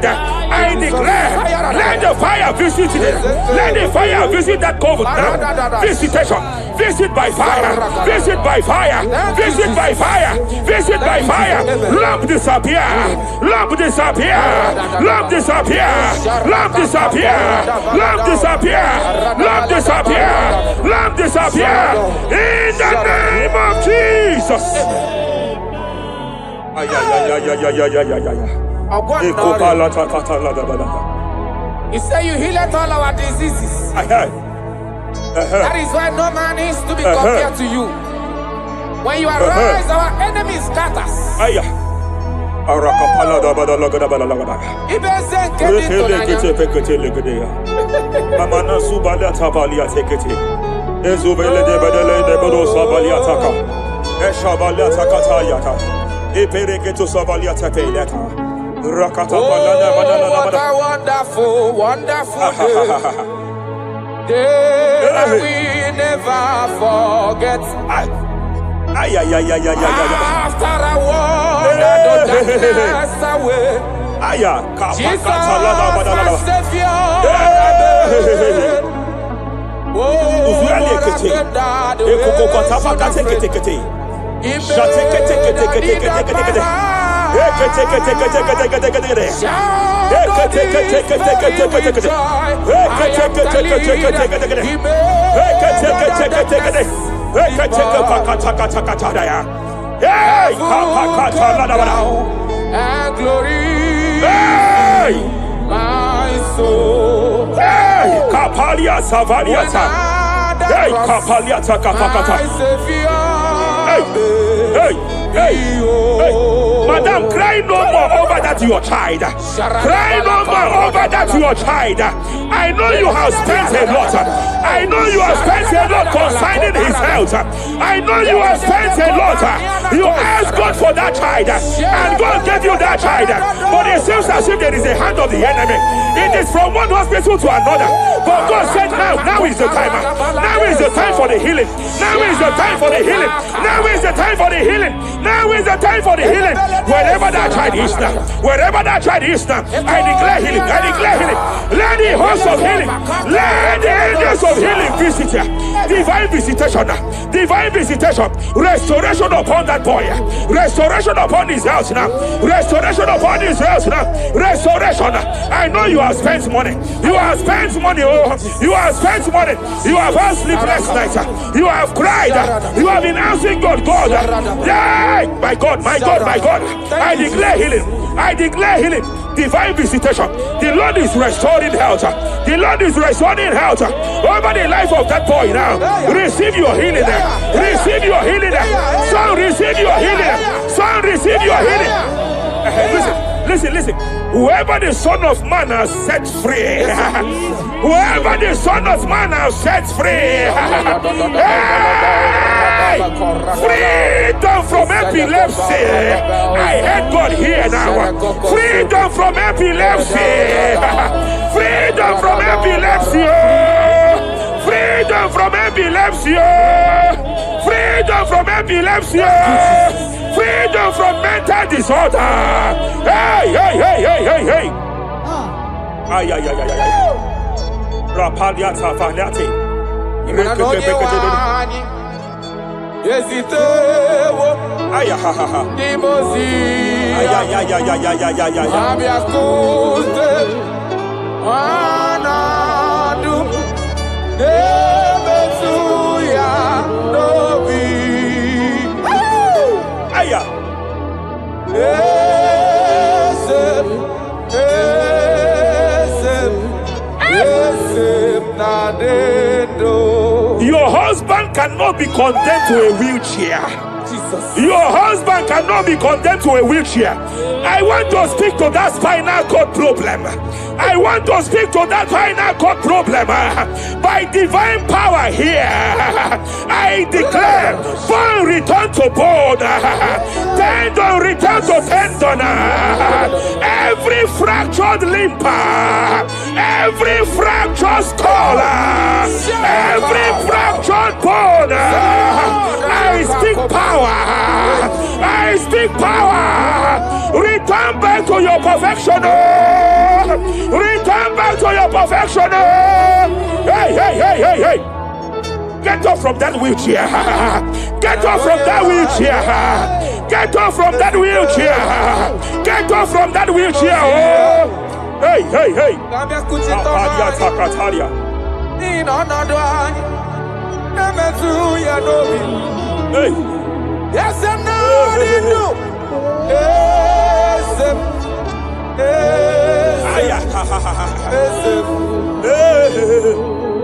I declare, let the fire visit it. Let the fire visit that coven now. Visitation. Visit by fire. Lamp disappear. In the name of Jesus. You say you heal all our diseases. That is why no man is to be compared to you. When you arise, our enemies scatters. What a wonderful day. We never forget. Ay, ay, ay, ay, ay, ay, ay. After I walk the darkness away, Aya, Jesus, kapakata, my Savior. Oh, Uzuali what a ekete. good dad. Ekokokota pakate kete kete. Shate kete kete kete kete kete kete. Ekete kete kete kete kete kete kete. Ekete kete kete kete kete kete. Ekete kete kete kete kete kete. Ekete kete kete kete. Ekete kapakata kata kata daya. Hey, kapakata la la la. And glory, Hey, my soul. hey, kapalia savaliata. Hey, kapalia kapakata. My Savior. Hey, hey, hey, hey. Madam, cry no more over that your child. Cry no more over that your child. I know you have spent a lot. I know you have spent a lot concerning his health. I know you have spent a lot. You asked God for that child, and God gave you that child. But it seems as if there is a hand of the enemy. It is from one hospital to another. But God said, now is the time. Now is the time for the healing. Now is the time for the healing. Now is the time for the healing. Now is the time for the healing. Wherever that child is now, wherever that child is now, I declare healing. I declare healing. Let the host of healing, let the angels of healing visit you. Divine visitation, divine visitation, restoration upon that boy, restoration upon his house now, restoration upon his house now, restoration. I know you have spent money. You have spent money. Oh, you have spent money. You have had sleepless nights. You have cried. You have been asking God, God. Yeah, my God, my God, my God. I declare healing. I declare healing. Divine visitation. The Lord is restoring health. The Lord is restoring health over the life of that boy now. Receive your healing. Receive your healing. Son, receive your healing. Son, receive your healing. Listen. Whoever the Son of Man has set free, whoever the Son of Man has set free, hey, freedom from epilepsy. I heard God here now. Freedom from epilepsy. Freedom from epilepsy. Freedom from epilepsy. Freedom from epilepsy. Freedom from mental disorder. Hey. Ay. Rapalia tafaliate. Ay. Your husband cannot be condemned to a wheelchair. Jesus. Your husband cannot be condemned to a wheelchair. I want to speak to that spinal cord problem. I want to speak to that spinal cord problem. By divine power here, I declare bone return to bone, tendon return to tendon, every fractured limb, every fractured skull, every fractured bone. I speak power. I speak power. Return back to your perfection. Return back to your perfection. Hey. Get off from that wheelchair. Get off from that wheelchair. Get off from that wheelchair. Get off from that wheelchair. Oh. Hey. Hey. Yes, I'm not in you.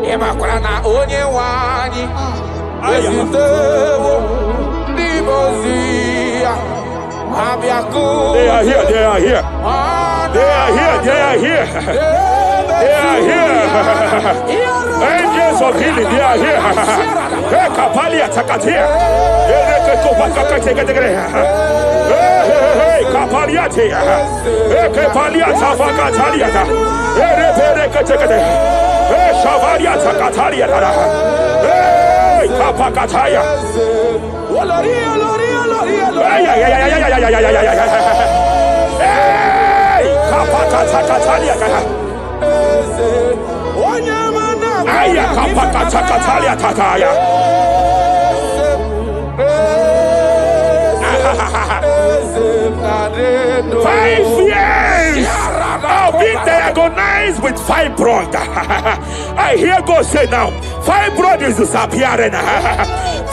Emakrana onye wani. They are here. They are here. Angels of healing, they are here. Kapalia takatia. Kapalia tia. Kapalia tafakatalia. Shavalia takatalia. Kapakataya. years of being diagnosed with fibroid. I hear God say now, fibroid is disappearing.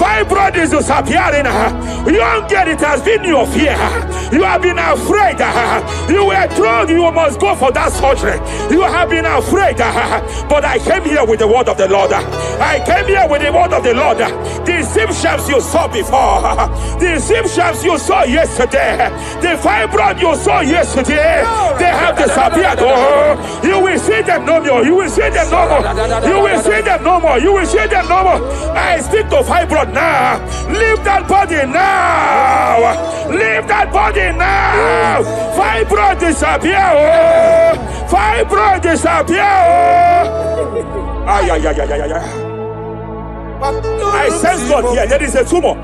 Fibroid is disappearing. Young girl, it has been your fear. You have been afraid. You were told you must go for that surgery. You have been afraid. But I came here with the word of the Lord. I came here with the word of the Lord. The symptoms you saw before, the symptoms you saw yesterday, the fibroid you saw yesterday, they have disappeared. Oh, you will see them no more. You will see them no more. You will see them no more. You will see them no more. I speak to fibroid now. Leave that body now. Leave that body now. Fibroid disappear. Oh, fibroid disappear. Oh. Ay, ay, ay, ay, ay, ay. I sense God here. There is a tumor.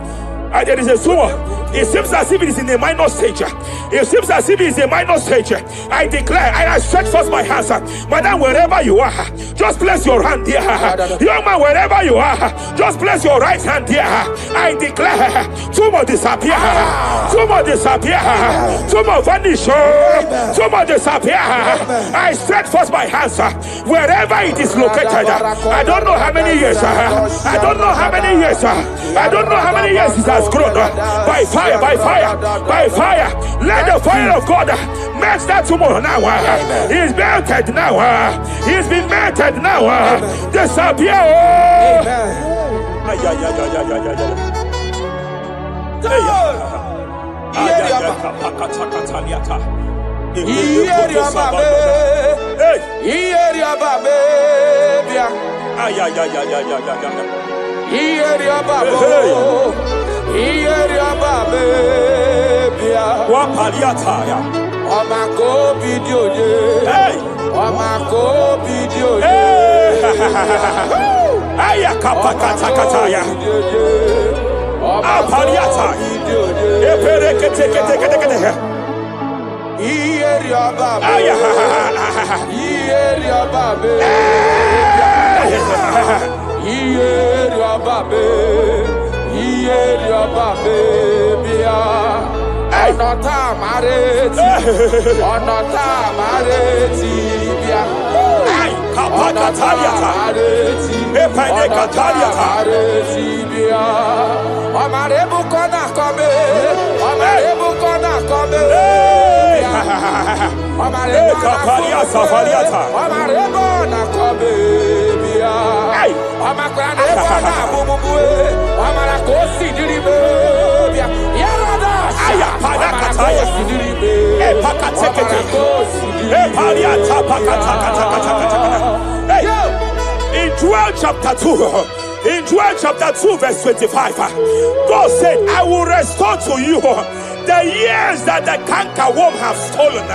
There is a tumor. It seems as if it is in a minor stage. It seems as if it is a minor stage. I declare, I stretch forth my hands. Madam, wherever you are, just place your hand here. Young man, wherever you are, just place your right hand here. I declare, tumor disappear. Tumor disappear. Tumor vanish. Tumor disappear. I stretch forth my hands wherever it is located. I don't know how many years. I don't know how many years. I don't know how many years it has grown. By fire, by fire, by fire. Let the fire of God match that tumor now. He's melted now. He's been melted now. Disappear. In Joel chapter 2, in Joel chapter 2 verse 25, God said, I will restore to you the years that the cankerworm have stolen.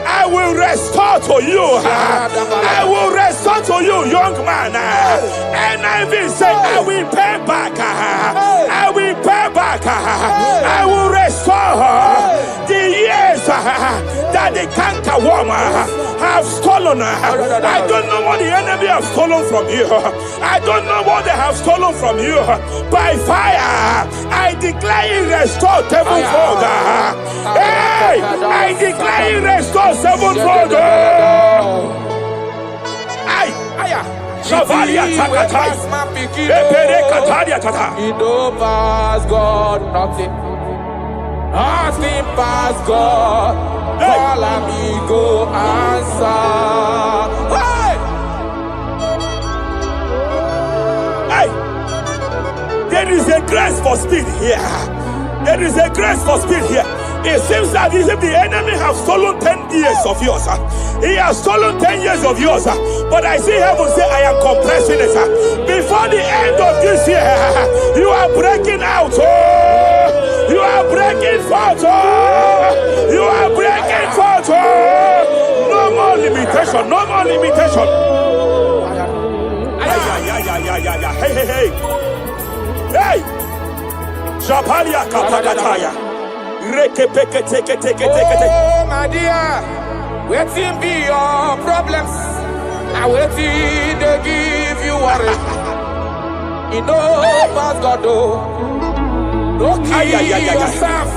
I will restore to you. I will restore to you, young man. And I will say, I will pay back. I will pay back. I will restore the years that the cankerworm have stolen. I don't know what the enemy have stolen from you. I don't know what they have stolen from you. By fire, I declare it restored sevenfold. Hey, I declare it restored sevenfold. It overpass God, nothing past God. Call amigo, answer. Hey, there is a grace for speed here. There is a grace for speed here. It seems that if the enemy have stolen 10 years of yours, he has stolen 10 years of yours. But I see heaven say, I am compressing it. Before the end of this year, you are breaking out. Oh, you are breaking forth. Oh, you are breaking forth. Oh, no more limitation. No more limitation. Hey, hey, hey, hey. Hey. Japalia kapakataya. Rekepeke teke teke teke teke. Oh, my dear, waiting be your problems. I waiting to give you worry. You know, but God, don't kill yourself.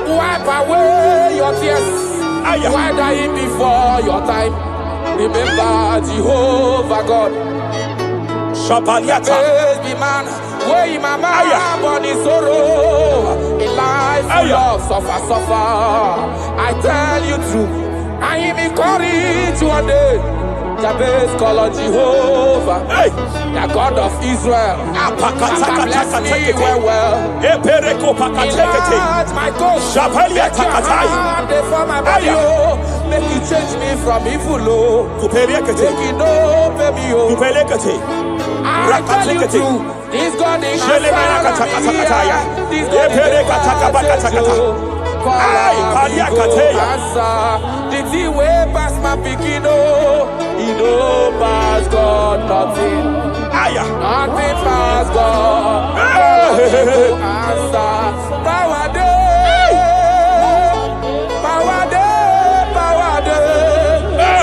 Wipe away your tears. Why dying before your time? Remember Jehovah God. Shapaliata. Be man, where my man born in sorrow. In life full of suffer. I tell you true, I am encouraged one day. Jabez call on Jehovah, the God of Israel. Bless me well. Enlarge my coast. Make your hand for my body. Make you change me from evil. Make you know, baby. I tell you true, this God is this God is did he way past my beginning? He know past God nothing. Nothing past God. Answer. Power day. Power day. Power day.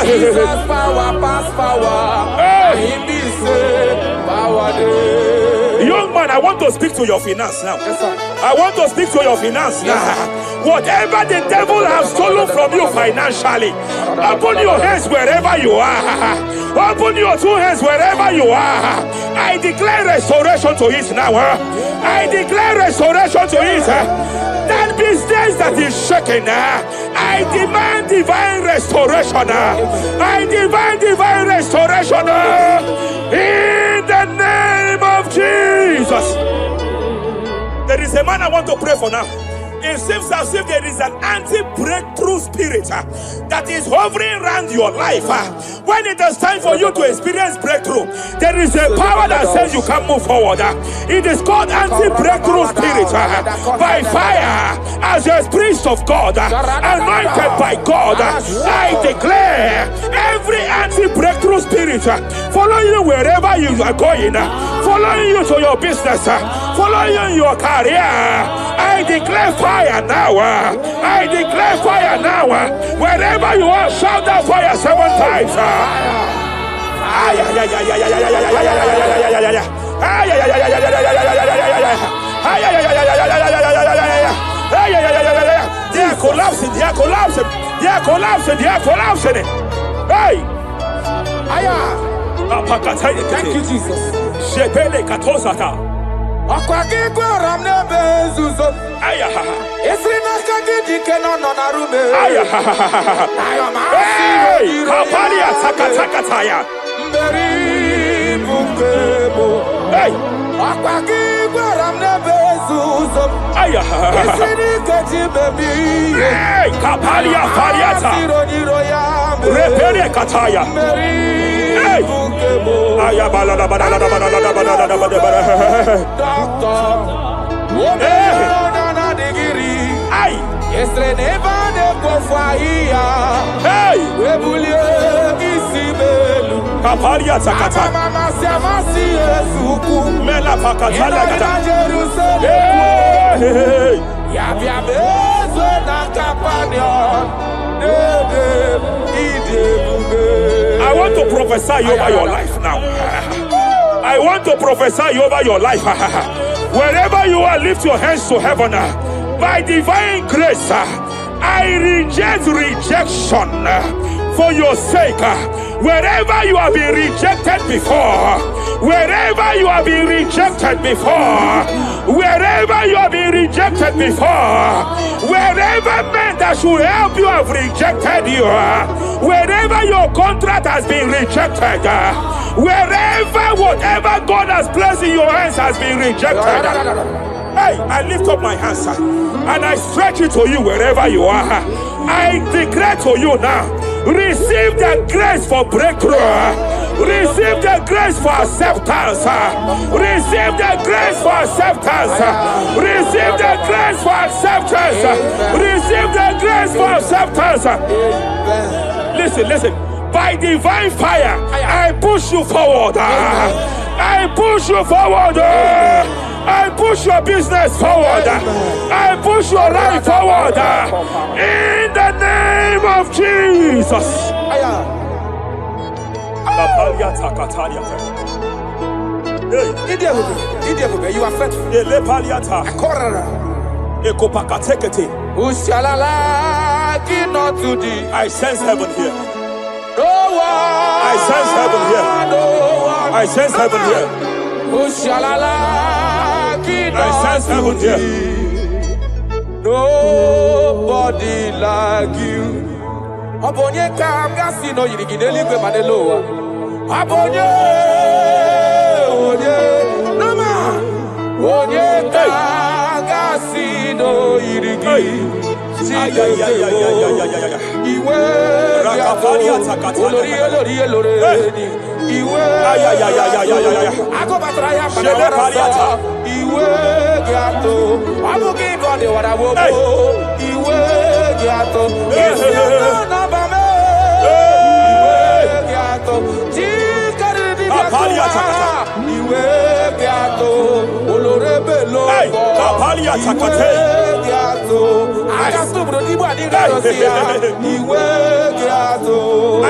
Jesus power past power. He be say power day. Young man, I want to speak to your finance now. Yes, sir. I want to speak to your finance now. Whatever the devil has stolen from you financially, open your hands wherever you are. Open your two hands wherever you are. I declare restoration to it now. I declare restoration to it. That business that is shaking, I demand divine restoration. I demand divine restoration in the name of Jesus. There is a man I want to pray for now. It seems as if there is an anti-breakthrough spirit that is hovering around your life. When it is time for you to experience breakthrough, there is a power that says you can move forward. It is called anti-breakthrough spirit. By fire, as a priest of God, anointed by God, I declare every anti-breakthrough spirit following you wherever you are going, following you to your business, following you in your career. I declare fire now. I declare fire now. Wherever you are, shout that fire 7 times. They are collapsing. They are collapsing. They are collapsing. They are collapsing. Hey. Thank you, Jesus. I want to prophesy over your life now. I want to prophesy over your life. Wherever you are, lift your hands to heaven. By divine grace, I reject rejection for your sake. Wherever you have been rejected before, wherever you have been rejected before, wherever you have been rejected before, wherever men that should help you have rejected you, wherever your contract has been rejected, wherever whatever God has placed in your hands has been rejected. Hey, I lift up my hands and I stretch it to you wherever you are. I declare to you now, receive the grace for breakthrough. Receive the grace for acceptance. Receive the grace for acceptance. Receive the grace for acceptance. Receive the grace for acceptance. Listen. By divine fire, I push you forward. I push you forward. I push your business forward. I push your life forward. In the name of Jesus. You are faithful. I sense heaven here. No one. I sense heaven here. No one. I sense heaven here. I sense heaven here. Nobody like you. Abonye kamgasi no yirigideli gbe manelowa. Abonye, onye, nama. Onye kamgasi no yirigi. Iwe olori Iwe agobatraya panawara Iwe gato abuki body wada wo Iwe gato na bame Iwe gato jikari di Iwe gato olorebelo Kapalia takate I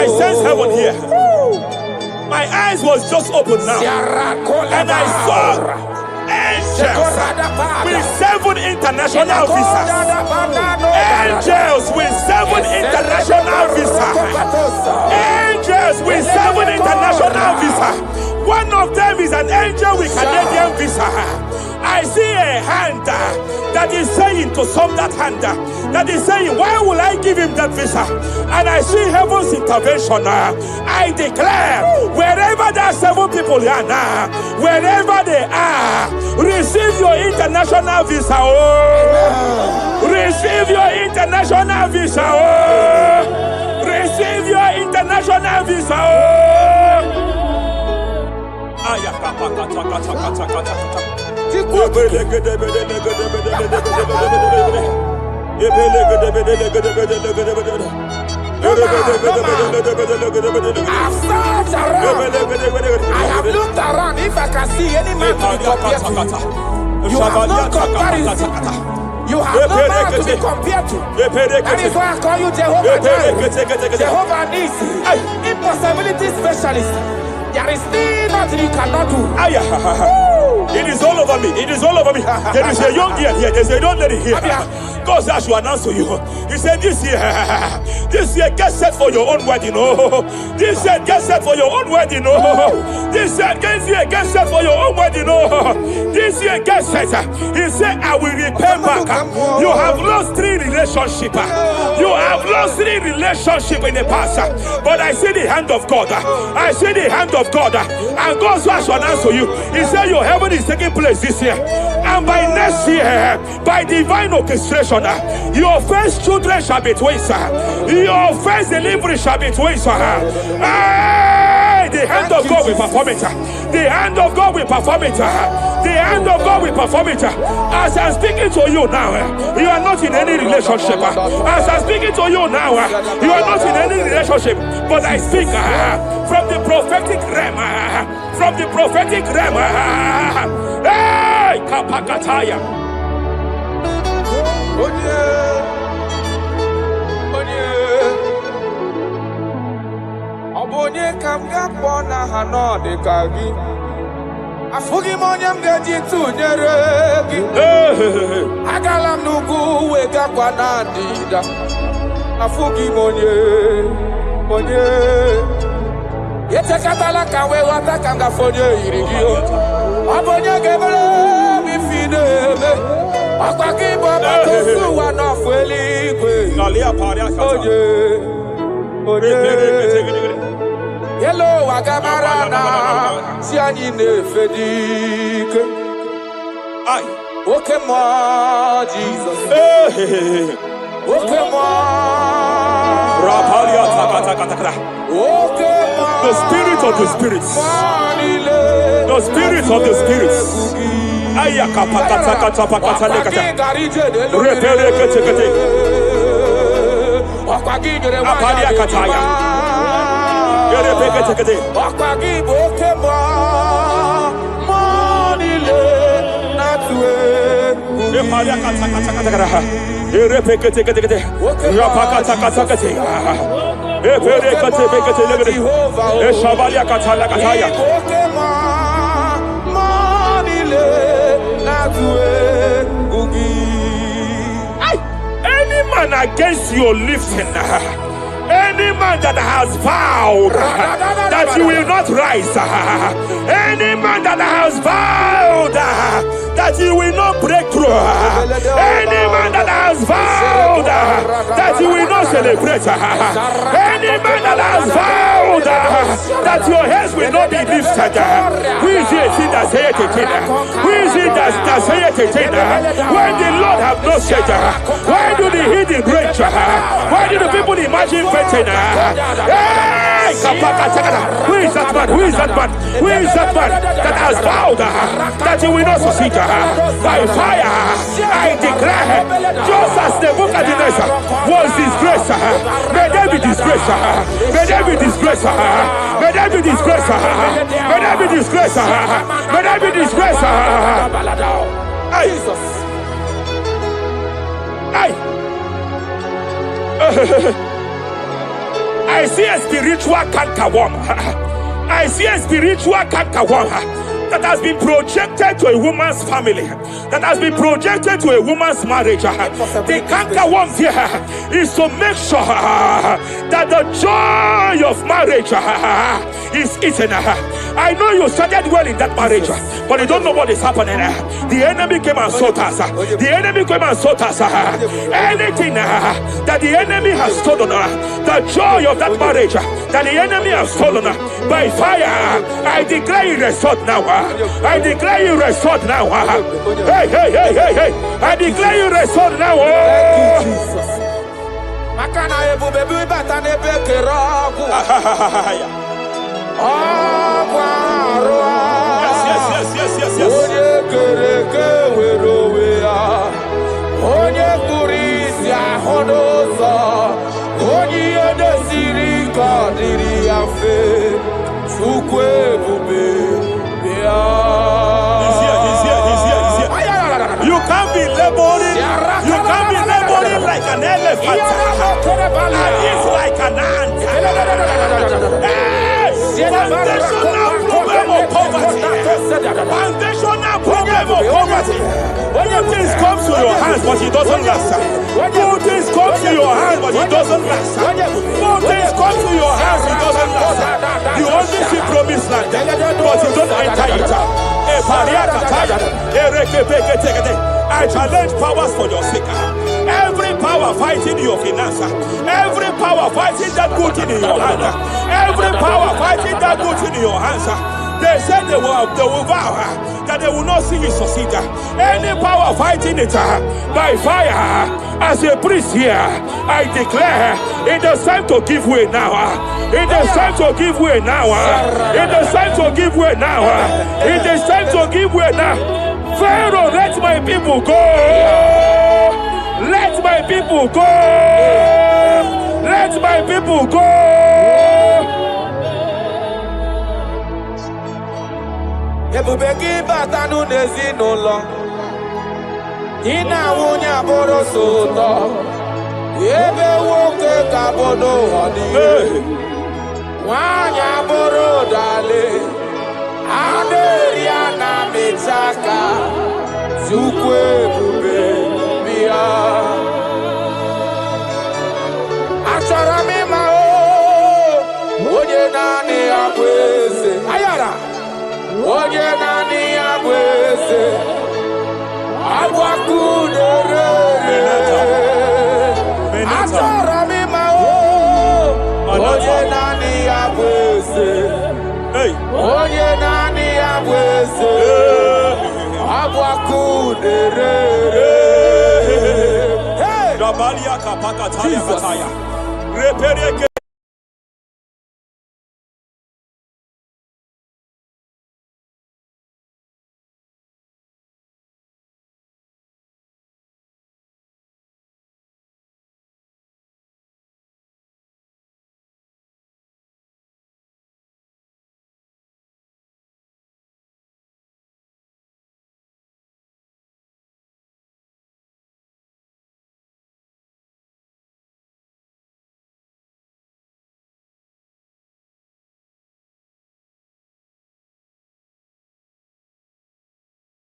sense heaven here. My eyes was just open now, and I saw angels with 7 international visas. Angels with 7 international visas. Angels with 7 international visas. One of them is an angel with Canadian visa. I see a hand that is saying to some that hand that is saying, why will I give him that visa? And I see heaven's intervention. I declare, wherever there are 7 people here now, wherever they are, receive your international visa. Oh. Receive your international visa. Oh. Receive your international visa. Oh. I have looked around. If I can see any man to be compared to you have no comparison. You have no man to be compared to. That is why I call you Jehovah Jireh, Jehovah Nisi, impossibility specialist. There is nothing you cannot do. It is all over me. It is all over me. There is a young girl here. There's a young lady here. God says to announce to you. He said, this year, get set for your own wedding. Oh, this year, get set for your own wedding. Oh, this year, get set for your own wedding. Oh, this year, get set. He said, I will repay back. You have lost 3 relationships. You have lost 3 relationships in the past. But I see the hand of God. I see the hand of God. And God says to announce to you. He said, your heaven is taking place this year. And by next year, by divine orchestration, your first children shall be twins. Your first delivery shall be twins. The hand of God will perform it. The hand of God will perform it. The hand of God will perform it. As I'm speaking to you now, you are not in any relationship. As I'm speaking to you now, you are not in any relationship. But I speak from the prophetic realm. From the prophetic realm. Hey, Kapakataya. Obonye kamga pona hanode kagi. Afugi monyam geji tunyere gi. Agalam nugu wega kwa nandida. Afugi monye. Yete katala kawe wata kanga fonye irigio. Obonye gebele mifideme. Akwaki baba kusu wana fueli kwe. Onye. Hello wagamarana. Siani nefedike. Okay moi Jesus. Okay moi. The spirit of the spirits. The spirit of the spirits. Any man against your lifting, any man that has vowed that you will not rise, any man that has vowed that you will not break through, any man that has vowed that you will not celebrate, any man that has vowed that your heads will not be lifted, who is it that saith it? Who is it that saith it? When the Lord have not said, why do the hidden rage? Why do the people imagine betting? Hey, who is that man? Who is that man? Who is that man that has vowed that you will not succeed? By fire, I declare, just as Nebuchadnezzar was disgraced, may they be disgraced. May they be disgraced. May they be disgraced. May they be disgraced. May they be disgraced. Jesus. I see a spiritual cankerworm. I see a spiritual cankerworm that has been projected to a woman's family, that has been projected to a woman's marriage. The cankerworm here is to make sure that the joy of marriage is eaten. I know you started well in that marriage, but you don't know what is happening. The enemy came and sought us. The enemy came and sought us. Anything that the enemy has stolen, the joy of that marriage that the enemy has stolen, by fire, I declare it restored now. I declare you restored now. Hey, hey, hey, hey, hey. I declare you restored now. Thank you, Jesus. Makana ebu bebu batane bekerogu. Yes. Onye kereke weroweya. Onye kurisi ahodoza. Onye edesiri kadiri afe. Chukwe bube. He's here. You can't be laboring. You can't be laboring like an elephant. And it's like an ant. Foundational problem of poverty. Foundational problem of poverty. Good things come to your hands, but it doesn't last. Good things come to your hands, but it doesn't last. Good things come to your hands, it doesn't last. You only see promised land, but you don't enter it. I challenge powers for your sake. Every power fighting your finance, every power fighting that good thing in your hand, every power fighting that good thing in your hands. They said they will vow that they will not see you succeed. Any power fighting it by fire, as a priest here, I declare it is time to give way now. It is time to give way now. It is time to give way now. It is time to give way now. Pharaoh, let my people go. Let my people go. Let my people go. Ebubeki batanu nezinụlọ ina nwunye abụrụ sụtọ ebe nwoke ka bodo ọdịghị nwanyị abụrụ dale adịrị ya na mechaka Chukwu ebube bịa achọrọ m ịma onye naanị ya bụ eze ayara onye naanị ya bụ eze agbakudere achọrọ m ịma onye naanị ya bụ eze onye naanị ya bụ eze agbakudere Jesus.